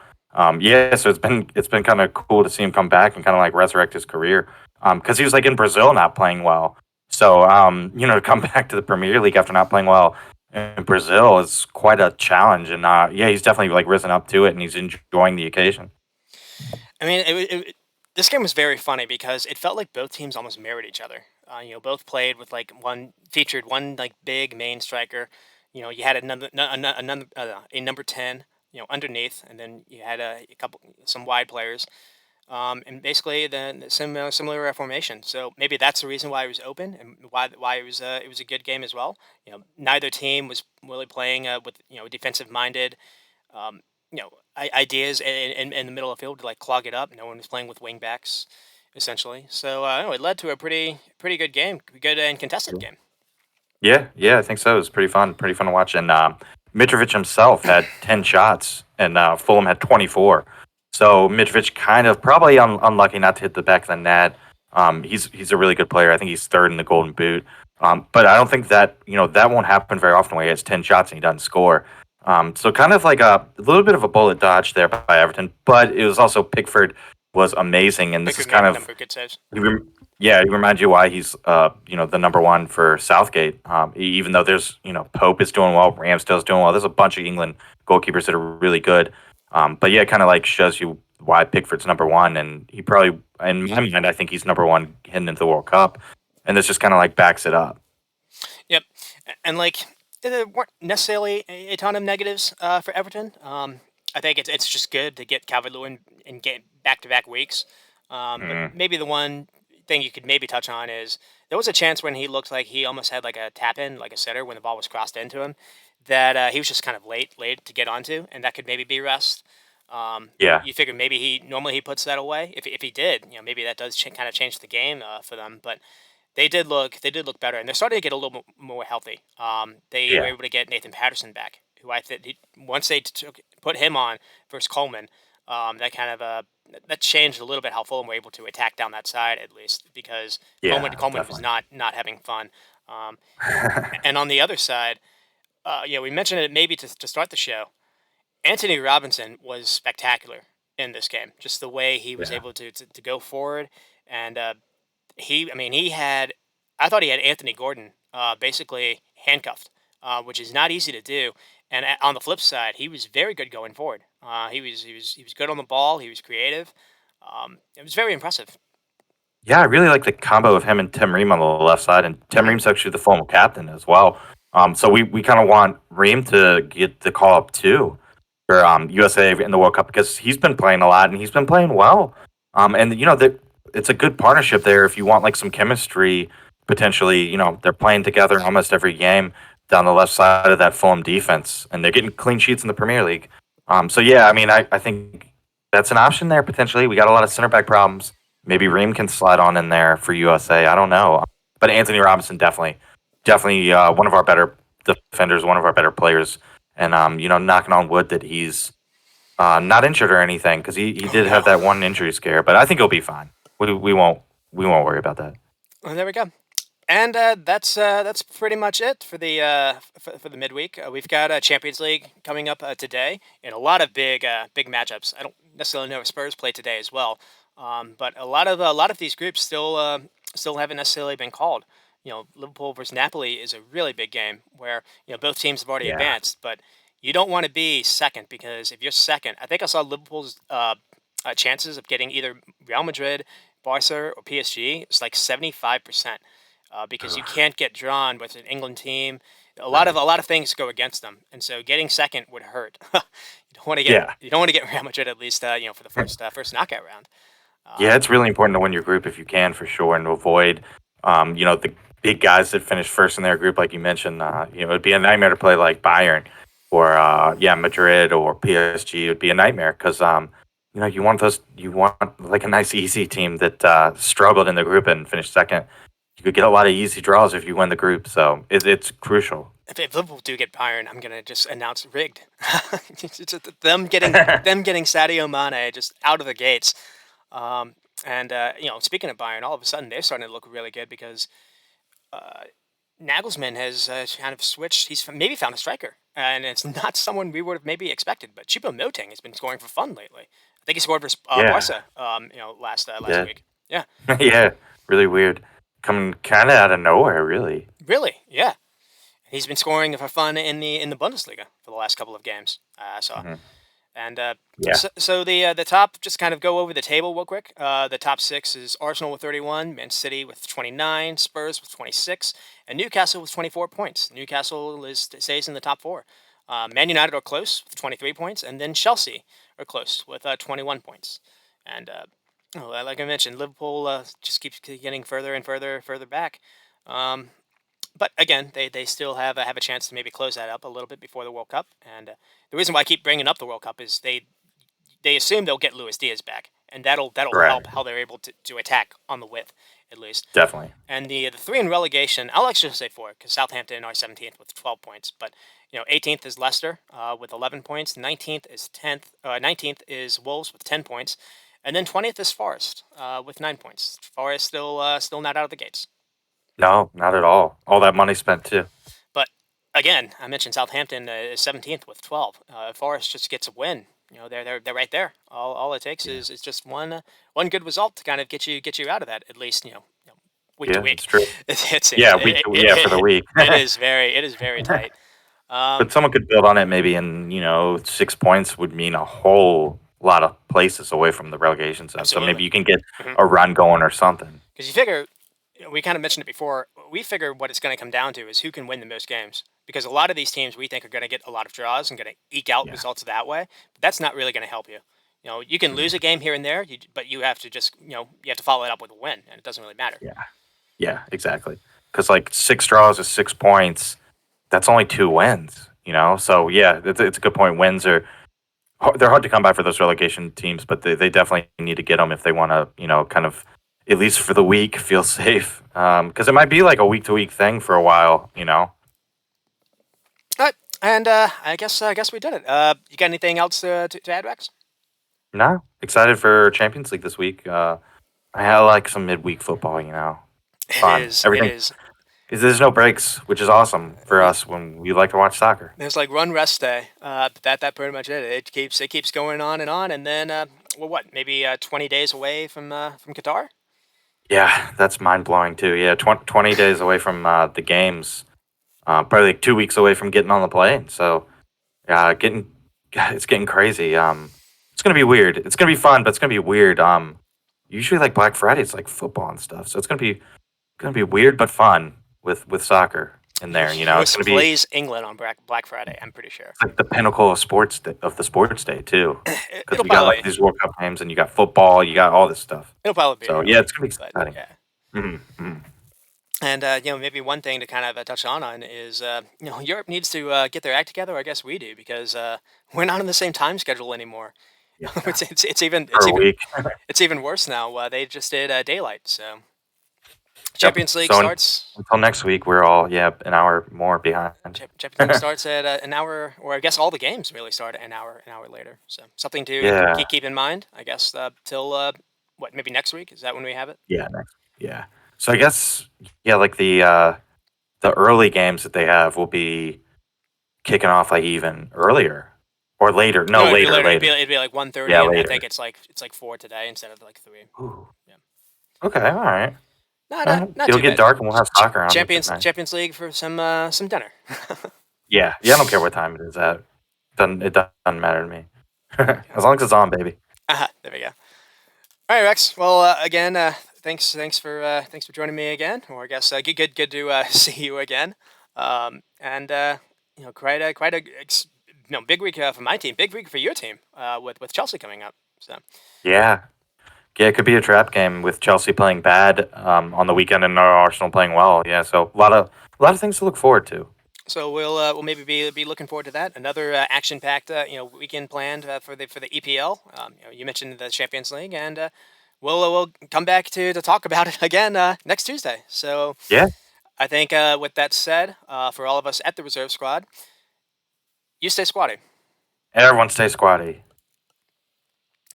Yeah, so it's been kind of cool to see him come back and kind of like resurrect his career. Because he was like in Brazil not playing well. So to come back to the Premier League after not playing well in Brazil is quite a challenge. And yeah, he's definitely like risen up to it, and he's enjoying the occasion. I mean, this game was very funny because it felt like both teams almost mirrored each other. Both played with like featured one like big main striker. You had a number 10, underneath, and then you had a couple some wide players. And basically the similar formation. So maybe that's the reason why it was open and why it was a good game as well. Neither team was really playing with defensive minded um, ideas in the middle of the field to like clog it up. No one was playing with wing backs essentially. So it led to a pretty good game, good and contested game. Yeah, yeah, I think so. It was pretty fun to watch. And Mitrovic himself had 10 shots, and Fulham had 24. So Mitrovic kind of probably unlucky not to hit the back of the net. He's a really good player. I think he's third in the Golden Boot. But I don't think that won't happen very often where he has 10 shots and he doesn't score. So kind of like a little bit of a bullet dodge there by Everton. But it was also Pickford was amazing, and this is Pickford kind made a of number of good saves. yeah, he reminds you why he's the number one for Southgate. Even though there's Pope is doing well, Ramsdale's doing well. There's a bunch of England goalkeepers that are really good. But yeah, it kind of like shows you why Pickford's number one, and he probably, in my mind, I think he's number one heading into the World Cup, and this just kind of like backs it up. Yep, and like there weren't necessarily a ton of negatives for Everton. I think it's just good to get Calvert Lewin and get back to back weeks. But Mm, maybe the one thing you could maybe touch on is there was a chance when he looked like he almost had like a tap in, like a sitter when the ball was crossed into him, that he was just kind of late to get onto, and that could maybe be rest. yeah, You figure maybe he normally he puts that away. If he did, maybe that does kind of change the game for them. But they did look better, and they're starting to get a little more healthy. They were yeah, able to get Nathan Patterson back, who I think once they put him on versus Coleman, that kind of that changed a little bit how Fulham were able to attack down that side at least because yeah, Coleman was definitely. not having fun. Um, and on the other side, we mentioned it maybe to start the show. Anthony Robinson was spectacular in this game. Just the way he was Yeah, able to go forward and I mean, he had, I thought he had Anthony Gordon basically handcuffed, which is not easy to do. And on the flip side, he was very good going forward. He was good on the ball. He was creative. It was very impressive. Yeah, I really like the combo of him and Tim Ream on the left side, and Tim Hmm. Ream's actually the former captain as well. So we kind of want Ream to get the call up too for USA in the World Cup because he's been playing a lot and he's been playing well. And it's a good partnership there if you want like some chemistry potentially. They're playing together almost every game down the left side of that Fulham defense, and they're getting clean sheets in the Premier League. So yeah, I mean, I think that's an option there potentially. We got a lot of center back problems. Maybe Ream can slide on in there for USA. I don't know, but Anthony Robinson definitely one of our better defenders, one of our better players, and knocking on wood that he's not injured or anything because he Oh did have no. that one injury scare, but I think he'll be fine. We won't worry about that. Well, there we go. And that's pretty much it for the midweek. We've got Champions League coming up today, and a lot of big matchups. I don't necessarily know if Spurs play today as well, but a lot of these groups still haven't necessarily been called. Liverpool versus Napoli is a really big game where both teams have already Yeah. advanced, but you don't want to be second because if you're second, I think I saw Liverpool's chances of getting either Real Madrid, Barca, or PSG. It's like 75%, because you Ugh, can't get drawn with an England team. right. A lot of things go against them, and so getting second would hurt. Yeah. You don't want to get Real Madrid at least for the first knockout round. Yeah, Um, it's really important to win your group if you can, for sure, and to avoid, the big guys that finish first in their group, like you mentioned. It'd be a nightmare to play like Bayern or Madrid or PSG. It'd be a nightmare because you want like a nice easy team that struggled in the group and finished second. You could get a lot of easy draws if you win the group, so it's crucial. if Liverpool do get Bayern, I'm gonna just announce rigged. Them getting Sadio Mane just out of the gates. And speaking of Bayern, all of a sudden they're starting to look really good because uh, Nagelsmann has kind of switched. Maybe found a striker, and it's not someone we would have maybe expected. But Choupo-Moting has been scoring for fun lately. I think he scored for Yeah, Barca, last yeah, week. Yeah, yeah. Really weird, coming kind of out of nowhere, really. really, yeah. He's been scoring for fun in the Bundesliga for the last couple of games. I saw. Mhm. And Yeah. so the top, just kind of go over the table real quick. The top six is Arsenal with 31, Man City with 29, Spurs with 26, and Newcastle with 24 points. Newcastle stays in the top four. Man United are close with 23 points, and then Chelsea are close with 21 points. And like I mentioned, Liverpool just keeps getting further and further back. Um, but again, they still have a chance to maybe close that up a little bit before the World Cup. And the reason why I keep bringing up the World Cup is they assume they'll get Luis Diaz back, and that'll Right. help how they're able to attack on the width at least. Definitely. And the three in relegation, I'll actually say four because Southampton are 17th with 12 points, but 18th is Leicester with 11 points, 19th is Wolves with 10 points, and then 20th is Forest with 9 points. Forest still not out of the gates. No, not at all. All that money spent too. But again, I mentioned Southampton is 17th with 12. Forest just gets a win. They're right there. All it takes Yeah. is just one good result to kind of get you out of that. At least week to Yeah, week. it's true. It seems Yeah, yeah, for the week. it is very tight. Um, But someone could build on it maybe and, 6 points would mean a whole lot of places away from the relegation zone. So Absolutely. maybe you can get Because a run going or something. you figure, we kind of mentioned it before. We figure what it's going to come down to is who can win the most games. Because a lot of these teams we think are going to get a lot of draws and going to eke out Yeah. results that way. But that's not really going to help you. You can Mhm. lose a game here and there, but you have to just you have to follow it up with a win, and it doesn't really matter. Yeah. Yeah, exactly. Because like 6 draws is 6 points. That's only 2 wins. So yeah, it's a good point. Wins are they're hard to come by for those relegation teams, but they definitely need to get them if they want to, kind of at least for the week feel safe. Because it might be like a week to week thing for a while. All right, and I guess we did it. You got anything else to add, Rex? No, excited for Champions League this week. I like some midweek football. It Fun. is. It Everything is. is there's no breaks, which is awesome for us when we like to watch soccer. There's like run rest day. That pretty much it. It keeps going on, and then well, what? Maybe 20 days away from Qatar. Yeah, that's mind blowing too. Yeah, 20 days away from the games. Probably like 2 weeks away from getting on the plane. So, getting God, it's getting crazy. It's gonna be weird. It's gonna be fun, but it's gonna be weird. Usually like Black Friday, it's like football and stuff, so it's gonna be weird but fun with soccer in there. You know, it's US gonna be plays England on Black Friday. I'm pretty sure. like the pinnacle of of the sports day too, because It'll we got like probably these World Cup games and you got football, you got all this stuff. it'll probably be So yeah, early, it's gonna be but exciting. yeah. Hmm. And maybe one thing to kind of touch on is Europe needs to get their act together. I guess we do because we're not on the same time schedule anymore. Yeah, it's even per week. it's even worse now. They just did daylight, so Yep. Champions League So starts. until next week, we're all an hour more behind. Champions League starts at an hour, or I guess all the games really start at an hour later. So something to Yeah, keep in mind. I guess till what maybe next week is that when we have it? yeah, next. Yeah. So I guess like the early games that they have will be kicking off like even earlier or later. No, No, it'd be later, later. later. It'd be like 1:30, Yeah, and I later. think it's like 4 today instead of like 3. Ooh. Yeah. Okay, all right. Not It'll too get bad. dark and we'll have soccer on, which is nice. Champions League for some dinner. Yeah, yeah. I don't care what time it is at. Doesn't matter to me. There we go. As long as it's on, baby. There we go. All right, Rex. Well, again, thanks for joining me again. Or I guess good to see you again. And quite a big week for my team. Big week for your team. With Chelsea coming up. So Yeah, yeah. It could be a trap game with Chelsea playing bad on the weekend and Arsenal playing well. Yeah, so a lot of things to look forward to. so we'll maybe be looking forward to that. Another action packed weekend planned for the EPL. You mentioned the Champions League, and we'll come back to talk about it again next Tuesday. So Yeah, I think with that said, for all of us at the reserve squad, you stay squatty. everyone stay squatty.